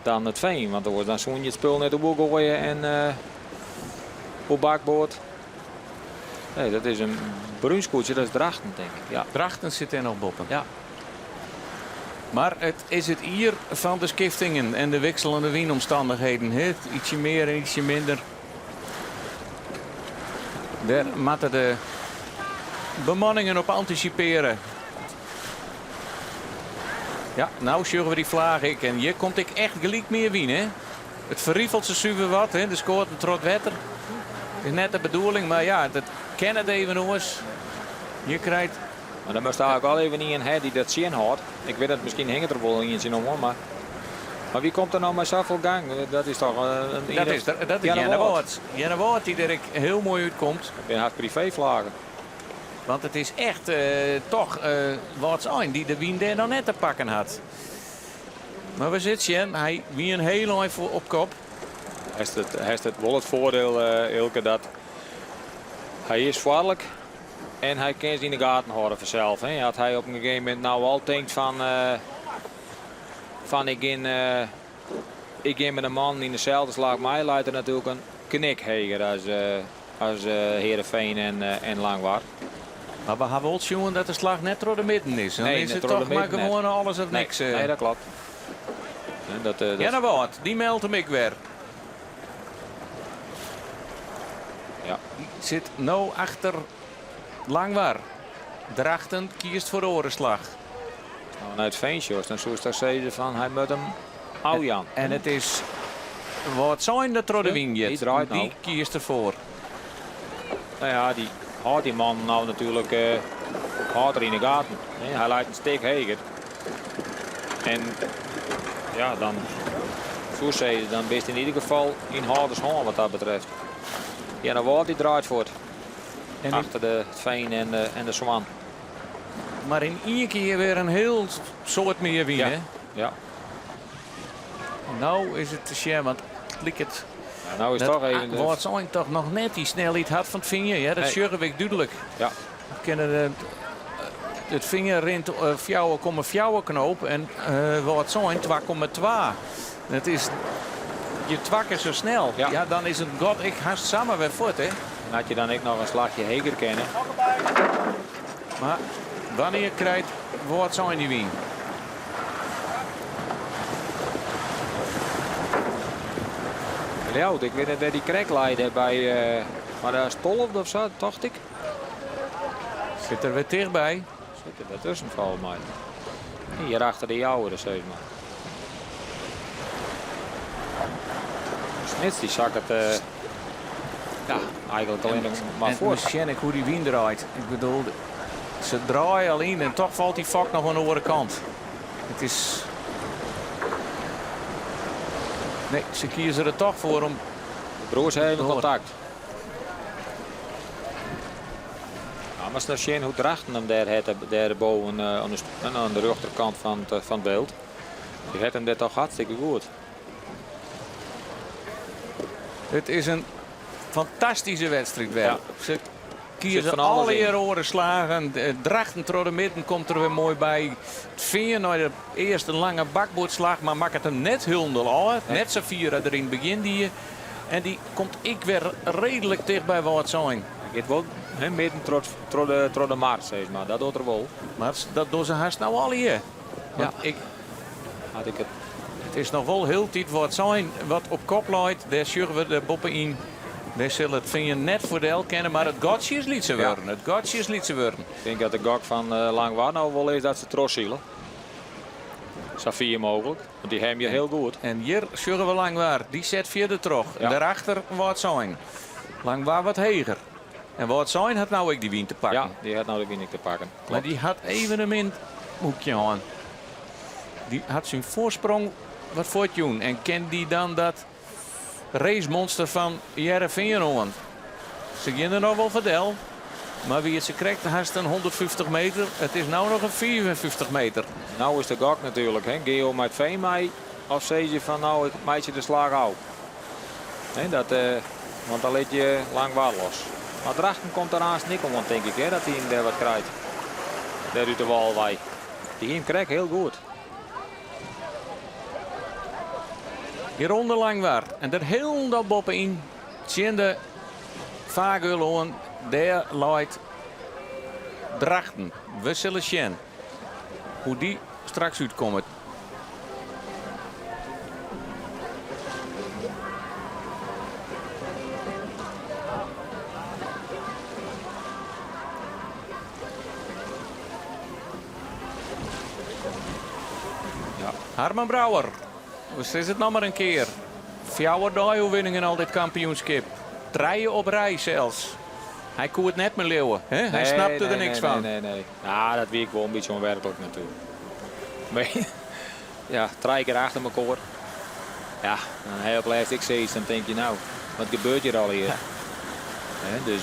dan het Veen, want dan zo'n je het spul net op gooien en op bakboord. Nee, dat is een bruinskoetje, dat is Drachten, denk ik. Ja. Drachten zit er nog boppen. Ja. Maar het is het hier van de skiftingen en de wisselende wienomstandigheden. Ietsje meer en ietsje minder. Daar moeten de bemanningen op anticiperen. Ja, nou zullen we die vlaag ik. En hier komt ik echt gelijk meer wien. Hè? Het verriefelt ze super wat. Hè? De scoort een trot wetter. Is net de bedoeling, maar ja, dat ken het even nog eens. Je krijgt. Maar dan moest eigenlijk wel even niet in hè, die dat zien houdt. Ik weet dat misschien hangt er wel in zien om, maar wie komt er nou met zoveel gang? Dat is toch een. Dat is Jenne Woord. Jenne Woord die er heel mooi uitkomt. Ik ben hard privévlagen. Want het is echt toch wat zijn die de wien daar nog net te pakken had. Maar we zitten Jen, hij wie een heel mooi op kop. Hij heeft het wel het voordeel, Ilke, dat hij is vaarlijk en hij kan ze in de gaten houden vanzelf. Hè. Had hij op een gegeven moment nou al denkt van ik ga met een man in dezelfde slag, maar hij leidt er natuurlijk een knik heger als Heerenveen en Langwaard. Maar we hebben wel zien dat de slag net door de midden is. Dan nee, is het toch maar gewoon alles of niks. Nee, dat klopt. Jenne Woord, die meldt hem ik weer. Ja. Zit nou achter Langwaar. Drachten kiest voor de orenslag. Nou, naar het Veensjors, dan zou je zeggen van hij moet hem Jan. En het is wat zijn de Troddewinget. Die draait nou. Die kiest ervoor. Nou ja, die houdt die man nou natuurlijk harder in de gaten. Hij leidt een steek heger. En ja, dan zo zei je, dan ben je in ieder geval in Harders hand wat dat betreft. Ja, dan wordt die draait voort. En achter het Veen en de Zwan. Maar in één keer weer een heel soort meer winnen. Ja. Ja. Nou is het te share, want het lijkt het. Ja, nou is toch even. Wordt zijn toch nog net die snelheid had van het vinger. Ja, dat is duidelijk. Ja. We kennen het vinger rint 4,4 knoop en wordt zijn 2,2. Het is je twakker zo snel. Ja. Ja, dan is het god ik haast samen weer voort, hè. Dan had je dan ook nog een slagje heger kennen. Maar wanneer krijgt wordt zijn die wien? Ja, ik weet niet waar die krek leidde bij maar daar is Tolf of zo, dacht ik. Zit er weer dichtbij. Zit er tussen volgens mij. Hier achter de jouwe, zeg maar. Snits die zak het ja, eigenlijk alleen nog maar voor. En hoe die wien draait. Ik bedoel, ze draaien alleen en toch valt die vak nog aan de andere kant. Het is. Nee, ze kiezen er toch voor om. De broers hebben contact. maar snel zien hoe Drachten hem daar boven aan de rechterkant van het beeld. Die heeft hem dit toch hartstikke goed. Het is een fantastische wedstrijd wel. Ja. Ze kiezen van alles alle in. hier oren slagen. Drachten door de midden komt er weer mooi bij. Het Veen naar de eerste lange bakboordslag, maar maakt het hem net hundel uit. Net zo vieren er in het begin die. En die komt ik weer redelijk dicht bij wat zijn. Het wel midden door de markt, zeg maar. Dat doet er wel. Maar dat doen ze haast nou al hier. Want Had ik het. het is nog wel heel tijd wat zijn wat op kop loopt. Daar zullen we de boppen in. Daar zullen het Veen net voor de kennen, maar het gotje is liet ze worden. Het gotje is liet ze worden. Ik denk dat de gok van Langwaard nou wel is dat ze trossielen. Zo vier mogelijk, want die hebben je heel goed. En hier zullen we Langwaard. Die zet vierde terug. Ja. En daarachter wat zijn. Langwaard wat heger. En wat zijn had nou ik die wien te pakken. Ja, die had nou de winning te pakken. Maar die had even een hoekje aan. Die had zijn voorsprong wat voortjoen. En kent die dan dat racemonster van Heerenveen aan. Ze gaan er nog wel verdel. Maar wie het ze krijgt, haast een 150 meter. Het is nou nog een 54 meter. Nou is de gok natuurlijk, hè. Geo met Veen mij. Of zeg je van nou, ik maak je de slag uit. Want dan let je Langwaard los. Maar Drachten komt eraan snikkel, want denk ik hè, dat hij hem daar wat krijgt. Daar uit de Walwij. Die hem krijgt heel goed. Hieronder Langwaard. En daar heel dat boppen in. Zien de Vagulhoorn. Daar loopt Drachten. We zullen zien hoe die straks uitkomt. Ja. Harman Brouwer. Dus is het nog maar een keer. Fjouwer overwinningen al dit kampioenschap. 3 op rij zelfs. Hij kon het net meer leeuwen. Hè? Hij snapte er niks van. Nee. Ja, dat weet ik wel een beetje onwerkelijk natuurlijk. Maar ja, 3 keer achter elkaar. Ja, dan heb je op lijst ik zoiets, dan denk je nou, wat gebeurt hier al hier? Ja. Dus,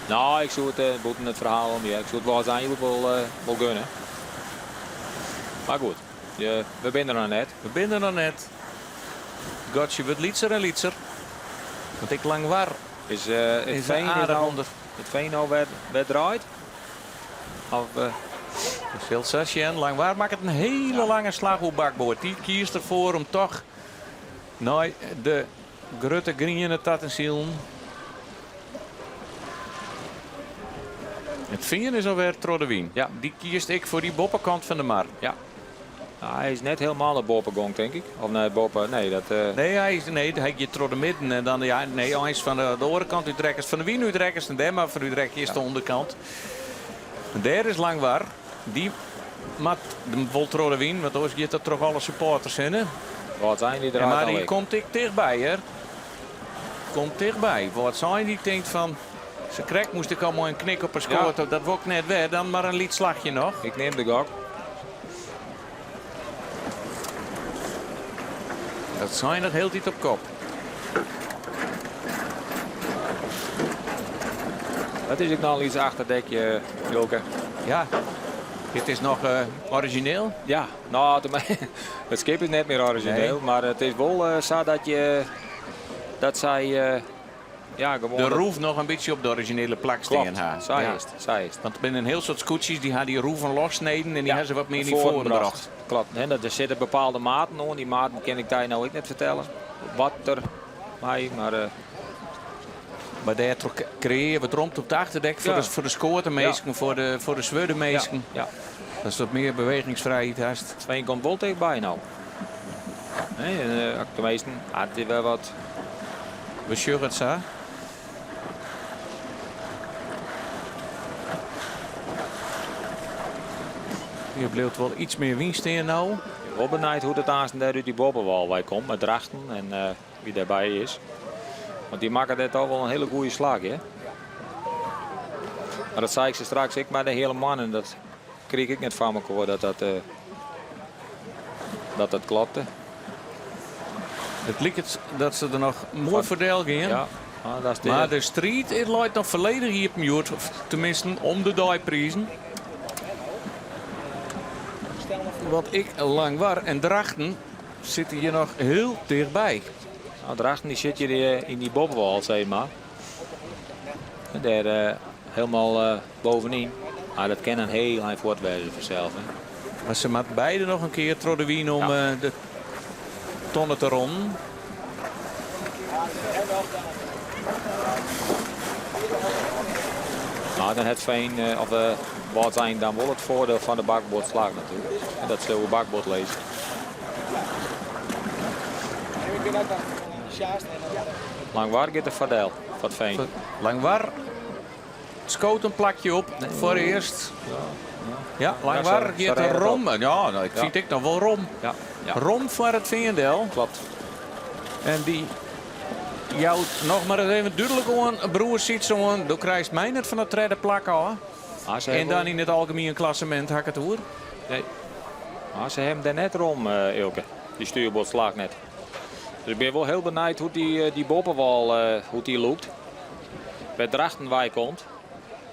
nou, ik zou het boeten het verhaal om. Ja, ik zou het wel uiteindelijk wel gunnen. Maar goed, we binden er net. We binden er net. Gotje wordt lietser en lietser. Want ik lang war. Is het Veen het Veen nou weer draait? Of, veel sasje en Langwaard maakt het een hele lange slag op bakboord. Die kiest ervoor om toch nou, de grote green te zien. Het Veen is alweer Trodewien. Ja. Die kiest ik voor die boppenkant van de mar. Ja. Nou, hij is net helemaal naar boven denk ik. Of naar boven, nee. Nee, hij gaat door de midden. En dan, ja, nee, hij is van de orenkant Utrechters. Van de Wien Utrechters en daar, maar van Utrecht is de onderkant. En daar is Langwaard. Die maakt de Voltrode Wien, want anders gaat er toch alle supporters in. Hè? Wat zijn die eruit? Maar die komt ik dichtbij, hè? Komt dichtbij. Wat zijn die denkt van. Ze krijgt moest ik al mooi een knik op een scoort. Ja. Dat wordt net weer. Dan maar een liedslagje nog. Ik neem de gok. Dat zijn dat heel tijd op kop. Dat is ik nou iets achterdekje, Wilke. Ja, dit is nog origineel. Ja, nou, het schip is net meer origineel. Nee. Maar het is wel zo dat zij ja, gewoon... De roef nog een beetje op de originele plak steken. Zij is. Want er zijn een heel soort scootjes die gaan die roeven lossneden en die hebben ze wat meer niet voorgebracht. Klopt, er zitten bepaalde maten aan. Die maten kan ik daar nou ook net vertellen. Wat er bij, maar daar creëren we het rond op de achterdek voor de scoortenmeesken, voor de zweudemeesken. Ja. Dat is wat meer bewegingsvrijheid haast. Twee komt wel tegenbij nou. Nee, de meesten had hij wel wat. We zullen het zo. Hier bleef wel iets meer winst in nou. Ik ben benieuwd hoe het aanstaan daar uit die bobbenwal bij komt met Drachten en wie daarbij is. Want die maken dit al wel een hele goede slag, hè? Maar dat zei ik ze straks ik maar de hele man en dat kreeg ik net van elkaar dat klopte. Het lijkt dat ze er nog mooi voordeel gingen. Ja. Ah, dat is Maar de strijd het loopt nog volledig hier op Mjoerd. Of tenminste om de dijprijzen. Wat ik lang war en Drachten zitten hier nog heel dichtbij. Nou, Drachten die zit hier in die bobbenwal, zeg maar. Daar helemaal bovenin. Maar dat kan een heel eind voortwezen vanzelf. Hè. Maar ze maakt beide nog een keer door wien om de tonnen te ronden. Nou, dan het Veen, of wat zijn dan wel het voordeel van de bakboordslag natuurlijk. En dat ze hoe bakboord lezen. Langwaar gaat de Vadel van het Veen. Langwaar schoot een plakje op voor eerst. Ja, Langwaar gaat de Rom. Ja, nou, ik vind ik nog wel Rom. Ja. Rom voor het Veendel. Klopt. En die jou nog maar eens even duidelijk aan broer ziet zo'n. Dan krijgt mij net van het derde plak al. En dan in het algemeen klassement hak het hoor. Nee. Maar ze hebben daar net om, Ilke. Die stuurboordslag net. Dus ik ben wel heel benieuwd hoe die boppenwal hoe die loopt. Bij Drachten waar hij komt.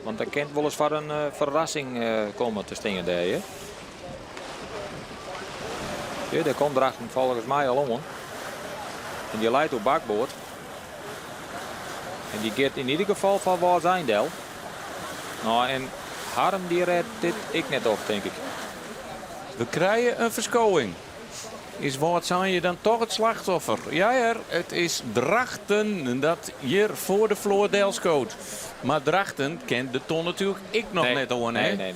Want dat kent wel eens voor een verrassing komen te stingen daar. Hè? Ja, daar komt Drachten volgens mij al om. En die leidt op bakboord. En die gaat in ieder geval van waar zijn del. Nou, en Harm die redt dit ik net op, denk ik. We krijgen een verschoning. Is wat zijn je dan toch het slachtoffer? Ja, het is Drachten dat hier voor de Floordel schoot. Maar Drachten kent de ton natuurlijk ik nog net al. Nee.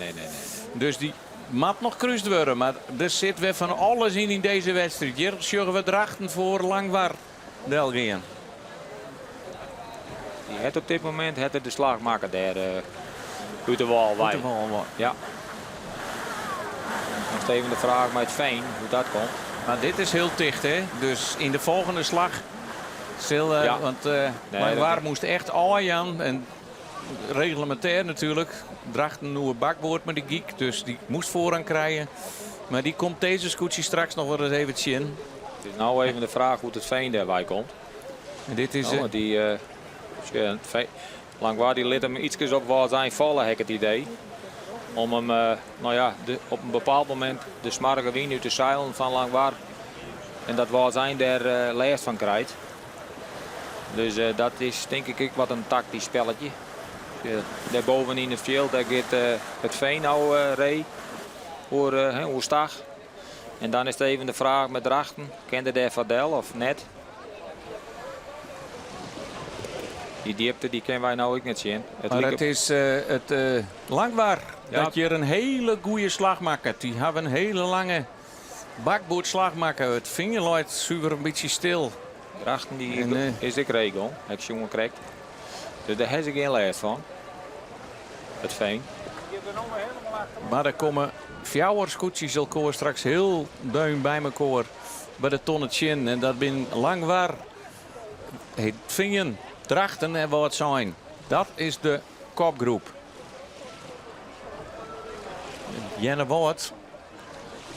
Dus die mag nog kruist worden. Maar er zit weer van alles in deze wedstrijd. Hier zullen we Drachten voor Langwaar Delgeen. Die heeft op dit moment de slagmaker daar uit de wal. Ja. Nog even de vraag met Veen hoe dat komt. Maar dit is heel dicht, hè? Dus in de volgende slag. Want Langwaar moest echt aan. En reglementair natuurlijk. Drachten een nieuwe bakboord met de geek. Dus die moest vooraan krijgen. Maar die komt deze scootje straks nog wel eens eventjes in. Het is nou even de vraag hoe het Veen daarbij komt. En dit is Langwaar die liet hem ietsjes op waar zijn vallen, heb ik het idee. Om hem op een bepaald moment de smarige wien uit de zeilen van Langwaar. En dat waar zijn daar last van krijgt. Dus dat is denk ik wat een tactisch spelletje. Daar bovenin het veld, daar gaat het Veen nou ree. Hoe stag. En dan is het even de vraag met Drachten. Kende daar Vadel of net? Die diepte die kennen wij nou ook niet zien. Het is Langwaar dat je een hele goede slag maakt. Die hebben een hele lange bakboordslag maken. Het vingerluid zuiver een beetje stil. Drachten die is de regel. Heb je jongen correct. Dus daar heb ik geen last van. Het Veen. Maar er komen fjouwerscootjes elkaar straks heel duim bij elkaar bij de tonnetje in. En dat ben Langwaar. Het vingen. Drachten en wat zijn. Dat is de kopgroep. Jenne Wout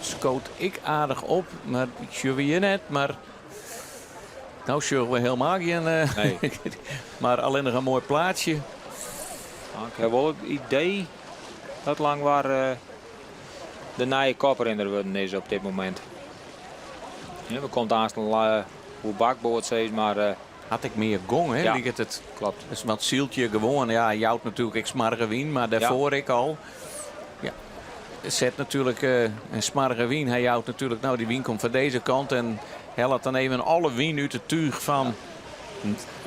schoot ik aardig op, maar ik zie je net. Maar nou zullen we helemaal geen. Nee. Maar alleen nog een mooi plaatsje. Nou, ik heb wel het idee dat Langwaar de nieuwe koprenner worden is op dit moment. Ja, we komt aanstaan hoe bakboord steeds, maar. Had ik meer gong, hè? Ja, het klopt. Dus wat zieltje gewoon. Ja, je houdt natuurlijk ik smarge wien, maar daarvoor ik al. Ja, zet natuurlijk een smarge wien. Hij houdt natuurlijk, nou die wien komt van deze kant en helpt dan even alle wien uit het tuig van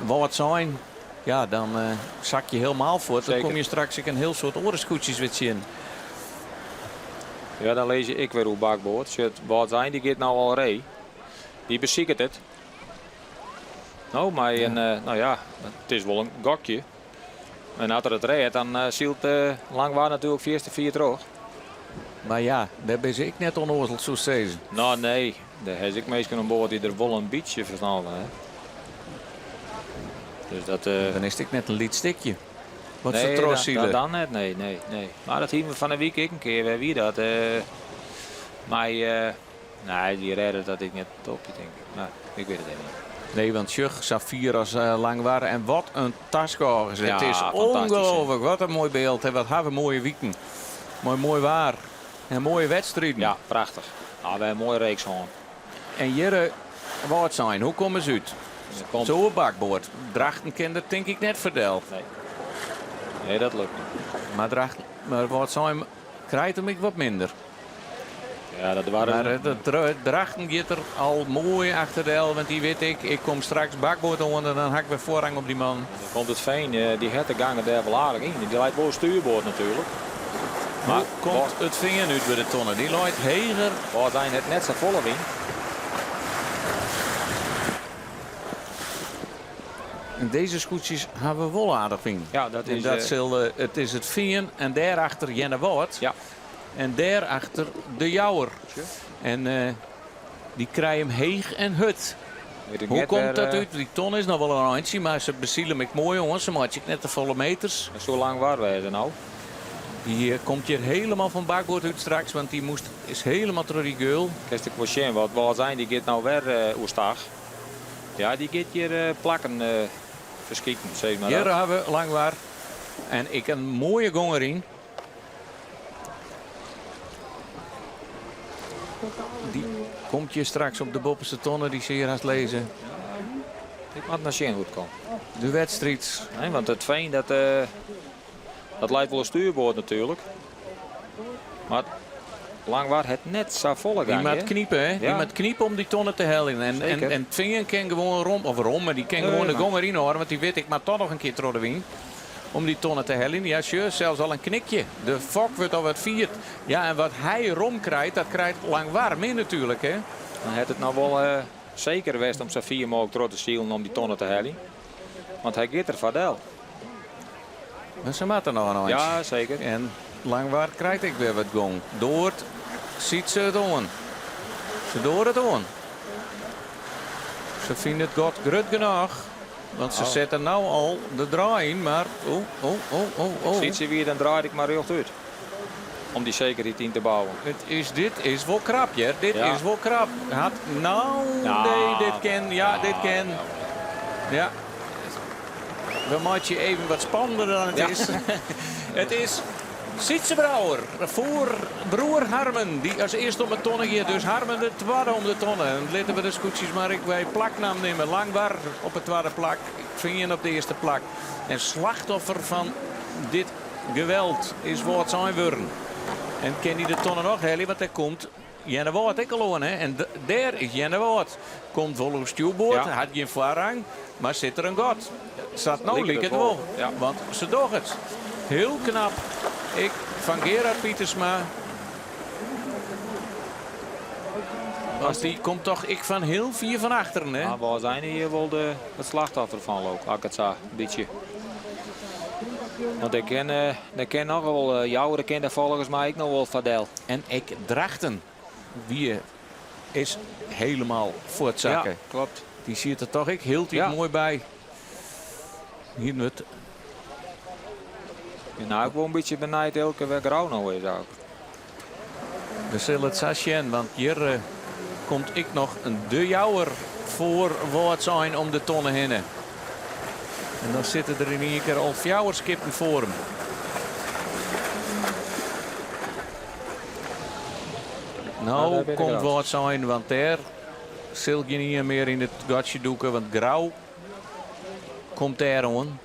wat zijn. Ja, dan zak je helemaal voor. Dan kom je straks een heel soort orenscootjes weer zien. Ja, dan lees je ik weer hoe bakboord. Wat zijn die gaat nou al ree. Die beziekert het. Nou, maar het is wel een gokje. En als er het redt, dan zielt Langwaar natuurlijk 4 terug. Maar ja, daar ben ik net onnozel zo steeds. Nou nee, daar heb ik meestal aan boord die er wel een beetje verstand van. Dus dat, dan is het net een lietstikje. Wat nee, ze trots zien. Dan net, nee. Maar dat hebben we van de week een keer wie dat. Maar nee, die redden dat ik net op, denk ik. Nou, ik weet het even niet. Nee, want Sjug, Safir als lang waren. En wat een taskogers. Ja, het is fantastisch, ongelooflijk. Wat een mooi beeld. En wat hebben we mooie wieken. Mooi waar. En mooie wedstrijden. Ja, prachtig. Nou, we hebben een mooie reeks gewoon. En Jere, wat zijn? Hoe komen ze uit? Zo'n bakboord. Drachten kent dat denk ik net verteld. Nee, dat lukt niet. Maar wat zijn krijgt hem ik wat minder. Ja, dat waren... Maar het Drachten gaat er al mooi achter de el. Want die weet ik kom straks bakboord onder. Dan hak ik weer voorrang op die man. Dan komt het Veen, die het de gangen daar wel aardig in. Die leidt wel stuurboord natuurlijk. Maar komt het vinger uit bij de tonnen? Die leidt heger. Waar zijn het net zo volle in? En deze scootjes hebben we wel aardig in. Ja, dat is... het is het Veen en daarachter Jenne Wout. Ja. En daarachter de Jouwer. En die krijgen hem heeg en hut. Hoe komt dat uit? Die ton is nog wel een randje, maar ze bezielen me mooi jongens. Ze maakt net de volle meters. Zo lang waren wij er nou. Die komt hier helemaal van bakboord uit straks, want die is helemaal terug die geul. Kijk, ik was zien wat wel zijn, die gaat nou weer oerstaag. Ja, die gaat hier plakken verschikken, zeg maar. Hier hebben we lang waar. En ik een mooie gonger in. Die komt je straks op de bovenste tonnen, die zeer haast lezen. Ik had naar zien hoe het komt. De wedstrijd. Nee, want het Veen, dat lijkt wel een stuurboord natuurlijk. Maar lang waar het net zo volle gang. Die moet kniepen, hè? Die moet kniepen om die tonnen te hellen. En het Vingen kan gewoon maar die kan gewoon de gonger in hoor. Want die weet ik maar toch nog een keer door de wien. Om die tonnen te hellen. Ja, sure, zelfs al een knikje. De fok wordt al wat viert. Ja, en wat hij rom krijgt, dat krijgt lang warm in natuurlijk, hè? Dan heeft het nou wel zeker geweest om Safir mogelijk door te zielen om die tonnen te hellen. Want hij gaat er vadel. Maar ze maakt er nog een handje. Ja, zeker. En langwaar krijg ik weer wat gong. Doort ziet ze het aan. Ze door het aan. Ze vinden het god grut genoeg. Want ze zetten nou al de draai in, maar... Oh. Ziet ze weer, dan draai ik maar recht uit. Om die zekerheid in te bouwen. Dit is wel krap, ja. Dit is wel krap. Nee, dit ken. Ja, dit ken. Ja. We maken je even wat spannender dan het is. Het is Sietse Brouwer voor broer Harmen. Die als eerste om het tonnen gaat. Dus Harmen de tweede om de tonnen. En laten we de scootjes maar ik bij plaknaam nemen. Langbar op het tweede plak. Vingen op de eerste plak. En slachtoffer van dit geweld is Wout zijn worden. En kan hij de tonnen nog hellen, want er komt Jenne Wout ik al aan. En daar is Jenne Wout. Komt vol op stuurboord, had geen voorrang, maar zit er een god. Staat nou liek het wel, want ze doen het. Heel knap. Ik van Gerard Pietersma. Want die komt toch van heel vier van achteren, hè? Ja, waar zijn hier wel het slachtoffer van ook, als ik het zo een beetje. Want ik ken nog wel jou, ken daar volgens mij ook nog wel Vadel. En ik Drachten. Wie is helemaal voor het zakken. Ja, klopt. Die ziet er toch heel mooi bij. Hier het. Nou, ik word een beetje benijd elke week grauw nou is ook. We zullen het zo zien, want hier komt ik nog een de Jouwer voor Wout zijn om de tonnen heen. En dan zitten er in één keer al Jouwerskippen voor hem. Nou komt Wout zijn, want daar zul je niet meer in het gatje doeken, want Grauw komt daar aan.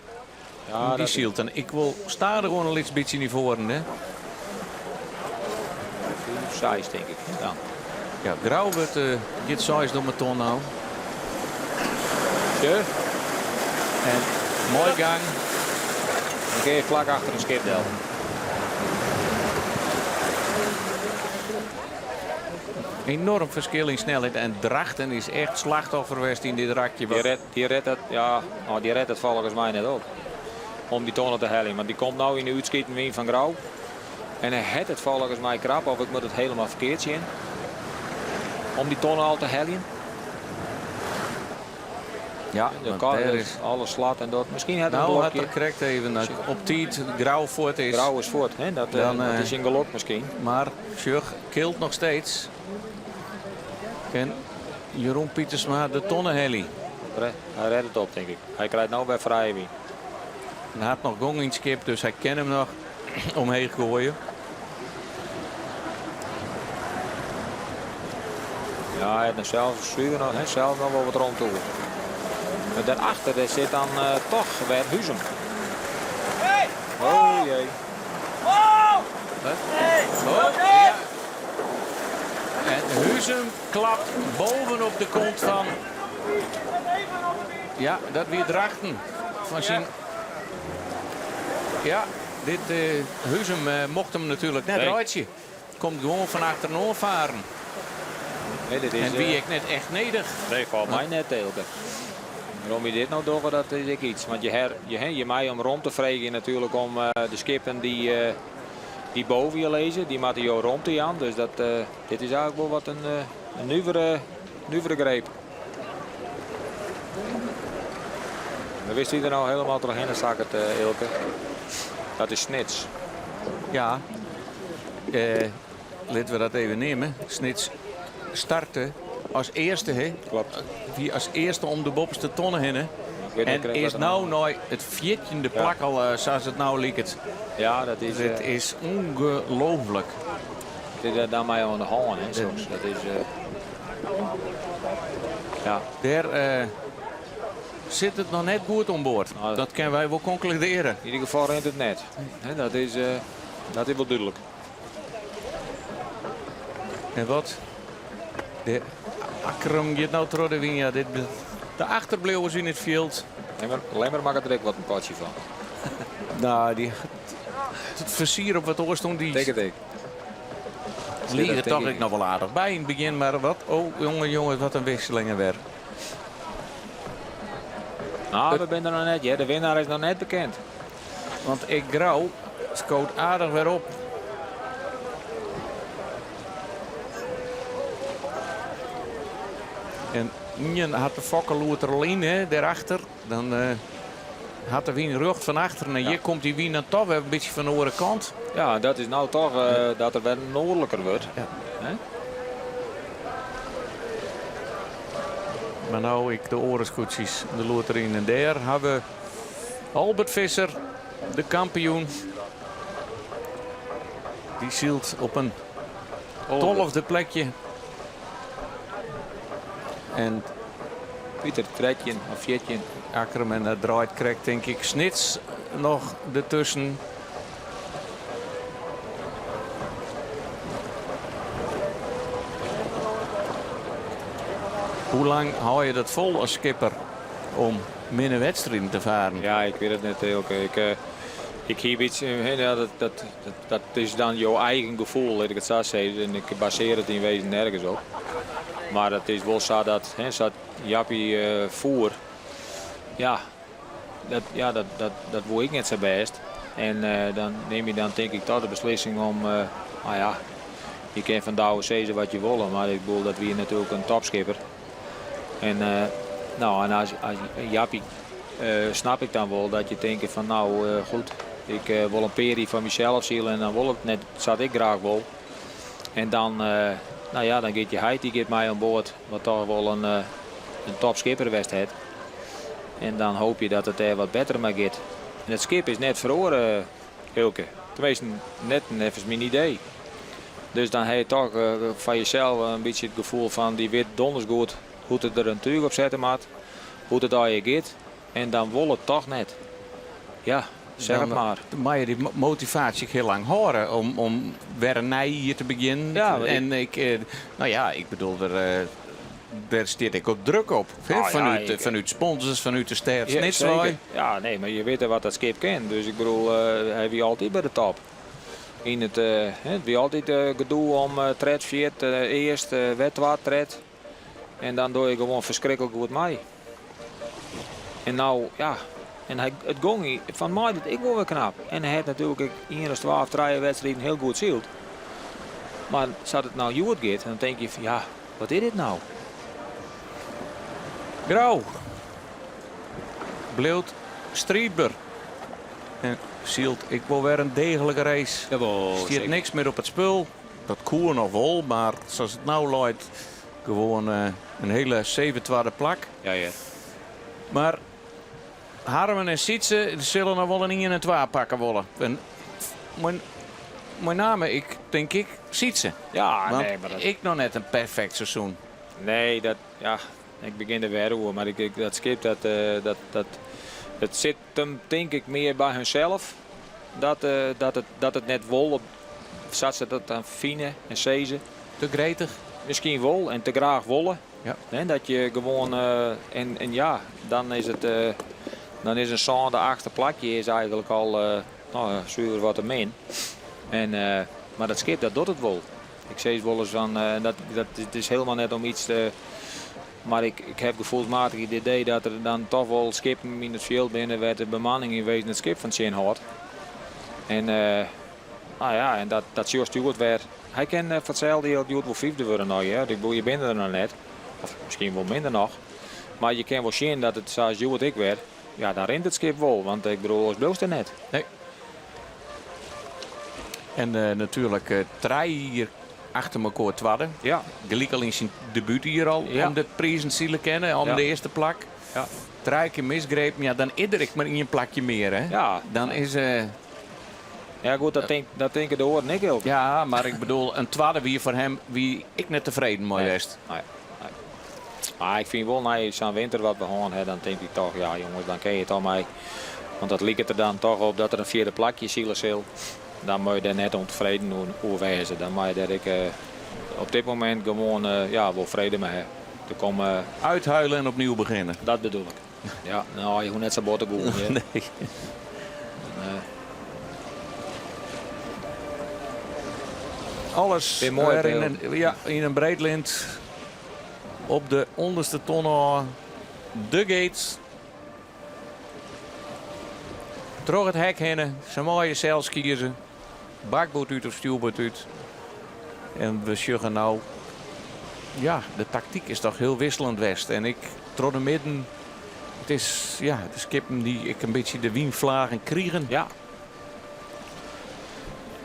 Ja, die zielt. En ik wil staan er gewoon een beetje niet voor. Hè? Size denk ik. Ja, Grauw wordt dit size door mijn ton nou. Sure. En mooi gang. Dan ga je vlak achter een skipdel. Enorm verschil in snelheid. En Drachten is echt slachtoffer geweest in dit rakje. Die redt het volgens mij net ook. Om die tonnen te hellen. Want die komt nou in de uitschieten van Grauw. En hij heeft het volgens mij krap. Of ik moet het helemaal verkeerd zien. Om die tonnen al te hellen. Ja, de kar is alles slat en dat. Misschien had nou had er correct even op tijd Grauw voort is. Grauw is voort. Hè? Dat is in geluk misschien. Maar Sjug kilt nog steeds. En Jeroen Pietersma de tonnen heli. Hij redt het op, denk ik. Hij krijgt nou bij vrije wien. Hij had nog gong in het skip, dus hij kan hem nog omheen gooien. Ja, hij heeft zelf nog wel wat rond toe. Maar daarachter daar zit dan toch weer Huzum. Oh jee. Ja. En Huzum klapt bovenop de kont van... Ja, dat weer drachten. Van zijn... Ja, dit Huzum mocht hem natuurlijk net uitje. Komt gewoon van achterom varen. Nee, dit is, en wie ik net echt nedig. Nee, valt mij net Eelke. Waarom je dit nou doet, dat is ik iets. Want je mij om rond te vregen natuurlijk om de skippen die boven je lezen. Die maken jou rond die aan. Dus dit is eigenlijk wel wat een nuivere greep. Maar wist hij er nou helemaal terug in, zag het Eelke. Dat is Snits. Ja, laten we dat even nemen. Snits starten als eerste, hè? Klopt. Wie als eerste om de bovenste tonnen heen. En is nou het 14e plak al zoals het nou lijkt. Ja, dat is... Het is ongelooflijk. Dit is daarmee aan de hand, hè? Soms. Dat is... ja. Daar zit het nog net goed om boord. Nou, dat kunnen wij wel concluderen. In ieder geval rent het net. He, dat is wel duidelijk. En wat? De Akram gaat nou door de wien. Ja, de achterblijvers in het veld. Lemmer maakt er ook wat een potje van. Nou, het versier op wat oorstond. Die liegen toch ik nog wel aardig bij in het begin. Maar wat? Oh, jongen, wat een wisselingen weer. Nou, we zijn er nog net. Ja. De winnaar is nog net bekend. Want ik grauw scoot aardig weer op. En Ingen had de fokkeloer alleen daarachter. Dan had de wien rug van achteren. En hier komt die wien dan toch weer een beetje van de andere kant. Ja, dat is nou toch dat er weer noordelijker wordt. Ja. Maar nou ik de orenskoetsjes, de loterien en daar hebben we Albert Visser, de kampioen. Die zielt op een 12e plekje. En Pieter Tredje of Fjetje. Akkerem en dat draait krijgt denk ik Snits nog ertussen. Hoe lang hou je dat vol als skipper om minder wedstrijden te varen? Ja, ik weet het net heel. Ik heb iets, dat is dan jouw eigen gevoel, laat ik het zo zeggen. En ik baseer het in wezen nergens op. Maar het is wel zo dat Jappie voer. Ja, dat wil ik net zo best. En dan neem je dan denk ik toch de beslissing om, je kan van Douwe zeggen wat je wil, maar ik bedoel dat we hier natuurlijk een topskipper. En als Jappie snap ik dan wel dat je denkt van goed, ik wil een peri van mezelf zielen en dan wil het net, zat ik graag wel. En dan, dan gaat je heid, die gaat mij aan boord, wat toch wel een topskipper west heeft. En dan hoop je dat het er wat beter mee gaat. En het schip is net verloren, Hilke. Tenminste, net even mijn idee. Dus dan heb je toch van jezelf een beetje het gevoel van die weet donders goed hoe het er een tuig op zetten moet, hoe het daar je gaat. En dan wil het toch net. Ja, zeg het maar. Maar je die motivatie heel lang horen om weer een nij hier te beginnen. Ja, en ik bedoel, daar zit ik ook druk op. Vanuit sponsors, vanuit de ster Snitswaai. Ja, nee, maar je weet wat dat schip kent. Dus ik bedoel, hij wie altijd bij de top. In het wie altijd gedoe om tred, viert, eerst, wetwaard, tred. En dan doe je gewoon verschrikkelijk goed mee. En nou, ja, en het ging van mij dat ik wel weer knap. En hij had natuurlijk in de 12, 3 wedstrijden heel goed zield. Maar zat het nou goed gaat, dan denk je van ja, wat is dit nou? Grauw. Bleut strijdbaar. En zielt, ik wil weer een degelijke race. Er zit niks meer op het spul. Dat koer nog wel, maar zoals het nou luidt, gewoon een hele 7e plak. Ja. Maar Harmen en Sietse zullen nog wel een 1 en 2 pakken willen. En mijn name, ik denk Sietse. Ja, Want nee, maar dat... ik nog net een perfect seizoen. Nee, ik begin er weer over, maar dat skip, het zit hem denk ik meer bij hunzelf. Dat het net wol, zat ze dat aan Fine en Ceze. Te gretig. Misschien wol en te graag wollen. Ja. He, dat je gewoon, en ja, dan is het, dan is een zon de achtste plakje is eigenlijk al, zuur wat er min. En, maar dat skip, dat doet het wel. Ik zeg wel eens van, het is helemaal net om iets te... Maar ik heb gevoelsmatig het idee dat er dan toch wel skippen in het veld binnen werd de bemanning in wezen het skip van Chin had. En, en dat Jos Stewart werd. Hij kan voor hetzelfde heel duurt wel 5e worden nou, ja. Je bent er nog net. Of misschien wel minder nog. Maar je kan wel zien dat het zoals Stewart ik werd. Ja, daar rent het skip wel. Want ik bedoel, het bleef er net. Nee. En natuurlijk 3 hier achter elkaar twadden. Ja. Gelijk al in zijn debuut hier al. Ja. Om de prijzen zielen kennen. Om de eerste plak. Ja. 3 keer misgrepen. Ja, dan ieder ik maar in een plakje meer. Hè. Ja. Dan is... Ja goed, dat denken de horen ik ook. Ja, maar ik bedoel, een twadde wie voor hem, wie ik net tevreden mooi west. Nee. Maar ik vind wel, na zo'n winter wat we gewoon hebben, dan denk ik toch, ja jongens, dan ken je het al mee. Want dat lijkt er dan toch op dat er een 4e plakje zielen zal. Dan moet je daar net ontevreden over wezen. Dan moet je daar op dit moment gewoon wel vrede mee hebben. Te komen uithuilen en opnieuw beginnen. Dat bedoel ik. Ja, nou je hoeft net zo bot te gaan. Nee. Alles in een breed lint. Op de onderste tonnen. De gates. Droog het hek heen. Ze mooie zelfs kiezen. Bakboot uit of stuurboot uit. En we zeggen nou. Ja, de tactiek is toch heel wisselend west. En ik trot de midden. Het is de skippen die ik een beetje de wienvlagen kriegen. Ja.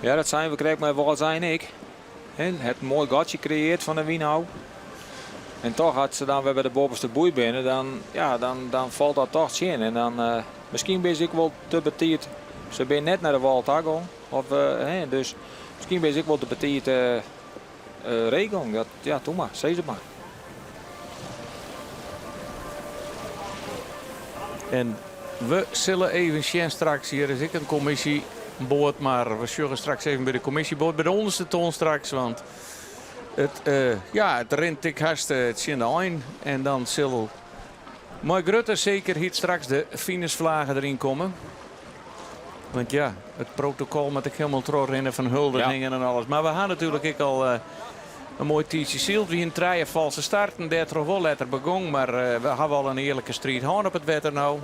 Ja, dat zijn we krijgen maar wel zijn ik. En het mooi gatje creëert van de wienhouw. En toch had ze dan weer bij de bovenste boei binnen, dan valt dat toch in. En dan misschien ben ik wel te betierd. Ze ben net naar de wal gegaan. Dus misschien ben ik wel te betierd regeling. Ja, doe maar, zeg het maar. En we zullen even zien straks, hier is ik een commissie boord, maar we zullen straks even bij de commissieboord, bij de onderste toon straks, want het rent ik haast het zien een en dan zal Mark Rutte zeker hier straks de finishvlagen erin komen. Want ja, het protocol met ik helemaal terugrennen van huldigingen en alles. Maar we gaan natuurlijk al een mooi tietje zield. Wie een 3 valse start en 30 wel letter begon. Maar we hebben al een eerlijke strijd gaan op het wetter nou.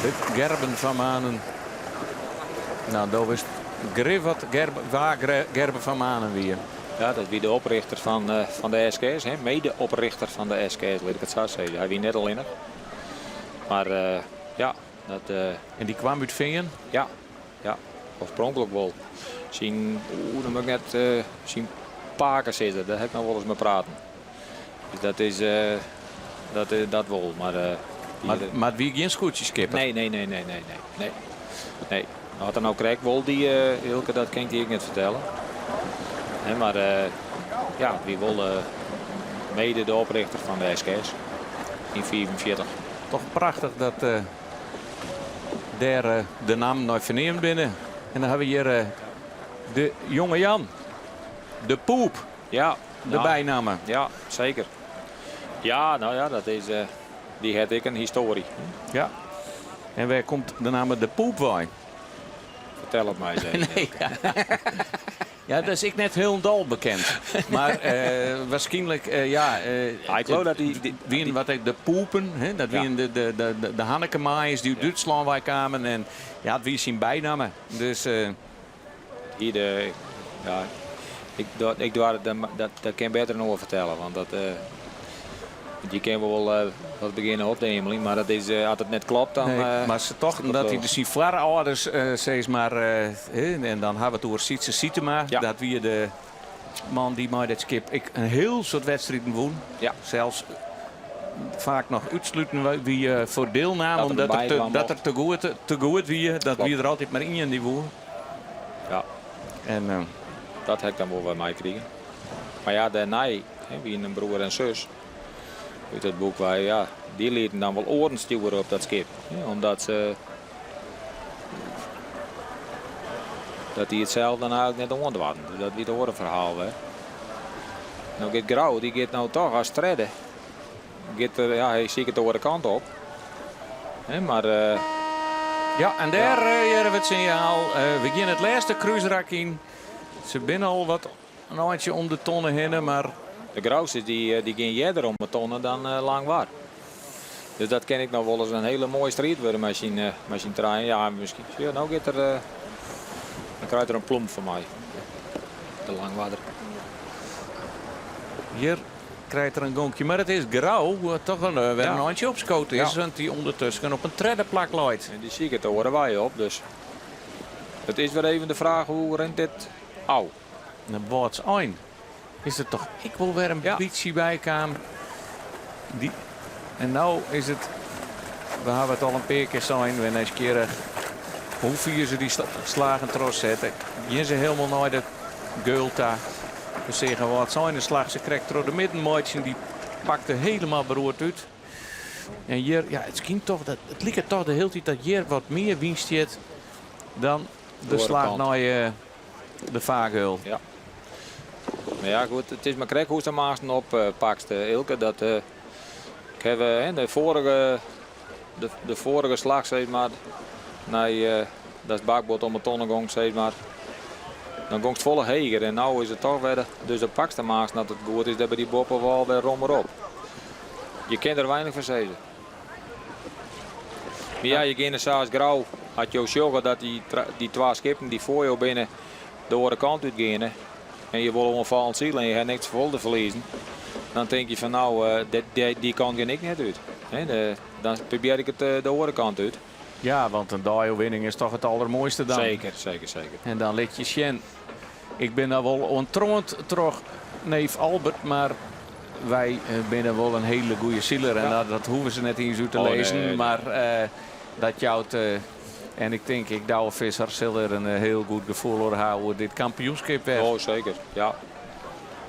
De Gerben van Manen. Nou, dat is Gerben van Manen weer. Ja, dat wie de oprichter van de SK's, hè? Mede-oprichter van de SK's, weet ik het zo zeggen. Hij wie net al in. Maar dat... En die kwam uit Vingen? Ja, oorspronkelijk wel. Dan moet ik net zien Paken zitten, daar heb ik nog wel eens mee praten. Dus dat is dat wel, maar... maar wie geen scootjes skippen? Nee. Wat er nou krijgt wel die Hilke, dat kan ik niet vertellen. Nee, maar wie wil mede de oprichter van de SK's in 1944. Toch prachtig dat daar de naam nooit verneemd binnen. En dan hebben we hier de jonge Jan. De Poep. Ja. De bijnamen. Ja, zeker. Ja, nou ja, dat is... die had ik een historie. Ja. En waar komt de naam de Poep bij? Vertel het mij eens. Nee. Ja, dat is ik net heel dol bekend. Maar waarschijnlijk, ik geloof dat wie wat de Poepen, hè, dat wie de Hannekemaaiers die uit Duitsland wij kwamen. En ja, het wie zijn bijnamen. Dus... ik doe dat kan beter nog vertellen, want dat... Die kunnen we wel wat beginnen op de hemeling, maar dat is, als het net klopt dan... Nee, maar ze toch, dat hij de Sivara ouders steeds maar... en dan hebben we het over Sietse Sietema. Ja. Dat wie de man die mij dat skip een heel soort wedstrijden won. Ja. Zelfs vaak nog uitsluiten wie voor deelname. Dat Omdat erbij kwam dat er te goed wie. Dat wie er altijd maar in die woon. Ja. En dat heb ik dan wel bij mij krijgen. Maar ja, daarna, wie een broer en zus... Uit het boek waar, ja, die lieten dan wel oren sturen op dat schip. Ja, omdat ze... Dat die het zelf dan eigenlijk net onderwaarden. Dat wie het orenverhaal, hè. Nou gaat Grauw, die gaat nou toch als stredden. Ja, hij ziet het de andere kant op. Hè, maar... ja, en daar hebben we het signaal. We gaan het laatste cruiserak in. Ze binnen al wat een handje om de tonnen heen, maar... De Grauw's die gaan eerder om een tonnen dan lang waar. Dus dat ken ik nog wel eens een hele mooie strijd worden met zijn trein. Ja, misschien. Ja, nou gaat er... dan krijgt er een plomp van mij. De langwaarder. Hier krijgt er een gonkje, maar het is Grauw. Toch een handje opschoten is, want die ondertussen op een treddenplak looit. En die zie ik het horen wij op, dus... Het is weer even de vraag, hoe rent dit au? En wat een. Is er toch ik wil weer een beetje bijkamer. En nou is het... We hebben het al een paar keer zijn. We eens keer hoe vier ze die slagen trots zetten. Je ze helemaal naar de Geulta. We zeggen wat zijn de slag. Ze krijgt door de middenmaatje. Die pakte helemaal beroerd uit. En hier, ja, het kind toch, het lijkt toch de hele tijd dat hier wat meer winst heeft dan de slag naar de Vaargeul. Ja. Maar ja, goed, het is maar krek hoe ze maakten op pakste Ilke. Dat ik heb de vorige slag zeg maar, nee, dat is bakboord om een tonnen gong zeg maar. Dan gongt het volle heger en nu is het toch weer dus de pakste maakt dat het goed is dat bij die boppen wel weer rommer op. Je kent er weinig van zeggen. Maar ja, je ging zoals Grauw had je ook zorgen dat die twee skippen die voor jou binnen de andere kant uitgaan. En je wil onvallend ziel en je hebt niks vol te verliezen. Dan denk je van nou, die kant ga ik net uit. Dan probeer ik het de andere kant uit. Ja, want een die-winning is toch het allermooiste dan. Zeker. En dan let je Sjen. Ik ben daar wel ontroond terug neef Albert, maar wij binnen wel een hele goede zieler. En dat hoeven ze net in zo te lezen. Nee. Maar dat jouwt... en ik denk, Douwe Visser zal er een heel goed gevoel voor houden dit kampioenschap werd. Oh, zeker. Ja.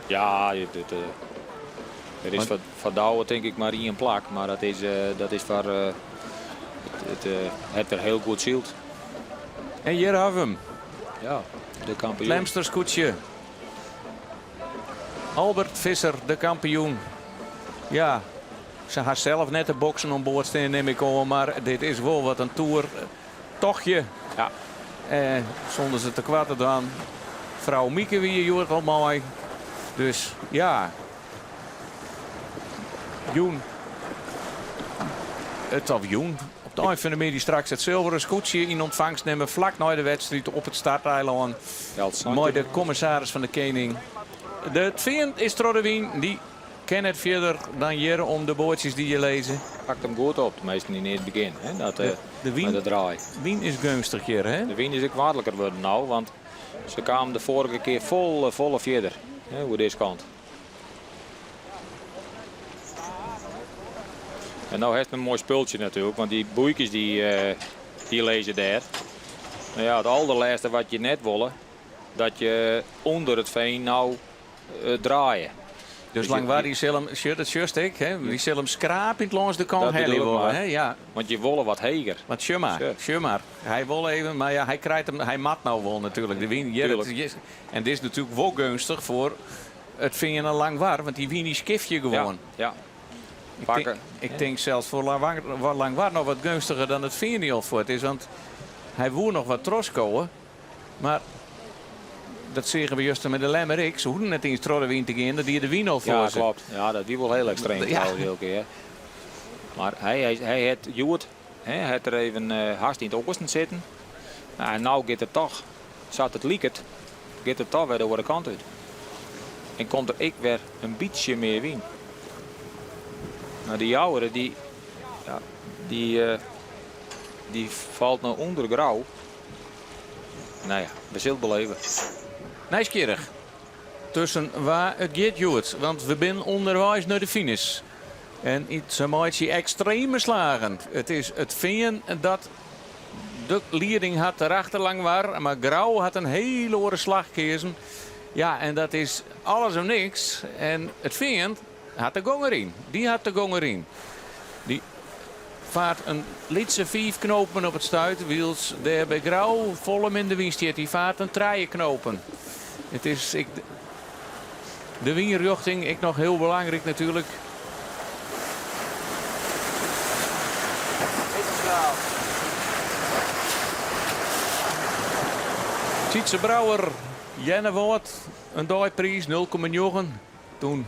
Ja, er is van Douwe denk ik maar één plak. Maar dat is voor het er heel goed zielt. En hier hebben we hem. Ja, de kampioen. Lemsterskoetsje. Albert Visser, de kampioen. Ja, ze had zelf net de boksen om boord staan, neem ik al. Maar dit is wel wat een toer. Tochtje. Ja. Zonder ze te kwaad dan. Vrouw Mieke wie je hoort al mooi. Dus ja. Joen. Het of Joen. Op de eind van de middag straks het zilveren scootje in ontvangst nemen. Vlak na de wedstrijd op het starteiland. Mooi de commissaris van de Koning. De vriend is Trodewien. Die ken het verder dan hier om de boordjes die je lezen. Pakt hem goed op, meestal in het begin. Hè? De wien, draai. Wien is gunstig hier, hè? De wien is ook kwaadlijker worden nou, want ze kwamen de vorige keer volle verder. Hoe deze kant. En nou heeft het een mooi spultje natuurlijk, want die boeikjes die lezen daar. Nou ja, het allerlaatste wat je net willen, dat je onder het veen nou draaien. Dus lang waar die zullen het just ik, hè? Die zullen hem scrapend langs de kant heen. Ja. Want je willen wat heger. Want Schumar. Hij wil even, maar ja, hij mat nou wel natuurlijk. De wien, en dit is natuurlijk wel gunstig voor het vinden lang waar, want die wien die skift je gewoon. Ja. Ik denk zelfs voor lang waar nog wat gunstiger dan het vinden al voor het is, want hij woer nog wat troskoen, maar dat zeggen we juist met de Lemmerik. Ze hoeven net eens Trodewien te gaan, dat die de wien al voor. Ja, klopt. Ja, dat die wel heel extreem elke keer. Maar hij heeft Joert, hij had er even haast in het oosten zitten. Nou, en nou gaat het toch, zat het lieket, gaat het toch weer de andere kant uit. En komt er ik weer een beetje meer wien. Nou, die jouwere, die valt nou onder grauw. Nou ja, we zullen beleven. Nieuwsgierig. Tussen waar het gaat goed, want we zijn onderwijs naar de finish. En iets maakt extreme slagen. Het is het Veen dat de leiding had erachter lang waar, maar Grauw had een hele oren slag gekezen. Ja, en dat is alles of niks. En het Veen had de gong erin. Die had de gong erin. Die vaart een lietse 5 knopen op het stuitenwiels. Daar bij Grauw volop in de wind staat. Die vaart een 3 knopen. Het is de windrichting, ik nog heel belangrijk natuurlijk. Sietse Brouwer, Jennewoord, een dagprijs 0,9. Toen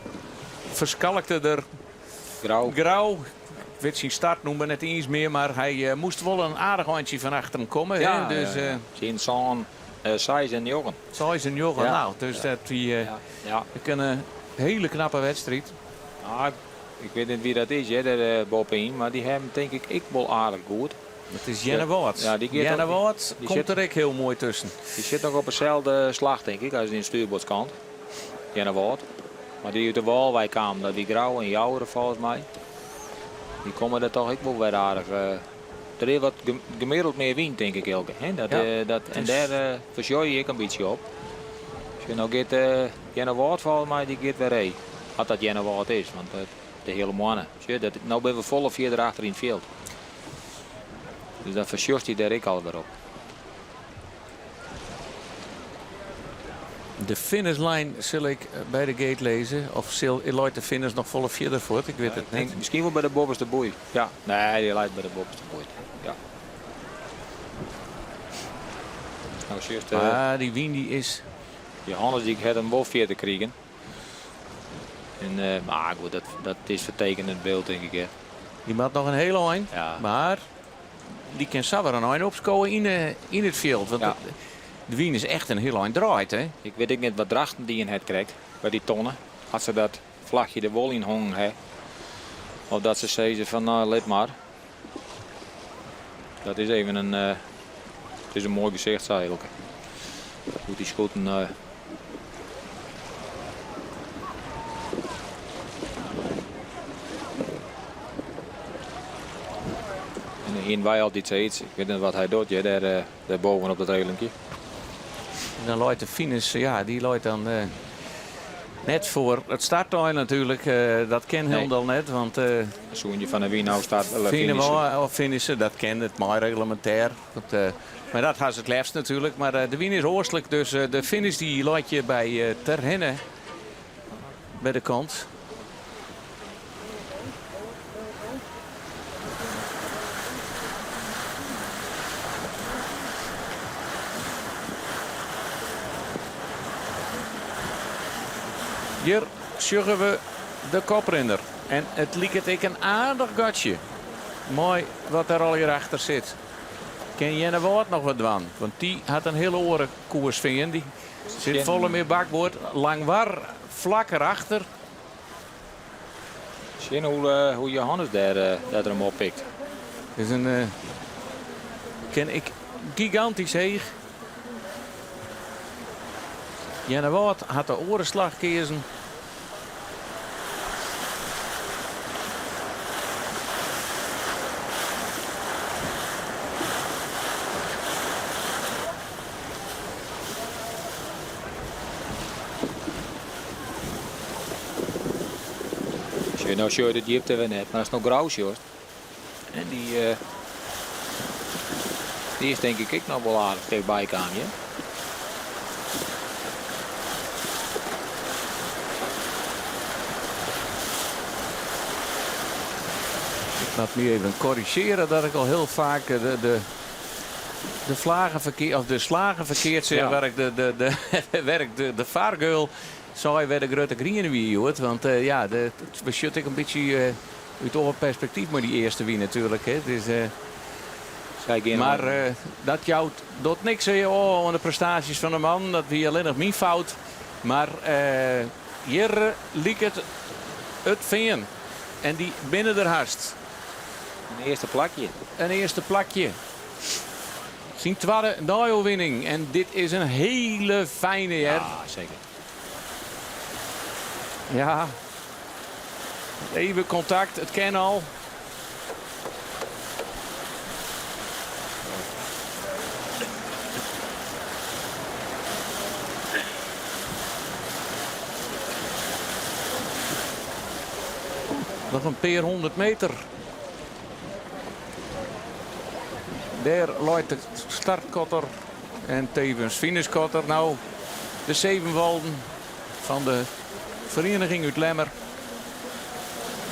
verskalkte er Grauw. Ik weet zijn start noemen net eens meer, maar hij moest wel een aardig handje van achteren komen. Ja, hè? Dus, zien zo'n 6 en Joggen. 6 en Joggen, Ja. nou. Dus dat we kunnen een hele knappe wedstrijd. Nou, ik weet niet wie dat is, hè, daar bovenin, maar die hebben denk ik wel aardig goed. Het is Jennewoord. Ja, die Jennewoord die komt zit- er ook heel mooi tussen. Die zit nog op dezelfde slag, denk ik, als in de stuurboordskant. Jennewoord. Maar die uit de Walwijk kwamen, dat die Grauw en Jouweren volgens mij. Die komen er toch ook wel weer aardig. Er is wat gemiddeld meer wind, denk ik, Elke. Hè? En daar versjooi ik een beetje op. Als je nou gaat Jennewoord volgens mij, die gaat weer heen. Wat dat Jennewoord is, want de hele mannen. Nou ben we volle 4 erachter in het veld. Dus dan versjoort hij daar ik al weer op. De finishlijn zal ik bij de gate lezen. Of zal Eloy de finish nog volle 4 ervoor? Ik weet het niet. Misschien wel bij de bovenste boei. Ja, nee, die lijkt bij de bovenste boei. Ja. Nou, juist, Die wien die is... Johannes die had hem wel 40 krijgen. En, maar goed, dat is vertekenend beeld, denk ik. Hè. Die maakt nog een hele eind. Ja. Maar die kan Saber een eind opscoren in het veld. Want Ja. de wien is echt een heel eind draait. Hè? Ik weet ook niet wat drachten die in het krijgt bij die tonnen. Had ze dat vlagje er wel in hongen, hè. Of dat ze zeiden van, nou, let maar. Dat is even een... het is een mooi gezicht, zei Elke. Goed, die schoten... En wij altijd zoiets, ik weet niet wat hij doet, ja, daar boven op dat relingje. En dan loopt de finish, ja, die loopt dan net voor het starttime natuurlijk. Dat ken Hildal net, want Zo'n je van een wie nou staat finishen, dat kent het maar reglementair. Maar dat gaat het liefst natuurlijk. Maar de win is oorstelijk, dus de finish die laat je bij Ter Henne bij de kant. Hier zorgen we de koprenner. En het lijkt ik een aardig gatje. Mooi wat er al hierachter zit. Ken Jennewoord nog wat doen? Want die had een hele oren koers vinden. Die zit volle meer bakboord. Langwar vlak erachter. Zie je hoe Johannes daar hem oppikt. Het is een ken ik gigantisch heeg. Jennewoord had de orenslag kiezen. Nou, zo dat je er net, maar dat is nog grauw, Joost. En die is denk ik nog wel aardig dichtbij kwam, ja. Ik laat me even corrigeren dat ik al heel vaak de vlagen verkeerd, of de slagen verkeerd zeg, Ja. werkt de vaargeul. Zou bij de grote green wie hoort, want het beschut ik een beetje uit over perspectief maar die eerste wie natuurlijk. Hè. Dus, maar dat jou doet niks aan de prestaties van de man, dat wie alleen nog mijn fout. Maar hier liep het Veen. En die binnen de harst. Een eerste plakje. Een eerste plakje. Zijn tweede overwinning. En dit is een hele fijne, hè? Ja, zeker. Ja. Even contact, het kan al. Nog een paar 100 meter. Daar loopt de startkotter en tevens finishkotter. Nou, de Zevenwalden van de vereniging uit Lemmer.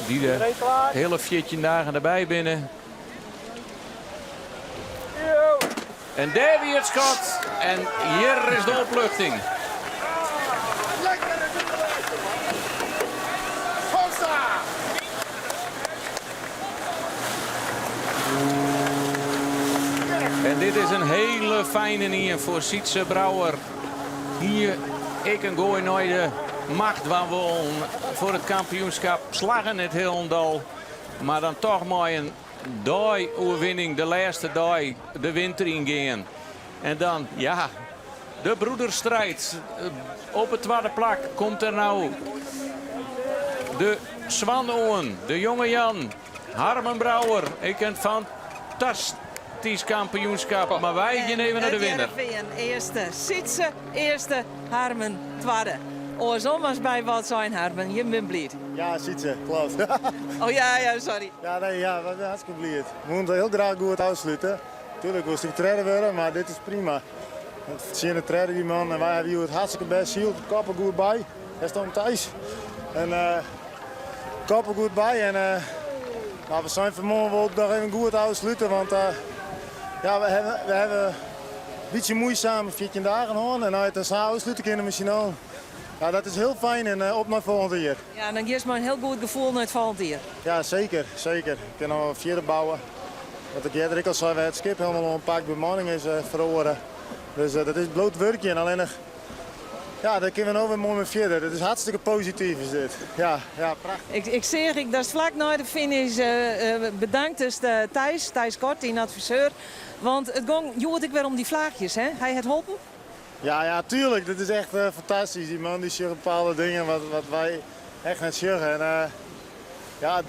Die de hele 14 dagen erbij binnen. En daar weer het schot. En hier is de opluchting. En dit is een hele fijne hier voor Sietse Brouwer. Hier, ik een gooi naar de machtwandel voor het kampioenschap. Slagen het Helendal. Maar dan toch maar een overwinning, de laatste dag, de winter ingaan. En dan, ja, de broederstrijd. Op het tweede plak komt er nou de Zwanoen, de jonge Jan, Harmen Brouwer. Ik een fantastisch kampioenschap, maar wij gaan even naar de winnaar. Eerste, Sietse, eerste, Harmen, tweede. Oorzommers bij wat zijn, Harmen, je bent blij. Ja, Sietse, klopt. Oh ja, sorry. Ja, nee, ja, we zijn hartstikke blij. We moeten heel graag goed uitsluiten. Tuurlijk was het treden worden, maar dit is prima. Het zien de treden die man en wij hebben hier het hartstikke best hield. Koppen goed bij. Hij stond thuis. En koppen goed bij. En nou, we zijn vanmorgen wel nog even goed uitsluiten, want ja, we hebben een beetje moeizaam 14 dagen gehad. En uit de uitsluiten kunnen misschien al. Ja, dat is heel fijn en op naar volgend jaar. Ja, dan geeft me een heel goed gevoel naar het volgend jaar. Ja, zeker, zeker. Ik kan nog verder bouwen. Wat ik eerder al zei, het schip helemaal een pak bemanning is verloren. Dus dat is bloot werkje en alleen nog. Ja, daar kunnen we nog weer mooi mee verder. Dat is hartstikke positief is dit. Ja, prachtig. Ik zeg, dat is vlak na de finish bedankt dus Thijs Kort, die adviseur. Want het ging joert ik weer om die vlaagjes, hè? Hij het helpen? Ja, tuurlijk. Dit is echt fantastisch. Die man die zegt bepaalde dingen wat wij echt net zeggen. En ja,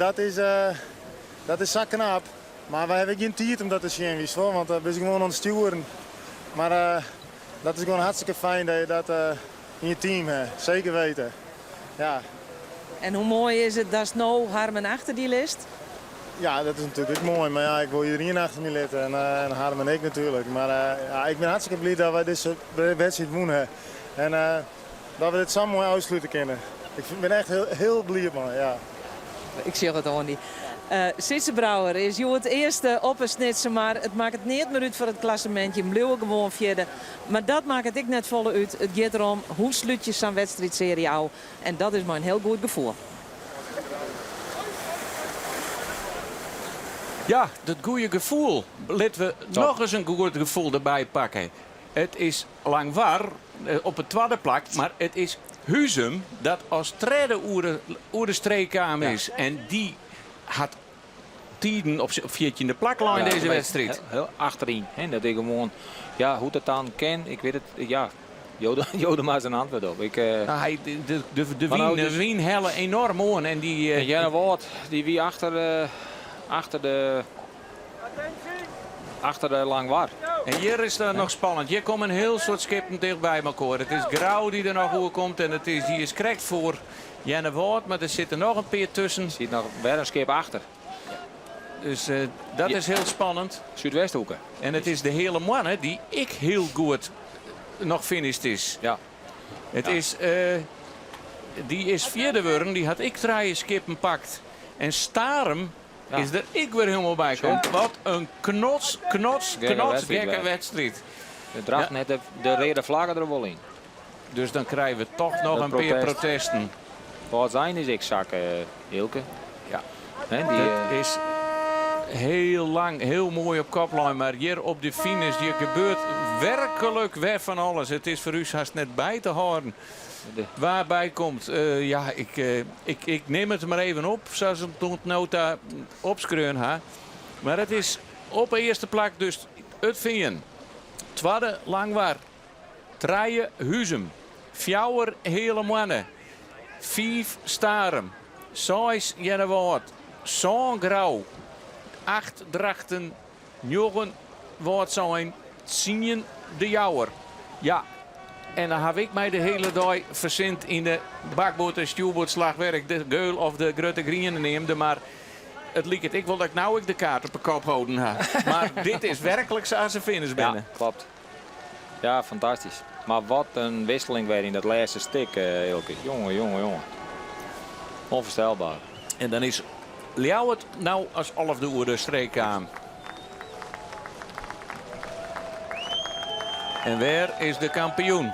dat is zakknaap. Maar wij hebben geen tijd om dat te zien, wist wel, want we zijn gewoon aan het sturen. Maar dat is gewoon hartstikke fijn dat je dat in je team hebt. Zeker weten. Ja. En hoe mooi is het dat nou Harmen achter die list? Ja, dat is natuurlijk ook mooi. Maar ja, ik wil iedereen achter me letten. En Harmen en ik natuurlijk. Maar ja, ik ben hartstikke blij dat wij deze wedstrijd wonen. En dat we dit samen mooi uitsluiten kunnen. Ik ben echt heel blij, man. Ja. Ik zeg het gewoon niet. Sietse Brouwer is het eerste op een snitsen, maar het maakt het niet meer uit voor het klassementje. Je blijft gewoon vierde. Maar dat maakt het ik net volle uit. Het gaat erom hoe sluit je zo'n wedstrijdserie aan. En dat is maar een heel goed gevoel. Ja, dat goede gevoel. Laten we nog eens een goed gevoel erbij pakken. Het is Langvar op het tweede plak, maar het is Huzum dat als tweede oer de streekkaam is. Ja. En die had tijden op 14e plaklijn deze wedstrijd. Heel achterin. Hè? Dat ik gewoon, ja, hoe dat dan kan, ik weet het, ja. Jode maar zijn antwoord op. Nou, de wien hellen enorm aan. En die Janne Woord, die wie achter de Langvar. En hier is het nog spannend. Hier komen een heel soort skippen dichtbij elkaar. Het is Grauw die er nog hoe komt en die is correct voor Janne Woord, maar er zitten nog een paar tussen. Er zit nog weer een skip achter. Dus dat is heel spannend. Zuidwesthoeken. En het is de hele mannen die ik heel goed nog finished is. Ja. Het is, die is vierde worden, die had ik 3 skippen pakt. En Starem is er ik weer helemaal bij komt. Wat een gekke wedstrijd. Het draagt net de rode vlaggen er wel in. Dus dan krijgen we toch nog een paar protesten. Wat zijn is ik zak, Ilke. Ja. He, die is heel lang, heel mooi op koplijn. Maar hier op de finish, hier gebeurt werkelijk weer van alles. Het is voor u haast net bij te houden. Waarbij komt, ik neem het maar even op, zoals het tot nota opschreeuwen ha. Maar het is op de eerste plek dus het Veen. Tweede Langwaar. Treien Huzum. Fjouwer hele mannen. 5 Starem. 6 Jennewoord. 7 Grauw. 8 Drachten. 9 Woord zijn. 10 de Jouwer. Ja. En dan heb ik mij de hele dag verzint in de bakboot en stuurbootslagwerk de geul of de grote grien neemde. Maar het liep het. Ik wil dat ik nou de kaart op de kop houden ha. Maar dit is werkelijk zoals ze finish binnen. Ja, klopt. Ja, fantastisch. Maar wat een wisseling weer in dat laatste stuk, Ilke. Jongen. Onvoorstelbaar. En dan is Ljouwert nou als half de oer de streek aan. En waar is de kampioen?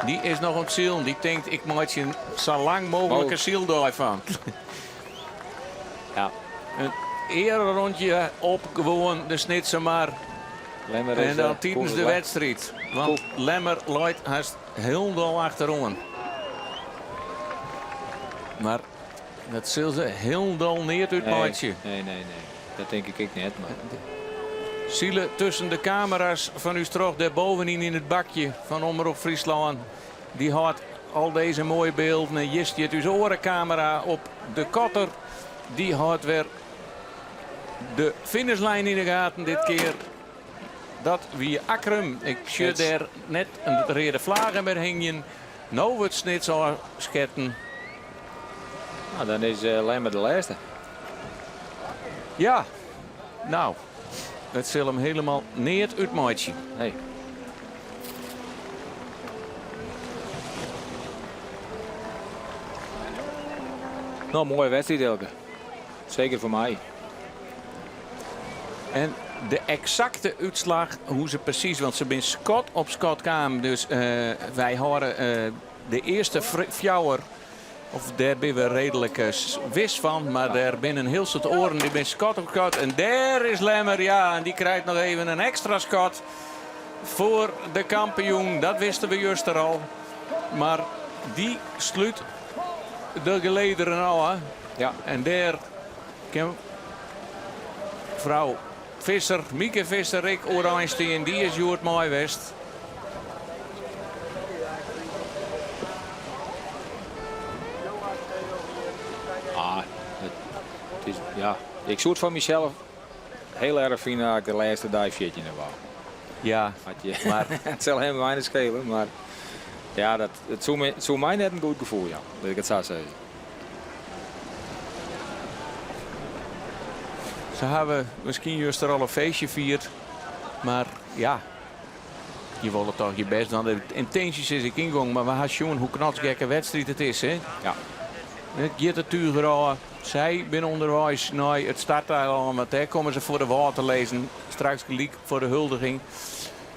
Die is nog aan het zielen. Die denkt, ik maak je zo lang mogelijk een zieldooi van. Ja. Een eerder rondje op gewoon de snitsen maar. Lemmer en dan typens de wedstrijd. Want Lemmer loopt haast heel dol achterom. Maar dat zullen ze heel dol neer uit maatje. Nee. Dat denk ik niet. Maar... Zielen tussen de camera's van u terug daar bovenin in het bakje van Omroep Friesland. Die houdt al deze mooie beelden. En Jist je dus orencamera op de kotter. Die houdt weer de finishlijn in de gaten dit keer. Dat wie Akrum. Ik zie daar net een rode vlaggen meer hingen. Nou wordt het niet zo schetten. Nou, dan is Lemmer de laatste. Ja, nou. Het zal hem helemaal niet uitmaatje. Nee. Nou, mooie wedstrijd, Elke. Zeker voor mij. En de exacte uitslag, hoe ze precies, want ze zijn Scott op Scott kwamen. Dus wij horen de eerste fjouwer, of daar ben we redelijk wist van. Maar daar binnen een heel soort oren, die ben Scott op Scott. En daar is Lemmer, ja, en die krijgt nog even een extra Scott voor de kampioen. Dat wisten we juist er al. Maar die sluit de gelederen al, hè. Ja. En daar kan vrouw Visser, Mieke Visser, Rick Oranjestein, die is Joert mooi west. Het is, ja, ik zou het van mezelf heel erg vinden dat ik de laatste dive shitje naar wou. Ja, maar het zal hem weinig schelen, maar ja, het zou mij net een goed gevoel, ja, dat ik het zou zeggen. Ze hebben misschien juist er al een feestje viert. Maar ja, je wil het toch je best. Dan de intenties is ik ingang. Maar we gaan zien hoe knotsgekke wedstrijd het is. Hè? Ja. Gitte Tugerau, zij ben onderwijs naar het starteiland. Want daar komen ze voor de water lezen. Straks gelijk voor de huldiging.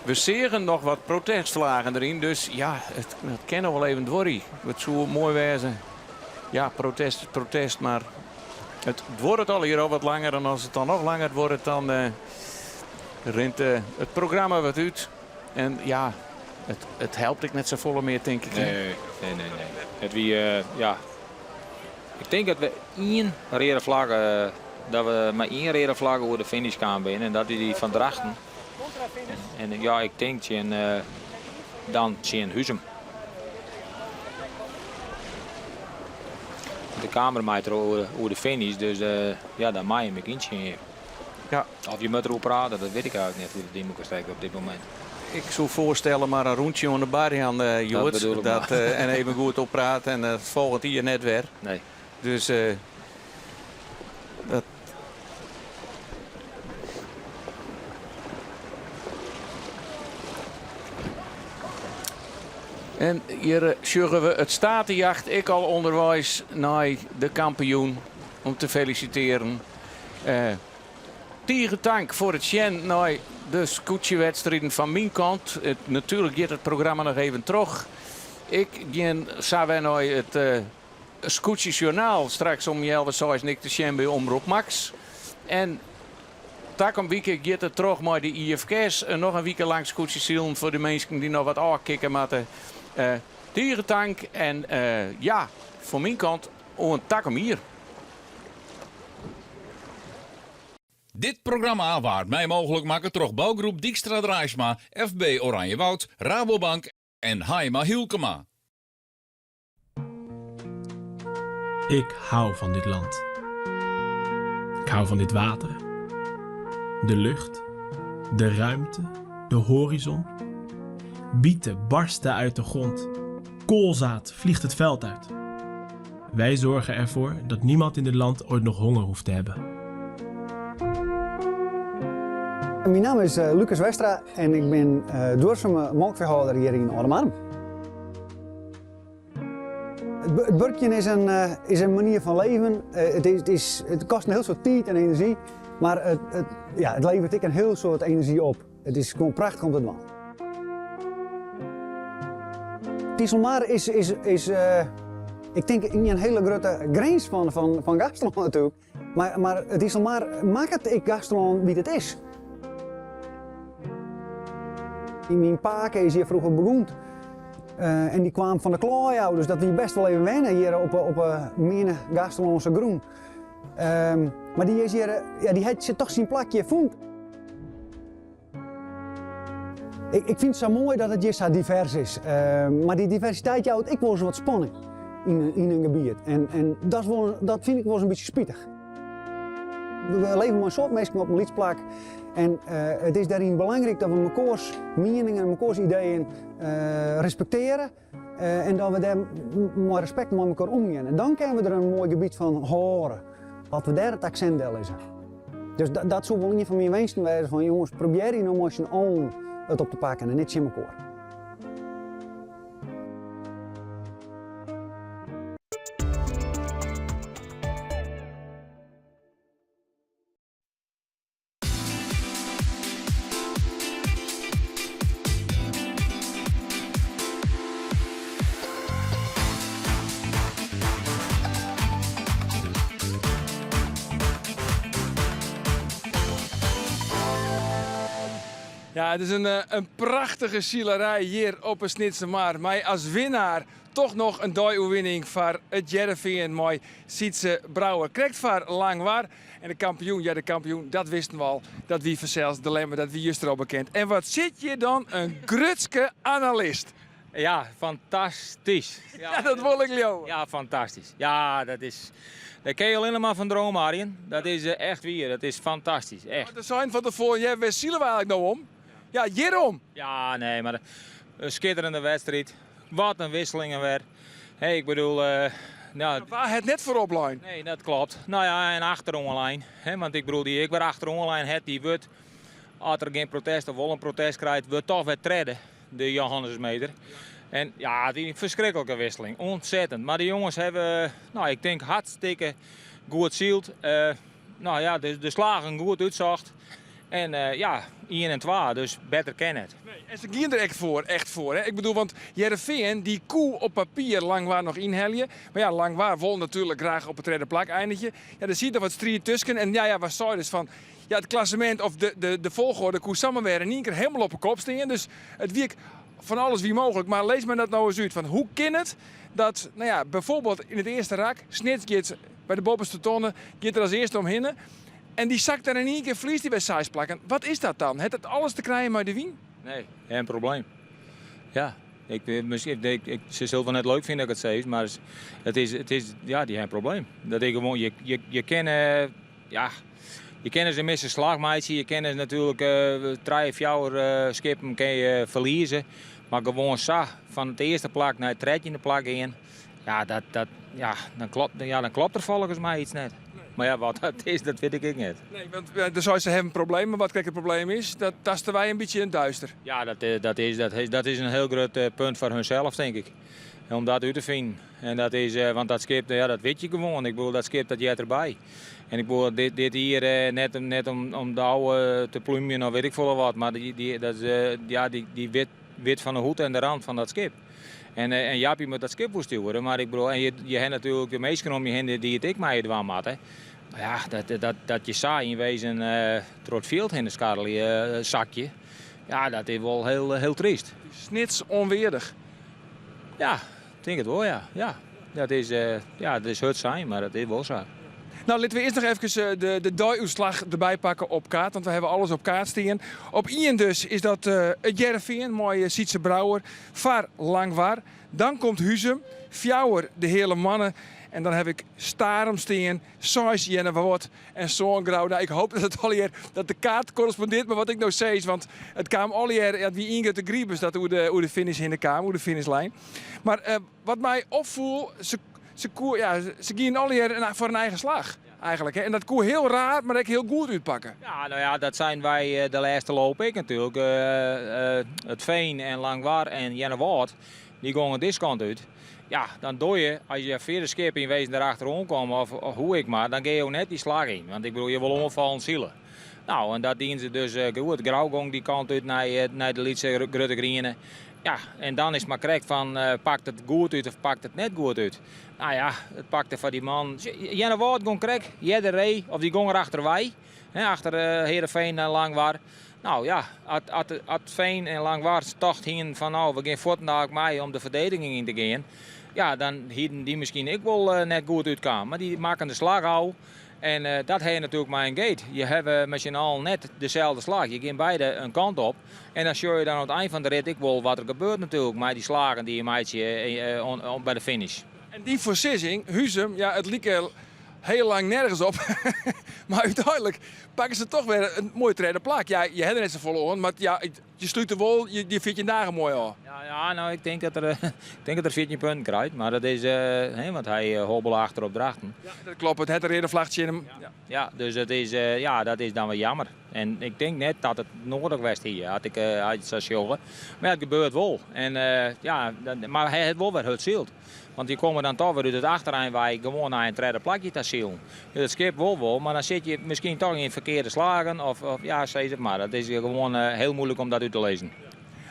We zegen nog wat protestvlagen erin. Dus ja, het kan nog wel even worry. Het zou mooi wezen. Ja, protest, maar... Het wordt al hier al wat langer en als het dan nog langer wordt, dan rent het programma wat uit. En ja, het helpt ik net zo volle meer, denk ik. Nee. Het wie, ja. Ik denk dat we één rode vlag, dat we maar één rode vlag over de finish gaan binnen en dat die van Drachten. En ja, ik denk dan in Huzum. De kamermeter over de finish, dus ja, daar mag je me kindje. Ja. Of je moet erover praten, dat weet ik eigenlijk niet hoe de ding moet steken op dit moment. Ik zou voorstellen maar een rondje aan de bar aan Joort. En even goed op praten en het volgend hier net weer. Nee. Dus dat... En hier zorgen we het statenjacht. Ik al onderwijs naar de kampioen om te feliciteren. Tierentank voor het Sjen naar de scootjewedstrijden van mijn kant. Natuurlijk gaat het programma nog even terug. Ik ga naar het scootjesjournaal straks om 11:00 en ik de Sjen bij Omroep Max. En Takom week gaat het terug met de IFK's. Nog een week lang scootjes voor de mensen die nog wat aankikken met de dierentank. En ja, van mijn kant, een Takom hier. Dit programma waard mij mogelijk maken door bouwgroep Dijkstra Draaisma, FB Oranjewoud, Rabobank en Haima Hielkema. Ik hou van dit land. Ik hou van dit water. De lucht. De ruimte. De horizon. Bieten barsten uit de grond. Koolzaad vliegt het veld uit. Wij zorgen ervoor dat niemand in dit land ooit nog honger hoeft te hebben. Mijn naam is Lucas Westra en ik ben duurzame melkveehouder hier in Oudemarm. Het burkje is een manier van leven. Het kost een heel soort tijd en energie, maar het levert ik een heel soort energie op. Het is gewoon prachtig om te doen. Tieselmar is ik denk een hele grote grens van Gastrolon natuurlijk. Maar Tieselmar maakt het Gastrolon wie het is. Mijn paak is hier vroeger begonnen. En die kwam van de klooi, dus dat was best wel even wennen hier op mijn Gastrolonse groen. Maar die is hier, die heeft toch zijn plakje gevonden. Ik vind het zo mooi dat het hier zo divers is. Maar die diversiteit houdt ik wel eens wat spanning in een gebied. En dat vind ik wel eens een beetje spietig. We leven maar een soort mensen op een lietsplak. En het is daarin belangrijk dat we mekaars meningen en mekaars ideeën respecteren. En dat we daar met respect met elkaar omgaan. En dan kunnen we er een mooi gebied van horen. Wat we daar het accent deel is. Dus dat zou wel een van mijn wensen zijn van jongens, probeer je nou eens een own het op te pakken en niet in elkaar. Ja, het is een prachtige zielerij hier op een Snitsermaar. Maar als winnaar toch nog een dooi-oewinning voor het Jereveen mooi Sietse Brouwer. Krijgt voor Langwaar. En de kampioen, dat wisten we al. Dat wie vanzelfs de lemmer, dat wie juist er al bekend. En wat zit je dan? Een grutske analist. Ja, fantastisch. Ja, dat wil ik jou. Ja, fantastisch. Ja, dat is... Daar kun je alleen maar van dromen, Arjen. Dat is echt weer. Dat is fantastisch. Echt. Er zijn van tevoren, ja, waar zielen we eigenlijk nou om? Ja, hierom. Ja, nee, maar een schitterende wedstrijd. Wat een wisselingen weer. Hey, ik bedoel... nou, waar het net voor oplijn? Nee, dat klopt. Nou ja, en achteronlijn. Want ik bedoel, ik ben achteronlijn. Het die wordt, als er geen protest of wel een protest krijgt, wordt toch weer treden. De Johannesmeter. En ja, die verschrikkelijke wisseling. Ontzettend. Maar de jongens hebben, nou, ik denk hartstikke goed zield. Nou ja, de slagen goed uitzocht. En ja, 1 en 2, dus beter kennen het. Nee, en ze gingen er echt voor. Hè? Ik bedoel, want Jereveen, die koe op papier Langwaar nog inhelje. Maar ja, Langwaar wil natuurlijk graag op het derde plak eindigen. Ja, dan zie je er wat strijd tussen. En ja, wat zou je dus van... Ja, het klassement of de volgorde koe samen weer in één keer helemaal op de kop staan. Dus het wiek van alles wie mogelijk. Maar lees me dat nou eens uit. Van hoe kan het dat, nou ja, bijvoorbeeld in het eerste rak, Snits gaat bij de bovenste tonnen, gaat er als eerste omheen. En die zakt er in één keer vlies die bij size plakken. Wat is dat dan? Heeft het alles te krijgen met de wien? Nee, geen probleem. Ja, ze zullen het net leuk vinden dat ik het zeg, maar het is ja, die geen probleem. Dat ik gewoon, je kent, ja, je kent ze missen slagmeidje, je kent natuurlijk 3-4 skippen kan je verliezen, maar gewoon zo van het eerste plak naar het 13e plak in, ja, dan klopt er volgens mij iets net. Maar ja, wat dat is, dat weet ik niet. Nee, want de Zuidse hebben problemen. Wat kijk, het probleem is, dat tasten wij een beetje in het duister. Ja, dat is een heel groot punt voor hunzelf, denk ik. Om dat uit te vinden. En dat is, want dat skip, ja, dat weet je gewoon. Ik bedoel, dat skip, dat jij erbij. En ik bedoel, dit hier, net om de oude te pluimen of weet ik veel wat. Maar die wit van de hoed en de rand van dat skip. En Jaapie moet dat skip voor sturen. Maar ik bedoel, en je hebt natuurlijk de meesten om je heen die het ik mij dwaan maat. Ja, dat je saai in wezen trot veld in een zakje. Ja, dat is wel heel triest. Snits onweerdig. Ja, ik denk het wel, ja. Dat is het zijn, maar dat is wel zo. Nou, laten we eerst nog even de duiuitslag erbij pakken op kaart. Want we hebben alles op kaart staan. Op 1 dus is dat het Jereveen, mooie Sietse Brouwer. Var Langwaar. Dan komt Huzum. Fjouwer de hele mannen. En dan heb ik Starum staan, Sais Jennewoord en Zoongrauw. Nou, ik hoop dat het alweer dat de kaart correspondeert met wat ik nou zei. Want het kwam alweer wie Inge de Griebus dat hoe de finish in de kamer, hoe de finishlijn. Maar wat mij opvoelt, ze gingen alweer voor een eigen slag. Eigenlijk, hè? En dat kon heel raar, maar ook heel goed uitpakken. Ja, nou ja, dat zijn wij de laatste loop ik natuurlijk. Het Veen en Langwaar en Jennewoord, die gaan deze kant uit. Ja, dan doe je, als je vierde skip in wezen erachteraan komt, of hoe ik maar, dan ga je ook net die slag in. Want ik bedoel, je wil omvallen zielen. Nou, en dat dienen ze dus goed. Grauwgong die kant uit naar de Lietse Grutte Grienen. Ja, en dan is het maar correct van, pakt het goed uit of pakt het net goed uit. Nou ja, het pakte van die man. Jenne Woord ging correct, Jette Ree, of die ging erachter wij. Achter Heerenveen en Langwaar. Nou ja, als Veen en Langwaar tocht hingen van nou, we gaan voortdag mee om de verdediging in te gaan. Ja, dan hielden die misschien ook wel net goed uitkomen. Maar die maken de slag al. En dat heeft natuurlijk maar een gate. Je hebt met z'n allen net dezelfde slag. Je gaat beide een kant op. En dan zie je dan aan het eind van de rit ook wel wat er gebeurt natuurlijk. Maar die slagen die je maakt bij de finish. En die beslissing, Huzum, ja, het liep heel lang nergens op. Maar uiteindelijk pakken ze toch weer een mooie tweede plak. Ja, je hebt er net zo verloren, maar ja, je sluit er wel, je vindt je dagen mooi al. Ja, nou, ik denk dat er 14 punten krijgt. Maar dat is, want hij hobbelt achter op drachten. Ja, dat klopt, het heeft er eerder vlagje in hem. Ja, dus dat is dan wel jammer. En ik denk net dat het nodig was hier, had ik zo zeggen. Maar het gebeurt wel. En, maar hij heeft wel weer het zield. Want die komen dan toch weer uit het achterijn waar je gewoon naar een tweede plakje te zielen. Dus het skip wel, maar dan zit je misschien toch in verkeerde slagen. Of ja, zeg het maar. Dat is gewoon heel moeilijk om dat uit te lezen.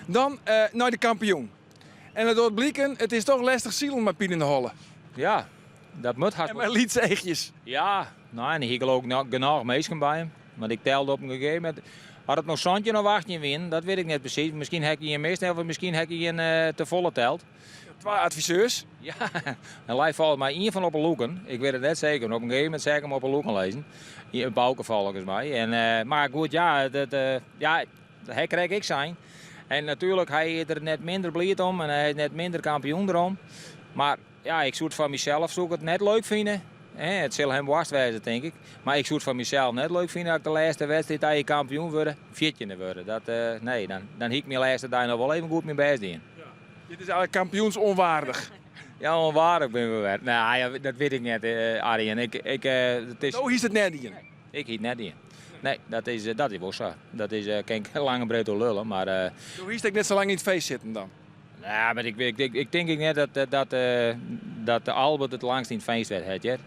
Dan naar de kampioen. En het wordt blikken, het is toch lastig zielen met Pien in de Holle. Ja, dat moet hard. En met Lietse eegjes. Ja, nou, en hier ook genoeg meesken bij hem. Want ik telde op een gegeven moment. Had het nog zandje of 18 win, dat weet ik net precies. Misschien heb je een meestal of misschien heb je een te volle teld. 2 adviseurs. Ja, en lijf valt mij in van op een loeken. Ik weet het net zeker. Op een gegeven moment zeg ik hem op een loeken lezen. Een bouken volgens mij. En, maar goed, ja, hij krijg ik zijn. En natuurlijk, hij is er net minder blij om en hij is net minder kampioen erom. Maar ja, ik zou het van mezelf het net leuk vinden. Het zal hem worst wezen, denk ik. Maar ik zou het van mezelf net leuk vinden dat ik de laatste wedstrijd dat je kampioen wordt, 14e worden. Nee, dan hiek ik mijn laatste dag nog wel even goed mijn best in. Dit is eigenlijk kampioensonwaardig. Ja, onwaardig ben we weer. Nou ja, dat weet ik niet, Arjen. Zo is het net in. Ik hiet net in. Nee, dat is wel zo. Dat is, kan ik lang en breed door lullen, maar... Zo is het net zo lang in het feest zitten dan? Ja, maar ik denk net dat Albert het langst in het feest werd. Ik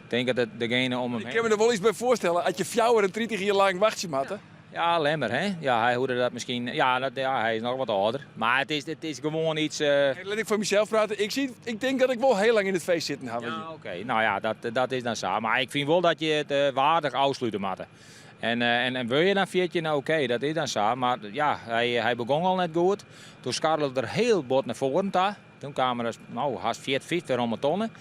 denk dat degene om hem heen... Ik kan me er wel iets bij voorstellen. Als je fjouwer en 30 jaar lang wacht je matten. Ja, Lemmer, hè? Ja, hij hoorde dat misschien. Ja, hij is nog wat ouder. Maar het is gewoon iets. Laat ik voor mezelf praten. Ik denk dat ik wel heel lang in het feest zitten heb. Ja, oké. Nou ja, dat is dan zo. Maar ik vind wel dat je het waardig afsluiten moet. En wil je dan 14, nou oké, dat is dan zo. Maar ja, hij begon al net goed. Toen skarrelde er heel bot naar voren. Toen kwamen er haast 4 om een tonnen.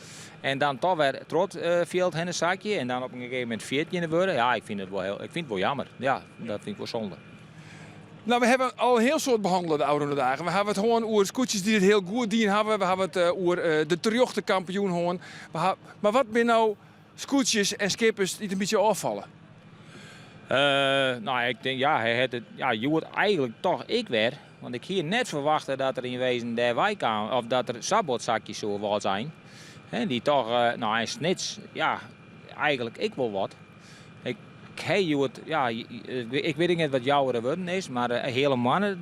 En dan toch weer trot viel het in een zakje. En dan op een gegeven moment 14 worden. Ja, ik vind het wel jammer. Ja, dat vind ik wel zonde. Nou, we hebben al een heel soort behandelen de oude dagen. We hebben het gewoon over scootjes die het heel goed dienen hebben. We hebben het over de terjochte kampioen gewoon. Maar wat ben nou scootjes en skippers die het een beetje afvallen? Nou, ik denk, je wordt eigenlijk toch ik weer. Want ik hier net verwachten dat er in wezen daar wij kan, of dat er sabotzakjes zo wat zijn. He, die toch, en snits, ja, eigenlijk ik wil wat. Ik weet niet wat jouw worden is, maar hele mannen,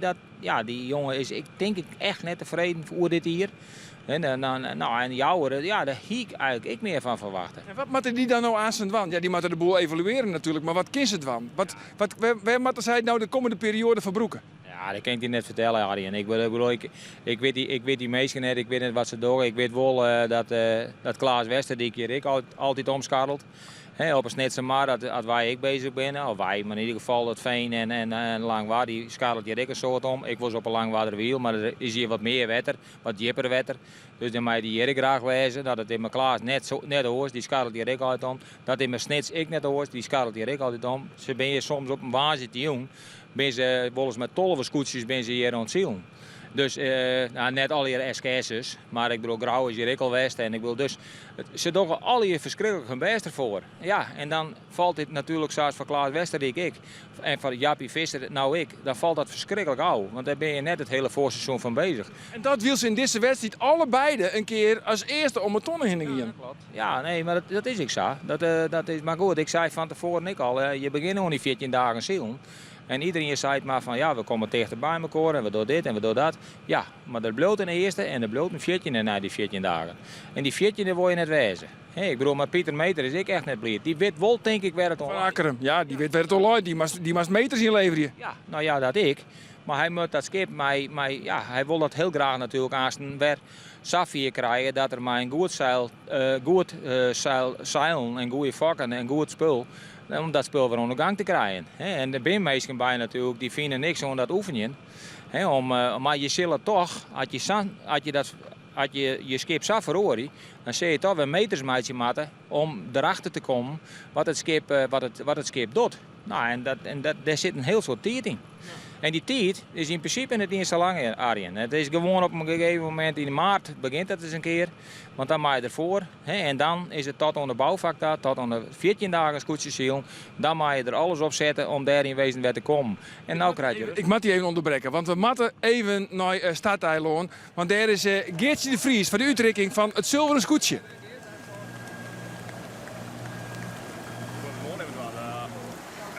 die jongen is, ik denk echt net tevreden voor dit hier. En jouw, daar hiek eigenlijk ik meer van verwachten. En wat moeten die dan nou aan zijn wand? Ja, die moeten de boel evalueren natuurlijk, maar wat kiest het dan? Waar moeten zij nou de komende periode verbroeken? Ja, dat kan ik je net vertellen, Arjen. Ik weet die meesten net, ik weet net wat ze doen. Ik weet wel dat Klaas Wester, die ik hier altijd omscharrelt. Op een snitsemar, als wij ik bezig ben, of wij, maar in ieder geval het veen en Langwaard, die scharrelt hier ook een soort om. Ik was op een Langwaarderwiel, maar er is hier wat meer wetter, wat dieper wetter. Dus dan mag je die hier graag wezen, dat het in mijn Klaas net hoort, die scharrelt hier ook altijd om. Dat in mijn snits ik net hoort, die scharrelt hier ook altijd om. Ze ben je soms op een waanzin te jong, ben ze volgens met 12 scootjes ben ze hier aan het zielen. Dus net al hier SKS'ers, maar ik bedoel, Grauw is hier ook al West. En ik bedoel, dus ze doen al hier verschrikkelijk hun best ervoor. Ja, en dan valt dit natuurlijk zoals van Klaas Westerijk ik. En van Jappie Visser, nou ik. Dan valt dat verschrikkelijk oud. Want daar ben je net het hele voorseizoen van bezig. En dat wil ze in deze wedstrijd allebei een keer als eerste om het tonnen heen gaan. Ja, nee, maar dat is ik zo. Dat is maar goed. Ik zei van tevoren ik al, je begint nog niet 14 dagen zielen. En iedereen zei maar van ja, we komen tegen bij elkaar en we doen dit en we doen dat. Ja, maar dat bloot in de eerste en dat bloot een 14 na die 14 dagen. En die 14 wil je net wezen. Ik bedoel, maar Pieter Meter is ik echt net blij. Die weet wel, denk ik, waar het al Van Akkeren, ja, die weet waar het al uit. Die mag meters inleveren. Ja, nou ja, dat ik. Maar hij moet dat skip, hij wil dat heel graag natuurlijk aanstaan weer Safir krijgen. Dat er maar een goed zeilen en goede vakken en goed spul. Om dat spul weer onder gang te krijgen. En de binmeesten bij natuurlijk, die vinden niks aan dat oefenen. Maar je zult toch, als je je skip zo verhoort, dan zul je toch weer meters maken om erachter te komen wat het skip doet. Nou, daar zit een heel soort tijd in. En die tijd is in principe net niet zo lang, Arjen. Het is gewoon op een gegeven moment in maart begint het eens een keer. Want dan maak je ervoor. En dan is het tot aan de bouwvak dat, tot aan de 14 dagen scootjesiel. Dan mag je er alles op zetten om daar in wezen weer te komen. En nou krijg je... Ik moet die even onderbreken, want we moeten even naar Stadeiloon. Want daar is Geertje de Vries voor de uitreiking van het zilveren scootje.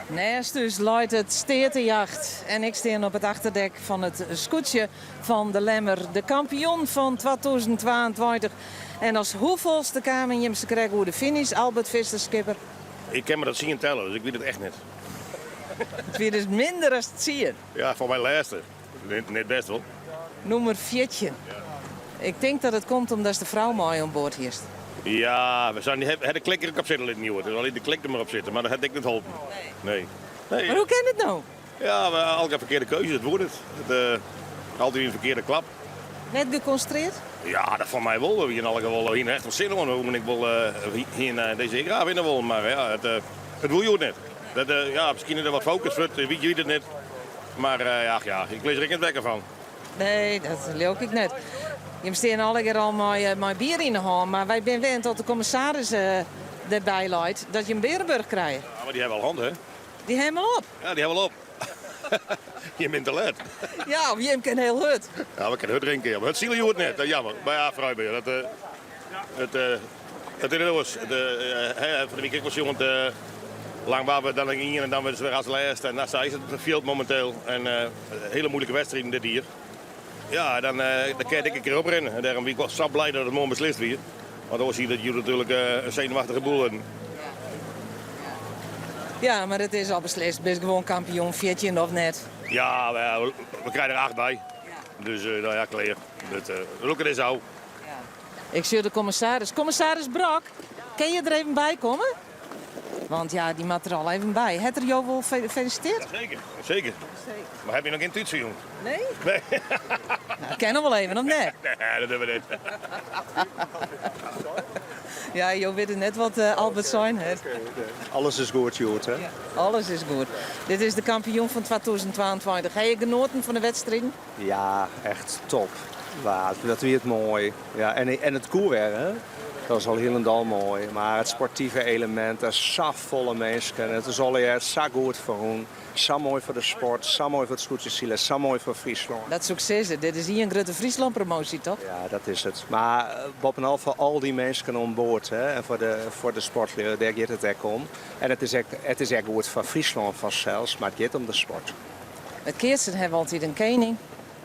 Naast dus luidt het steertejacht en ik sta op het achterdek van het scootje van de Lemmer, de kampioen van 2022. En als hoeveelste kamer je ze krijgt hoe de finish, Albert Visser, skipper? Ik kan me dat zien tellen, dus ik weet het echt niet. Het weer dus minder als het zie je. Ja, voor mijn laatste. Net best wel. Nummer 14. Ik denk dat het komt omdat de vrouw mooi aan boord is. Ja, we hadden de klikker ook op zitten in het nieuwe. Dus alleen de klik er maar op zitten, maar dat had ik niet geholpen. Nee. Maar hoe kan het nou? Ja, we hadden elke verkeerde keuze, dat wordt het. Altijd een verkeerde klap. Net geconcentreerd? Ja, dat van mij wel. We hebben in elk geval hier echt wel zin in. Hoe ik wil hier deze graaf in willen, maar ja, het wil je ook net. Misschien is er wat focus, weet je het net. Maar ik lees er niet wekker van. Nee, dat leuk ik net. Je staan alle keer al mijn bier in de hand, maar wij zijn gewend tot de commissaris erbij leidt dat je een berenburg krijgt. Ja, maar die hebben wel hand, hè? Die hebben we op. Ja, die hebben wel op. Je bent te laat. Ja, of je hem kan heel hut. Ja, we kunnen het drinken, ja. Maar het ziel je het net. Jammer. Maar ja, Vrijbeer. Het is los. Van de week was jongen lang waar we dan in en dan weer als laatste. En dat is het veld momenteel. En een hele moeilijke wedstrijd dit hier. Ja, dan kan ik een keer oprennen. En daarom ben ik wel zo blij dat het morgen beslist wordt. Want dan zie je dat jullie natuurlijk een zenuwachtige boel hebben. Ja, maar het is al beslist. Ben je gewoon kampioen, 14 of net? Ja, we krijgen er 8 bij. Ja. Dus nou ja, klaar. Look het is zo. Ja. Ik zie de commissaris. Commissaris Brak, kan je er even bij komen? Want ja, die moet er al even bij. Heb er jou wel gefeliciteerd? Ja, zeker. Maar heb je nog geen toetsen, jong? Nee? Nee. Nou, ik ken nog wel even, of net? Nee, dat doen we niet. Ja, je weet net wat Albert zijn heeft. Alles is goed, Joert, hè? Ja, alles is goed. Dit is de kampioen van 2022. Heb je genoten van de wedstrijd? Ja, echt top. Dat weer het mooi. Ja, en het koerwerk, hè? Dat is al helemaal mooi. Maar het sportieve element, dat is zo volle mensen. Het is al zo goed voor hun. Zo mooi voor de sport, zo mooi voor het scootjesielen, zo mooi voor Friesland. Dat succes, dit is hier een grote Friesland-promotie, toch? Ja, dat is het. Maar bovenal voor al die mensen aan boord, hè, en voor de sportleur, daar gaat het ook om. En het is echt goed voor Friesland vanzelfs, maar het gaat om de sport. Met Keertsen hebben we altijd een koning.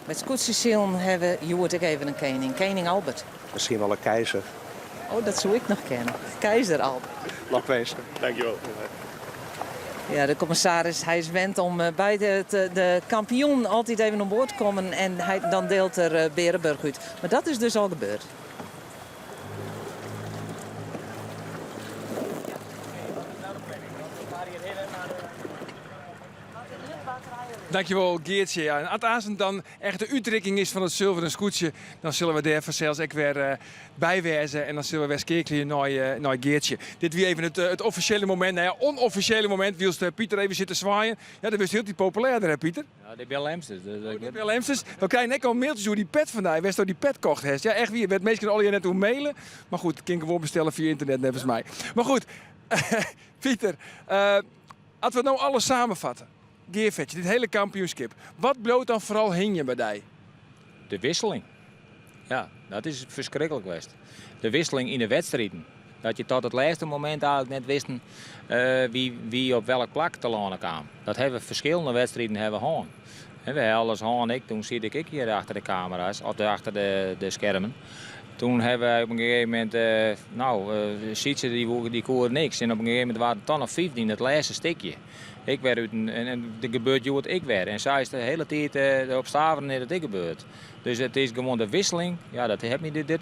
Met scootjesielen hebben we ook even een koning. Koning Albert. Misschien wel een keizer. Oh, dat zou ik nog kennen. Keizer Albert. Lachwezen. Dankjewel. Ja, de commissaris, hij is gewend om bij de kampioen altijd even aan boord te komen en dan deelt er Berenburg uit. Maar dat is dus al gebeurd. Dankjewel Geertje. Ja. En als het dan echt de uitdrukking is van het zilveren scootje, dan zullen we daar vanzelfs ook weer bijwijzen. En dan zullen we weer skekelen naar Geertje. Dit weer even het officiële moment. Nou ja, onofficiële moment. Wielst Pieter even zitten zwaaien. Ja, dat was heel populair, hè Pieter? Ja, de Bill Amsters. De Bill Amsters. We krijgen net al mailtjes door die pet vandaag. Wist dat die pet kocht heeft. Ja, echt wie. Je werd meestal al je net hoe mailen. Maar goed, kan ik gewoon bestellen via internet, nevens mij. Maar goed, Pieter. Als we nou alles samenvatten. Geervetje, dit hele kampioenschap. Wat bloot dan vooral hing je bij die? De wisseling. Ja, dat is verschrikkelijk geweest. De wisseling in de wedstrijden. Dat je tot het laatste moment eigenlijk net wisten wie op welk plak te landen kwam. Dat hebben we verschillende wedstrijden hebben gehad. En we hebben alles gehad. Toen zit ik hier achter de camera's, of achter de schermen. Toen hebben we op een gegeven moment, ziet ze die koer niks. En op een gegeven moment waren het dan nog 15, het laatste stukje. Ik werd uit en er gebeurt wat ik werd. En zij is de hele tijd op staveren net dat ik gebeurt. Dus het is gewoon de wisseling. Ja, dit heeft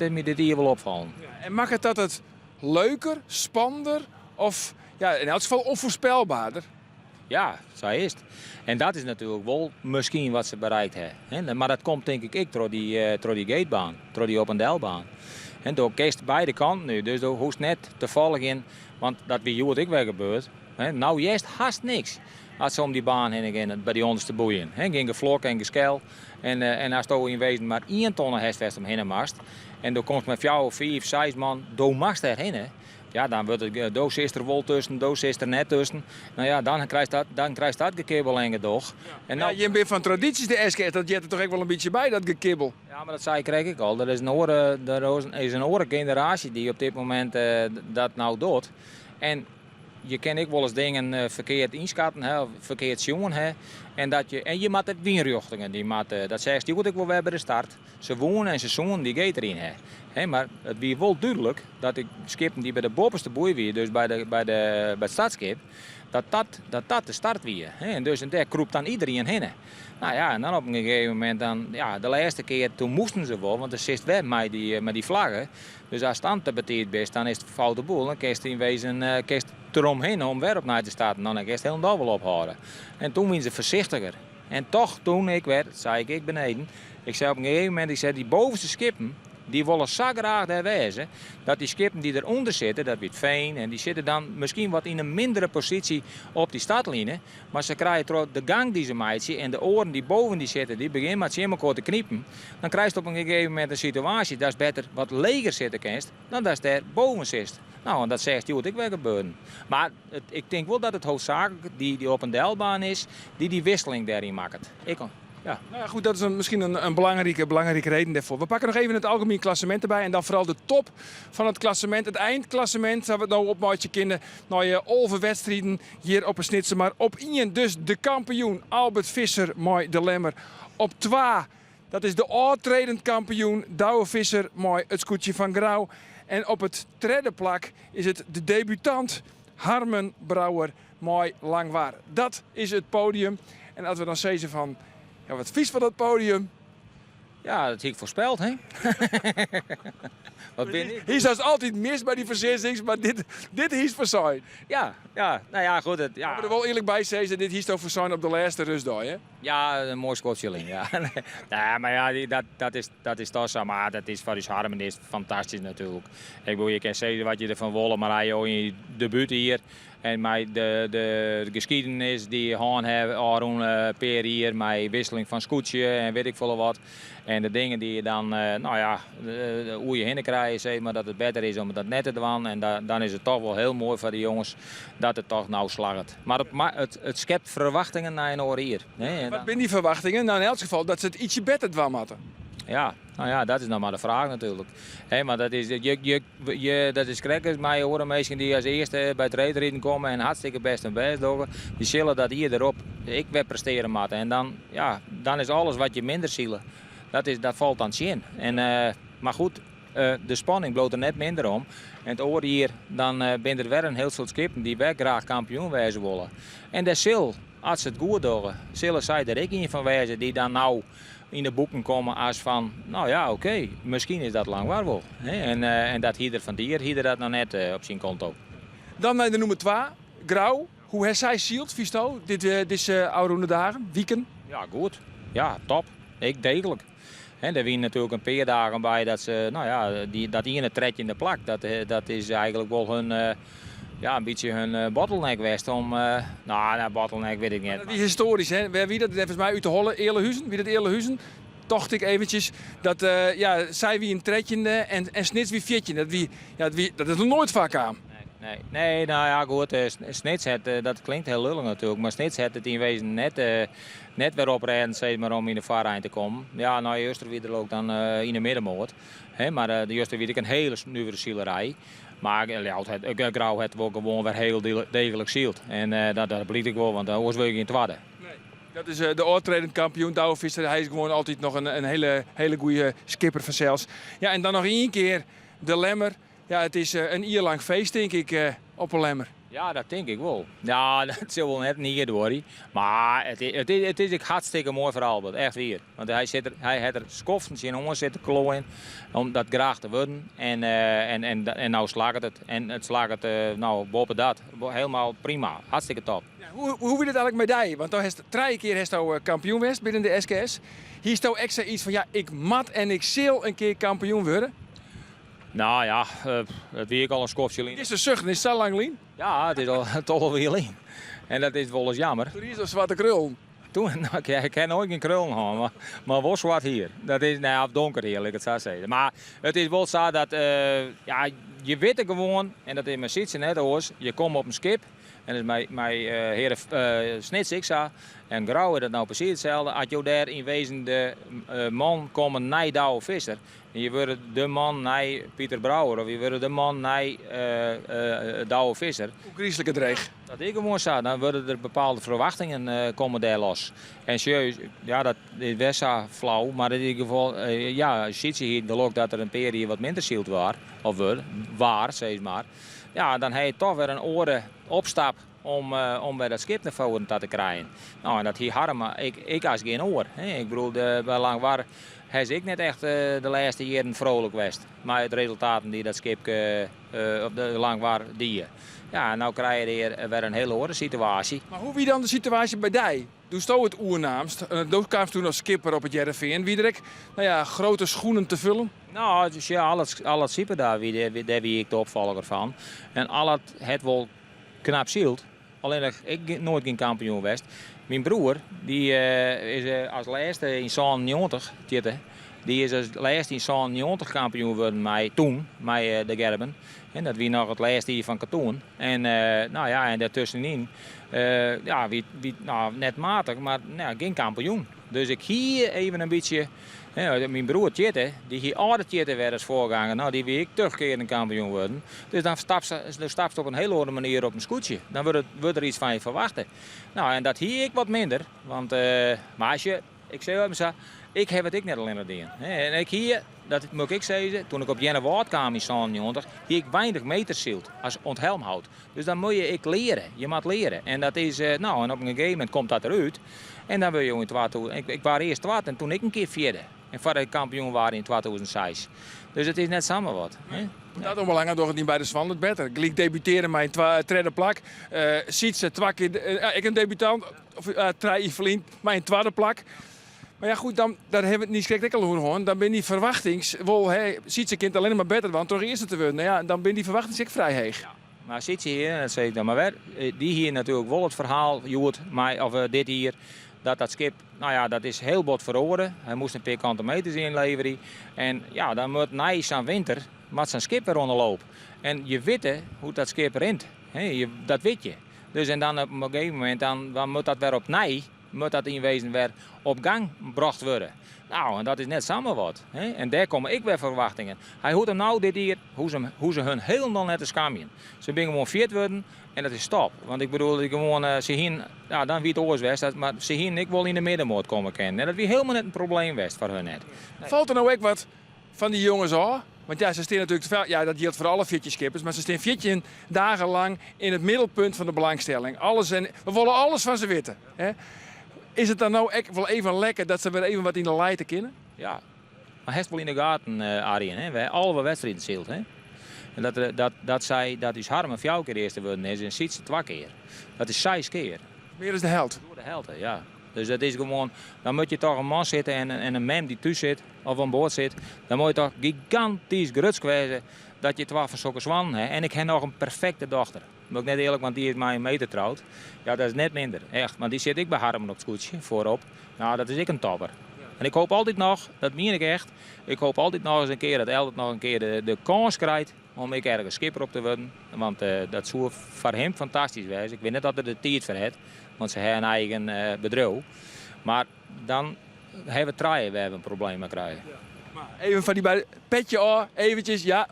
me dit hier wel opvallen. Ja, en maakt het leuker, spannender of ja, in elk geval onvoorspelbaarder? Ja, zo is het. En dat is natuurlijk wel misschien wat ze bereikt hebben. Maar dat komt denk ik door die gatebaan, door die op- en delbaan. En door kiest beide kanten nu, dus door hoeft net te volgen in, want dat wie wat ik weer gebeurt. Nou, juist haast niks. Als ze om die baan heen gaan, bij die onderste boeien. Ging vlok en geskel. En als je in wezen maar 1 ton hestvest omheen mast. En dan komt met jou 4, 6 man, door mast erheen. Ja, dan wordt het doos is er wel tussen, doos is er net tussen. Nou ja, dan krijgt dat gekibbel en gedoog. En nou, ja, je bent van tradities de SK, dat je er toch ook wel een beetje bij, dat gekibbel. Ja, maar dat krijg ik al. Er is een andere generatie die op dit moment dat nou doet. En je kan ook wel eens dingen verkeerd inschatten, verkeerd zien. En je maakt het wienrichtingen. Dat zegt je goed, ik wil weer bij de start. Ze wonen en ze zoenen, die gaat erin. Maar het was wel duidelijk dat de skippen die bij de bovenste boei weer, dus bij het startskip, dat de start weer. En dus daar kroept dan iedereen heen. Nou ja, en dan op een gegeven moment, de laatste keer, toen moesten ze wel, want er zit weer met die vlaggen. Dus als het aan te beteerd bent, dan is het foute boel. Dan kun je in wezen eromheen om weer op naar te starten. Dan kun je het helemaal wel ophouden. En toen waren ze voorzichtiger. En toch, toen ik werd, zei ik beneden. Ik zei op een gegeven moment, die bovenste skippen, die willen zo graag daar wezen, dat die skippen die eronder zitten, dat weet fijn, en die zitten dan misschien wat in een mindere positie op die startlijnen, maar ze krijgen door de gang die ze maken en de oren die boven die zitten, die beginnen met z'n elkaar te kniepen, dan krijg je op een gegeven moment een situatie dat is beter wat leger zitten kanst, dan dat is daar boven zit. Nou, en dat zegt Joet, ik wil gebeuren. Maar ik denk wel dat het hoofdzakelijk die op een delbaan is, die wisseling daarin maakt. Ja. Nou ja, goed, dat is misschien een belangrijke reden daarvoor. We pakken nog even het algemeen klassement erbij en dan vooral de top van het klassement. Het eindklassement, dat we het nou op maatje kennen. Nou je olve wedstrijden hier op een snitsen. Maar op 1 dus de kampioen Albert Visser, mooi de Lemmer. Op 2, dat is de oud-tredend kampioen Douwe Visser, mooi het scootje van Grauw. En op het 3e plak is het de debutant Harmen Brouwer, mooi Langwaar. Dat is het podium. En als we dan zeggen van, ja, wat vies van dat podium. Ja, dat heb ik voorspeld, hè? Wat ben ik? Hier is altijd mis bij die verzissings, maar dit is voor zijn. Ja, nou ja, goed. We moeten er wel eerlijk bij zeggen, dit is toch voor zijn op de laatste rustdag, hè? Ja, een mooi schotjeling, ja. Nee, maar ja, dat is toch zo, maar dat is voor die Harmen is fantastisch natuurlijk. Ik bedoel, je kan zeggen wat je ervan wil, maar hij je debuut hier. En met de geschiedenis die Han hebben, Aron per hier, met wisseling van scootje en weet ik veel wat. En de dingen die je dan, hoe je heen krijgt, zeg maar dat het beter is om dat net te doen. En dan is het toch wel heel mooi voor de jongens dat het toch nou slaagt. Maar het schept verwachtingen naar een oor hier. Nee, wat zijn die verwachtingen? Nou, in elk geval dat ze het ietsje beter doen moeten. Ja, nou ja, dat is nog maar de vraag natuurlijk. Maar dat is, dat is krekkers, maar je hoort mensen die als eerste bij het rijden komen en hartstikke best en best doen. Die zullen dat hier erop, ik wil presteren moeten. En dan is alles wat je minder zielen, dat valt aan zien. Maar goed, de spanning bloot er net minder om. En het oor hier, dan ben er weer een heel soort skippen die wel graag kampioen wezen willen. En dat zal, als ze het goed doen, zullen zij er ook in van wezen die dan nou in de boeken komen als van, nou ja, oké, misschien is dat Langwaar wel. En dat hier van dier, hier dat nou net op zijn konto. Dan naar de nummer 2, Grauw. Hoe heeft zij zield, Visto, deze oude dagen, weekend? Ja, goed. Ja, top. Ik degelijk. En er waren natuurlijk een paar dagen bij dat ze, nou ja, dat ene tredje in de plak, dat is eigenlijk wel hun, een beetje hun bottleneck geweest om, bottleneck weet ik niet. Dat is historisch, hè? Wie dat volgens mij uit de Holle, Eerlehuizen, tocht ik eventjes dat zij wie een tredje en Snits wie viertje. Dat is nog nooit vaak aan. Nee, nou ja, goed. Snits dat klinkt heel lullig natuurlijk, maar Snits had het in wezen net weer oprijden, zeg maar, om in de vaarlijn te komen. Ja, nou, eerst weer ook dan in de middenmoot. Maar de eerste weer ik een hele snuivere zielerij. Maar Grauw het wel gewoon weer heel degelijk zield. En dat bleek ik wel, want dat was ik in het wadden. Dat is de oortredend kampioen, Douwe Visser. Hij is gewoon altijd nog een hele goede skipper van zelfs. Ja, en dan nog één keer de Lemmer. Ja, het is een jaar lang feest, denk ik, op een Lemmer. Ja, dat denk ik wel. Ja, dat zal wel net niet door. Maar het is hartstikke mooi voor Albert, echt weer. Want hij had er schoftens in om zitten klooien om dat graag te worden. En nou slaagt het. En het slaagt het boven dat. Helemaal prima. Hartstikke top. Ja, hoe wil het eigenlijk met die? Want dan heeft 3 keer kampioen geweest binnen de SKS. Hier is toch extra iets van, ja, ik mat en ik zal een keer kampioen worden. Nou ja, het weer ik al een schofje lien. Is de zucht, is zo lang lien? Ja, het is al toch wel weer lien. En dat is wel eens jammer. Toen is er zwarte krul. Toen, ik heb nooit geen krul gehad, maar wel zwart hier. Dat is donker hier, ik het zou zeggen. Maar het is wel zo dat, je weet het gewoon, en dat is mijn zitsen net oors, je komt op een schip. En dat is mijn heren Snits, ik zei. En Grauw is dat nou precies hetzelfde. Als je daar in wezen de man komen naar Douwe Visser. En je wordt de man naar Pieter Brouwer. Of je wordt de man naar Douwe Visser. Hoe griezelijk het dreig. Dat ik gewoon zei, dan worden er bepaalde verwachtingen komen daar los. En serieus, ja, dat is best flauw. Maar in ieder geval, ziet je hier de dat er een periode wat minder zield was. Of waar, zeg maar. Ja, dan heb je toch weer een oren opstap om bij dat schip naar voren te krijgen. Nou, en dat hier harm, ik als geen oor. Ik bedoel, bij Langwaar is ik net echt de laatste jaren vrolijk geweest. Maar het resultaten die dat schip op de Langwaar dienen. Ja, nou krijg je hier weer een hele andere situatie. Maar hoe wie dan de situatie bij die? Doe je het oernaamst? Toen kwam toen als skipper op het Jereveen. Wie er grote schoenen te vullen? Nou, dus ja, al het schipper daar wie ik de opvolger van. En al het wel knap zield. Alleen dat ik nooit geen kampioen geweest. Mijn broer, die is als laatste in 97 zitten. Die is als laatste in 97 kampioen geworden met de Gerben. En dat wie nog het laatste hier van Katoen. En en daartussenin, net matig, maar geen kampioen. Dus ik hier even een beetje. Mijn broer Tjette, die hier altijd Tjette werd als voorganger, nou die wil ik terugkeren kampioen worden. Dus dan stap je op een hele andere manier op een scootje. Dan wordt er iets van je verwachten. Nou, en dat hier ik wat minder. Want, maar als je, ik zei hem zo, ik heb het ik net alleen gedaan. En ik hier, dat moet ik zeggen, toen ik op Jenne Woord kwam in 97, hier ik weinig meters zield als onthelmhout. Dus dan moet je leren. Je moet leren. En dat is, en op een gegeven moment komt dat eruit. En dan wil je in 2000. Ik was eerst wat en toen ik een keer vierde. En voordat ik kampioen was in 2006. Dus het is net samen wat. Nee. Dat onbelangrijk door het niet bij de Swan het beter. Ik debuteerde mijn tweede plak. Sietse, ik een debutant. Trai Verlien, mijn tweede plak. Maar ja goed, dan hebben we het niet schrikkelijk hoor. Dan ben die verwachtings... Sietse kind alleen maar beter dan toch eerste te worden. Nou ja, dan ben die verwachtings ik vrij heeg. Ja. Maar Sietse hier, dat zeg ik dan maar weer. Die hier natuurlijk wel het verhaal, dit hier. Dat schip, dat is heel bot verhoren. Hij moest een paar kanten meters inleveren. En ja, dan moet na zijn winter met zijn schip weer onderlopen. En je weet hoe dat schip rent. Dat weet je. Dus en dan op een gegeven moment dan moet dat weer op nij. Moet dat in wezen weer op gang gebracht worden. Nou, en dat is net samen wat. En daar komen ik weer verwachtingen. Hij hoort hem nou dit hier, hoe ze hun helemaal net te schamen. Ze zijn gewoon 4 worden en dat is stop. Want ik bedoel, ze hien, dan wie het oors was, maar ze hien ik wel in de middenmoot komen kennen. En dat wie helemaal net een probleem was voor hun net. Nee. Valt er nou ook wat van die jongens af? Want ja, ze staan natuurlijk te veel. Ja, dat geldt voor alle 4 skippers. Maar ze staan 14 dagen lang in het middelpunt van de belangstelling. We willen alles van ze weten. Is het dan nou echt wel even lekker dat ze weer even wat in de lijten kunnen? Ja, maar hij is wel in de gaten, Arjen. We hebben alle wedstrijden zield. Dat is Harm 4 keer eerste worden is en Sietse 2 keer. Dat is 6 keer. Meer dan de helft. Door de helft, ja. Dus dat is gewoon, dan moet je toch een man zitten en een mem die thuis zit of aan boord zit. Dan moet je toch gigantisch grutsk wezen dat je 12 van zulke zwan hebt. En ik heb nog een perfecte dochter. Moet ik net eerlijk, want die is mij een meter trouwd. Ja, dat is net minder, echt. Maar die zit ik bij Harmen op het scootje voorop. Nou, dat is ik een topper. En ik hoop altijd nog, dat meen ik echt, ik hoop altijd nog eens een keer dat Eldert nog een keer de kans krijgt om ik ergens skipper op te worden. Want dat zou voor hem fantastisch zijn. Ik weet niet dat hij de tijd voor heeft, want ze hebben een eigen bedrijf. Maar dan hebben we een probleem mee krijgen. Even van die petje aan, eventjes, ja,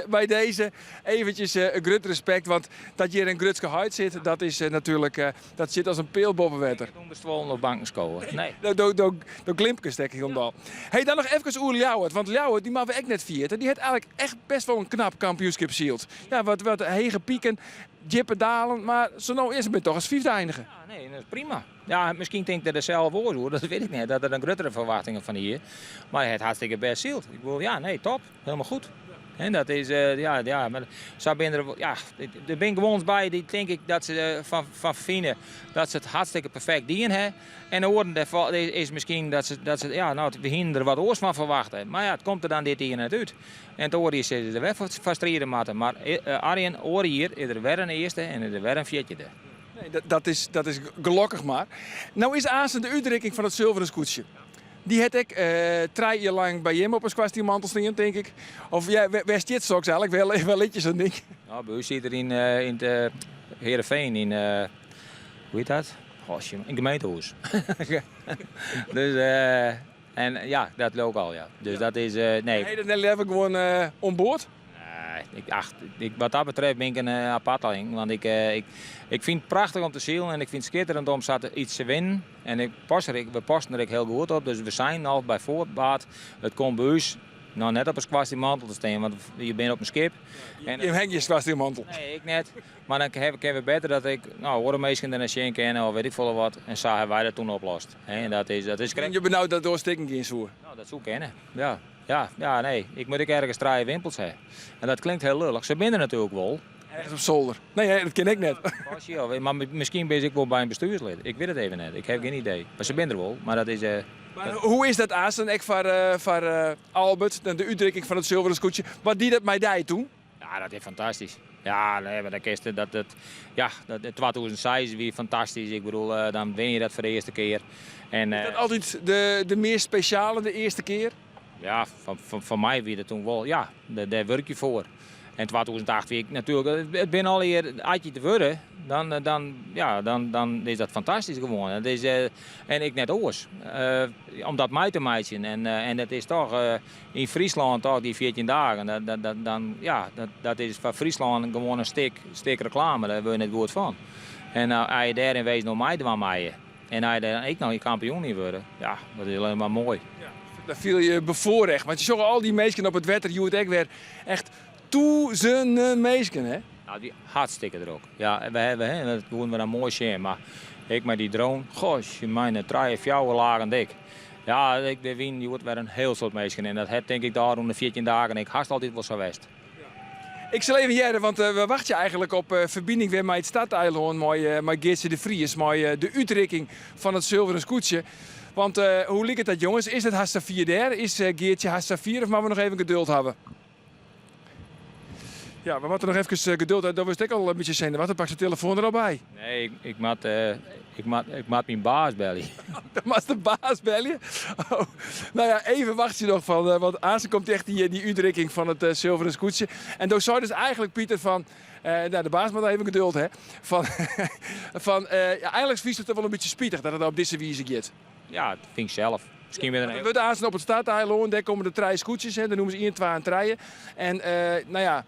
bij deze, eventjes een grut respect, want dat je in een grutske huid zit, dat is natuurlijk, dat zit als een peel boven water. Onder stoelen of banken scoren. Nee. Door glimpken stek ik helemaal. Hey, dan nog even oer Ljouwert, want Ljouwert die mag we echt net vieren. Die heeft eigenlijk echt best wel een knap kampioenschap zield. Ja, wat hege pieken, jippen dalen, maar zo nou is het toch als 5e eindigen. Ja, nee, dat is prima. Ja, misschien denkt hij er zelf over, dat weet ik niet. Dat er een grotere verwachtingen van hier. Maar hij heeft hartstikke best zield. Ik bedoel, ja, nee, top. Helemaal goed. En dat is, maar zo ben er ben gewoon bij die denk ik dat ze van vinden dat ze het hartstikke perfect dienen hebben. En de oren is misschien dat ze we hier er wat oors van verwachten. Maar ja, het komt er dan dit hier net uit. En het oor is ze er wel frustreren moeten. Maar Arjen, oor hier is er weer een eerste en is er weer een 4e. Nee, dat is gelukkig maar. Nou is Aasen de uitdrukking van het zilveren scootje. Die had ik 3 jaar lang bij hem op een kwastiemantel staan, denk ik. Of ja, west dit straks eigenlijk wel liedjes en ding. Nou, bij u zit er in het Heerenveen in hoe heet dat? Gosje, in gemeentehuis. Dus en ja, dat loopt al, ja. Dus dat is nee. Nee, dat net even gewoon onboord. Wat dat betreft ben ik een aparteling. Want ik vind het prachtig om te zien en ik vind het schitterend om iets te winnen. En we passen er heel goed op. Dus we zijn al bij voorbaat. Het komt bij ons nou net op een kwastiemantel te staan, want je bent op een schip. En, je hangt je kwastiemantel. Nee, ik net. Maar dan heb ik beter dat ik oormeesken en een sjen kennen of weet ik veel wat. En zo hebben wij dat toen opgelost. En dat is en je benauwd dat doorsteken geen zoer? Nou, dat zou kennen, ja. Ja, nee. Ik moet ergens 3 wimpels hebben. En dat klinkt heel lullig. Ze binnen natuurlijk wel. Ergens op zolder. Nee, dat ken ik net. Maar misschien ben ik wel bij een bestuurslid. Ik weet het even net. Ik heb geen idee. Maar ze binnen er wel. Maar dat is... Maar hoe is dat Aasen? Ik voor Albert, de uitdrukking van het zilveren scootje. Wat die dat mij deed toen? Ja, dat is fantastisch. Ja, nee, maar dat 2006 weer fantastisch. Ik bedoel, dan win je dat voor de eerste keer. En, is dat altijd de meer speciale, de eerste keer? Ja, van mij weer dat toen wel. Ja, daar werk je voor. En 2008 weer natuurlijk, het ben al hier uitje te worden, dan is dat fantastisch gewoon. Het is, en ik net oors. Om dat mij te maken. En het is toch in Friesland toch die 14 dagen. Dat is van Friesland gewoon een stuk reclame, daar wil je net woord van. En als je daarin wees nog mij van mij. En als je daar ik nou je kampioen niet worden, ja, dat is alleen maar mooi. Ja. Daar viel je bevoorrecht. Want je zag al die meisjes op het wetter, je het weer echt duizenden meisjes, hè? Nou, die hartstikke er ook. Ja, dat doen we dan mooi zien. Maar ik met die drone, gosh, mijn 3 of 4 lagen dik. Ja, de wien, die wordt weer een heel soort meisjes. En dat heb denk ik daar om de 14 dagen. Ik haast altijd wel zo geweest. Ik zal even jaren, want we wachten eigenlijk op verbinding weer met het stadeiland, met Geertje de Vries, met de uitdrukking van het zilveren scootje. Want hoe ligt het dat, jongens? Is het Hassa 4 daar? Is Geertje Hassa 4 of moeten we nog even geduld hebben? Ja, we moeten nog even geduld hebben. Dat was ik al een beetje zenuwachtig. Dan pak je telefoon er al bij. Nee, ik maak mijn baas bellen. Dat was de baas bellen? Oh. Nou ja, even wacht je nog van. Want Aasen komt echt die uitdrukking van het zilveren scootje. En toen zou dus eigenlijk Pieter van... de baas moet even geduld, hè. Eigenlijk vies het er wel een beetje spietig dat het op deze wijze gaat. Ja, dat vind ik zelf. Misschien weer we worden Aasen op het stadeiland. Daar komen de 3 scootjes, hè. Dan noemen ze 1, 2 en 3. En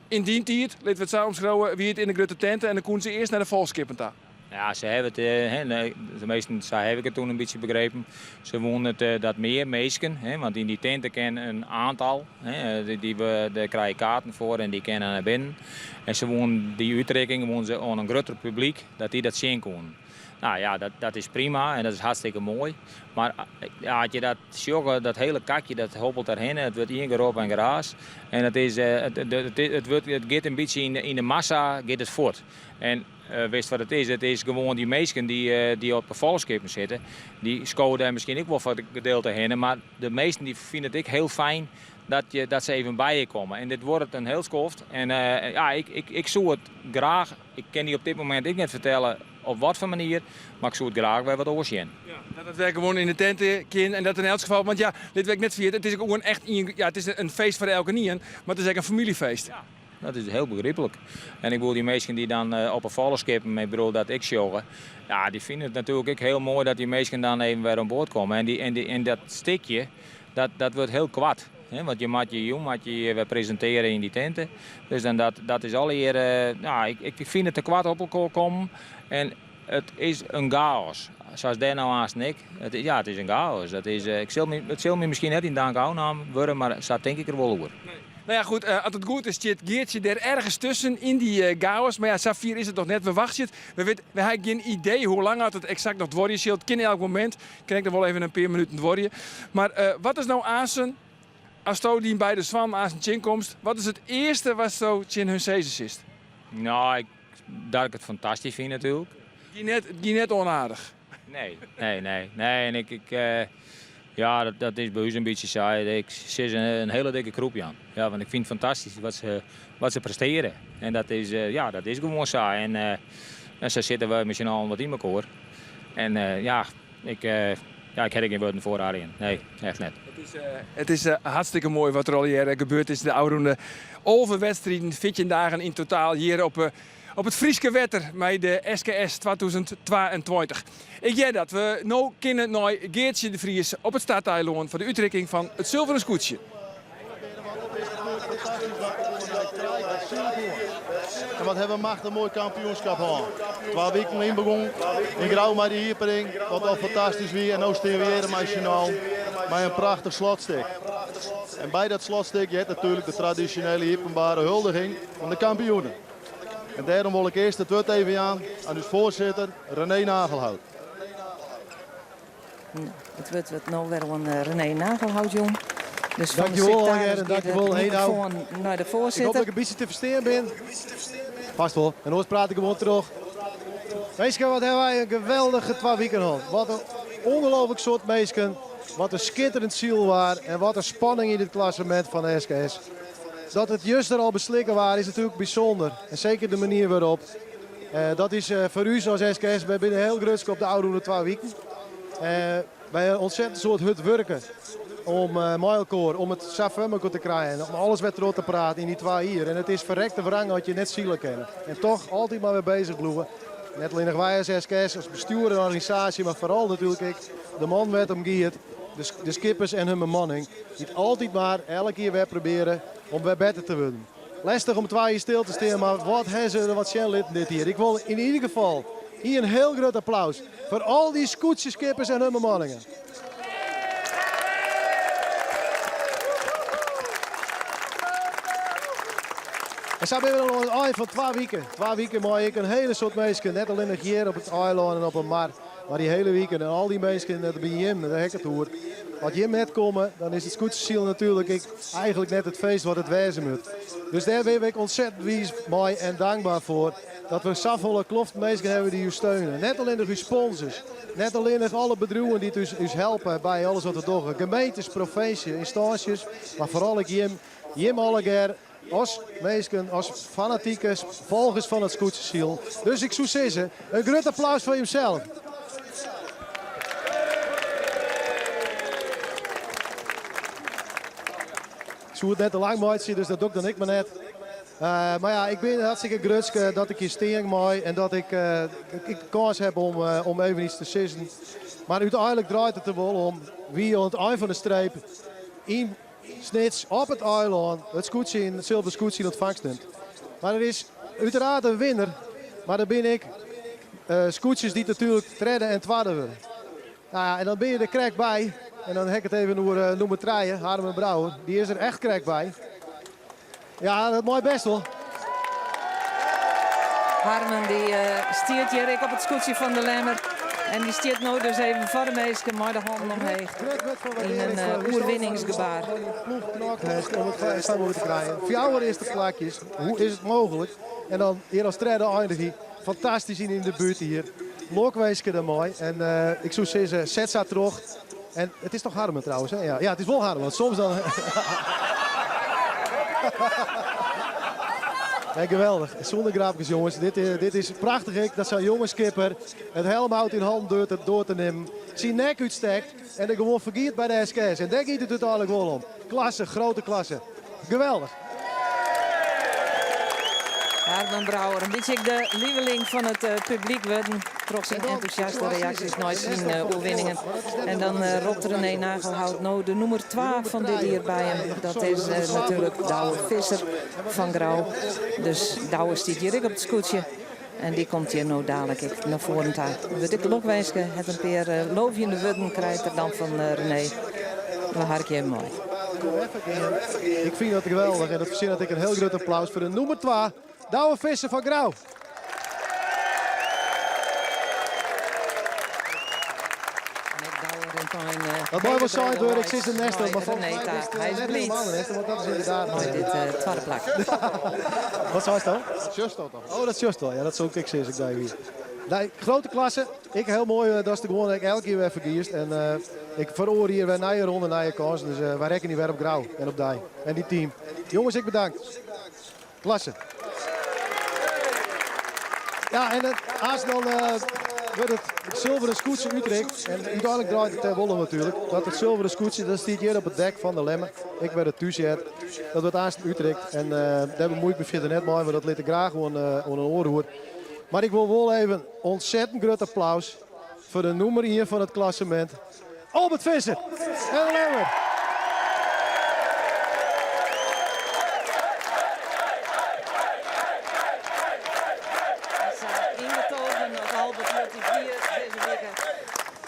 in die tijd, laten we het zo omschrijven, wie het in de grote tenten en dan konden ze eerst naar de volskippen daar. Ja, ze hebben het, de meesten heb ik het toen een beetje begrepen. Ze wonen het dat meer meesken, want in die tenten kennen een aantal. Daar krijg je kaarten voor en die kennen naar binnen. En ze wonen die uittrekking wonen ze aan een groter publiek dat die dat zien konden. Nou ja, dat is prima en dat is hartstikke mooi. Maar ja, als je dat joggen, dat hele kakje, dat hobbelt daarheen. Het wordt één keer op en geraas. En het gaat een beetje in de massa gaat het voort. En wist wat het is? Het is gewoon die meesten die op de valskippen zitten. Die scoren daar misschien ook wel voor het gedeelte heen. Maar de meesten die vinden het heel fijn dat ze even bij je komen. En dit wordt een heel schoft. En ja, ik zou het graag. Ik kan die op dit moment niet vertellen op wat voor manier. Maar ik zou het graag bij wat oorzien. Ja, dat werkt gewoon in de tenten kind en dat in elk geval. Want ja, dit werkt net via het is ook gewoon echt het is een feest voor elke nieën. Maar het is eigenlijk een familiefeest. Ja. Dat is heel begrijpelijk. En ik bedoel, die mensen die dan op een vallenskip met bureau dat ik joggen, ja, die vinden het natuurlijk ook heel mooi dat die mensen dan even weer aan boord komen. En dat stikje, dat wordt heel kwad. Want je moet je presenteren in die tenten. Dus dan dat is al hier, ik vind het te kwad op elkaar komen. En het is een chaos. Zoals daar nou haast niks. Het is een chaos. Het zal me misschien net in dank aannemen worden, maar dat denk ik er wel over. Nee. Nou ja, goed, als het goed is, zit Geertje er ergens tussen in die chaos. Maar ja, Safir is het nog net, we wachten het. We hebben geen idee hoe lang het exact nog dwarje zult. Kan elk moment, kan ik er wel even een paar minuten dwarje. Maar wat is nou aansen, als die bij de Zwan aan zijn chinkomst, wat is het eerste wat zo chin hun sezes is? Nou, dat ik het fantastisch vind natuurlijk. Die net onaardig. Nee. En ja, dat is bij ons een beetje saai. Ik zit een hele dikke groepje aan. Ja, want ik vind het fantastisch wat ze presteren. En dat is gewoon saai. En zo zitten we misschien al wat in elkaar. En ik heb er geen woorden voor haar in. Nee, echt net. Het is hartstikke mooi wat er al hier gebeurd is. De oude overwedstrijden, 14 dagen in totaal hier op het Frieske wetter met de SKS 2022. Ik jij dat we nu kennen naar Geertje de Vries op het starteiland voor de uitreiking van het zilveren scootje. En wat hebben we macht een mooi kampioenschap gehad. 2 weken in begon, in Grauw met die Hiepering, wat al fantastisch weer. En nu staan we weer met finaal met een prachtig slotstuk. En bij dat slotstuk je hebt natuurlijk de traditionele hiepenbare huldiging van de kampioenen. En daarom wil ik eerst het woord even aan uw voorzitter René Nagelhout. Het wordt nou weer een René Nagelhout, jong. Dus dankjewel, Gerrit. Dankjewel, Heenhout. Naar de voorzitter. Ik hoop dat ik een beetje te verstaan ben. Vast wel. En anders praat ik gewoon terug. Weet je wat hebben wij een geweldige 2 weken gehad. Wat een ongelooflijk soort mensen. Wat een schitterend ziel waar. En wat een spanning in dit klassement van de SKS. Dat het juist er al beslikken waren is natuurlijk bijzonder. En zeker de manier waarop. Dat is voor u als SKS. Wij zijn heel grutsk op de oude 2 weken. Wij ontzettend soort hut werken. Om om het samen te krijgen. Om alles weer terug te praten in die 2 hier. En het is verrekte verrang wat je net zielen kennen. En toch altijd maar weer bezig blijven. Net alleen wij als SKS, als bestuur en organisatie. Maar vooral natuurlijk ik, de man met hem Giert. De skippers en hun bemanning. Die altijd maar elke keer weer proberen om weer beter te worden. Lastig om 2 hier stil te staan, maar wat hebben ze wat Sjen dit hier. Ik wil in ieder geval hier een heel groot applaus voor al die scootjeskippers en hun bemanningen. En zo hebben we nog een eind van 2 weken. 2 weken maar ik een hele soort mensen. Net alleen hier op het eiland en op een mar. Maar die hele weekend en al die mensen net bij Jim, de hekkentoer. Wat Jim net komen, dan is het scootjesziel natuurlijk eigenlijk net het feest wat het wezen moet. Dus daar ben ik ontzettend mooi en dankbaar voor. Dat we zoveel kloft mensen hebben die u steunen. Net alleen de uw sponsors. Net alleen nog alle bedrijven die u helpen bij alles wat we doen. Gemeentes, provincies, instanties. Maar vooral ik Jim Alleger. Als mensen, als fanatieke volgers van het scootjesziel. Dus ik zou zeggen, een groot applaus voor hemzelf. Ik zou het net te lang maken, dus dat doe ik dan ik maar net. Maar ja, ik ben hartstikke grutsk dat ik hier steen mooi en dat ik de kans heb om even iets te zeggen. Maar uiteindelijk draait het er wel om wie aan het eind van de streep in snits op het eiland het zilveren scootje in ontvangst neemt. Maar er is uiteraard een winnaar, maar dan ben ik scootjes die natuurlijk treden en tweede worden. Nou ja, en dan ben je er krek bij. En dan heb ik het even noemen treien, Harmen Brouwer. Die is er echt krek bij. Ja, dat mooi best wel. Harmen die stiert hier op het scootje van de Lemmer. En die stiert nou dus even voor de meesten, maar de handen omheen. In een oerwinningsgebaar. Om het samen te krijgen. Voor jou eerste plakjes, hoe is het mogelijk? En dan hier als derde eindigt hij. Fantastisch in de buurt hier. Lokweeske er mooi. En ik zou zeggen, zet ze terug. En het is toch Harmen trouwens, hè? Ja, het is wel Harmen, want soms dan... Ja, geweldig. Zonder grapjes, jongens. Dit is prachtig. Dat zo'n jonge skipper het helmhout in hand door te nemen. Zijn nek uitstekt en er gewoon vergiet bij de SKS. En daar gaat het uiteindelijk wel om. Klasse, grote klasse. Geweldig. Harmen Brouwer, een beetje de lieveling van het publiek worden. Trots zijn enthousiaste reacties naar zijn oerwinningen. En dan roept René Nagelhout nou de nummer 12 van dit hier bij hem. Dat is natuurlijk Douwe Visser van Grauw. Dus Douwe stiet hier op het scootje. En die komt hier nou dadelijk naar voren toe. We dit lokwijske het een peer loofje wudden krijgt er dan van René. We harken hem mooi. Ik vind dat geweldig en dat verzin dat ik een heel groot applaus voor de nummer 2. Douwe Visser van Grauw. Dat mooi was zijn door, ik zit in Nestor, maar van mij hij is blind. Want dat is inderdaad mooi dit tweede plak. Wat zei het dan? Oh, dat is juist al. Ja, dat zou ik zeggen, ik daar hier. Nee, grote klasse. Ik heel mooi, dat is de gewoon dat ik elke keer weer verkiest. En ik veroor hier weer naar je ronde, naar je kans. Dus wij rekken niet weer op Grauw en op Dij. En die team. Jongens, ik bedank. Klasse. Ja, en als dan wordt het zilveren scootje Utrecht. En uiteindelijk draait het ter Wolle natuurlijk. Dat het zilveren scootje, dat staat hier op het dek van de Lemmer. Ik werd het thuis. Dat wordt aanst Utrecht. En daar bemoei ik me verder net mee, maar dat liet ik graag gewoon een oor hoor. Maar ik wil wel even ontzettend groot applaus voor de nummer hier van het klassement. Albert Visser en de Lemmer.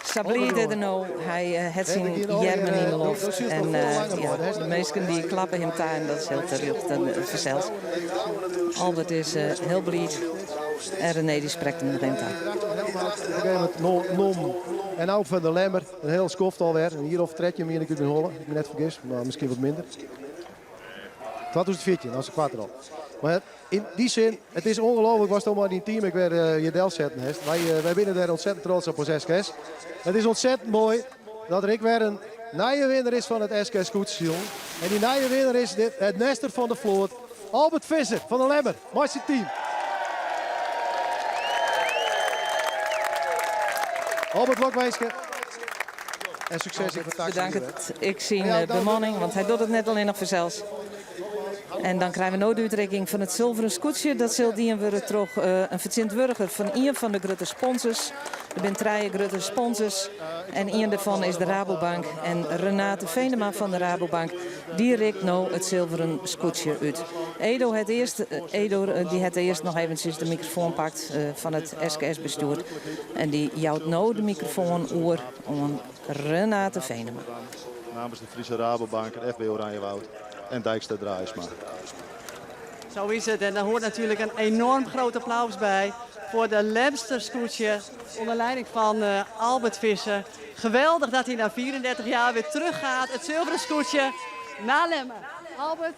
Sabliet er nou, hij heeft zijn jermen in de loft. En de meesten die klappen hem daar en dat is heel terug verzeld. Albert is heel blij en René die spreekt hem nog in taal. Nom en nou van de Lemmer, een heel skoft alweer. En hier overtred je hem hier in de Hollen. Ik ben net vergis, maar misschien wat minder. 2014, als ik kwaad al. Maar in die zin, het is ongelooflijk, was toch maar die team ik weer je del zetten heeft. Wij binnen daar ontzettend trots op ons SKS. Het is ontzettend mooi dat er weer een nieuwe winnaar is van het SKS Scootsie. En die nieuwe winnaar is het Nestor van de Vloot, Albert Visser van de Lemmer. Mooi team. Albert Lokwijske. En succes in het bedankt. Ik zie bemanning, want hij doet het net alleen nog vanzelfs. En dan krijgen we nou de uitreiking van het zilveren scootje. Dat zal dienen terug een verzint burger van een van de grote sponsors. Er zijn 3 grote sponsors. En een daarvan is de Rabobank. En Renate Venema van de Rabobank, die reikt nou het zilveren scootje uit. Edo die het eerst nog eventjes de microfoon pakt van het SKS-bestuur. En die jouwt nou de microfoon oor om Renate Venema. Namens de Friese Rabobank en FB Oranjewoud en Dijkstra Draaisma. Zo is het en daar hoort natuurlijk een enorm groot applaus bij voor de Lemster scootje onder leiding van Albert Visser. Geweldig dat hij na 34 jaar weer teruggaat, het zilveren scootje naar Lemmer. Albert.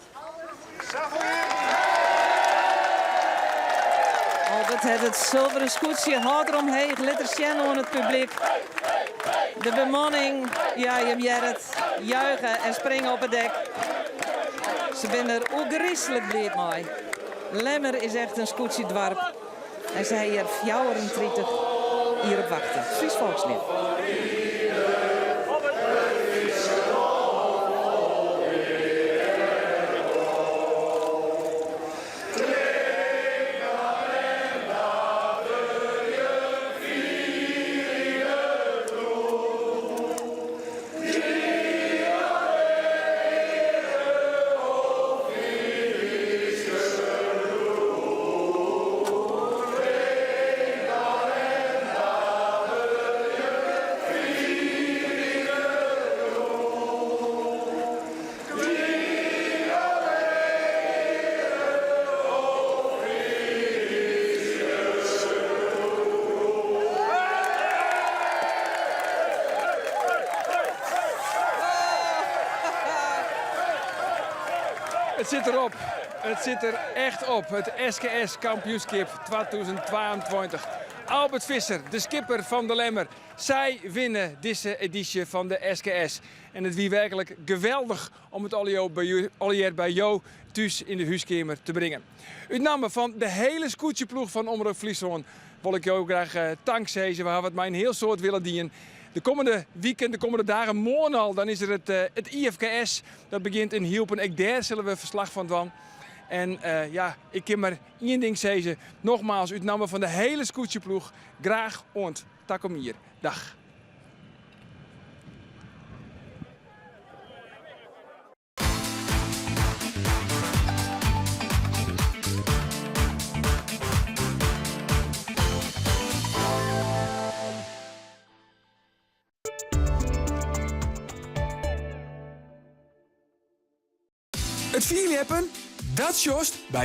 Albert heeft het zilveren scootje hard eromheen, glitter aan het publiek. De bemanning, ja, je hebt het, juichen en springen op het dek. Ze zijn er ongerieselijk blij mee. Lemmer is echt een scootje-dwarp. En zij hier 34 hier op wachten. Fries volkslied. zit erop. Het zit er echt op. Het SKS kampioenschap 2022. Albert Visser, de skipper van de Lemmer. Zij winnen deze editie van de SKS. En het wie werkelijk geweldig om het alweer bij jou thuis in de huiskamer te brengen. Uit naam van de hele scootjeploeg van Omroep Friesland wil ik jou graag dankzeggen. We hebben het mij een heel soort willen dienen. De komende weekend, de komende dagen, morgen al, dan is er het IFKS. Dat begint in Hielpen. Ook daar zullen we verslag van doen. En ik kan maar één ding zeggen. Nogmaals, uit naam van de hele scootjeploeg. Graag ont. Takom hier. Dag. Het vierleppen, dat jost bij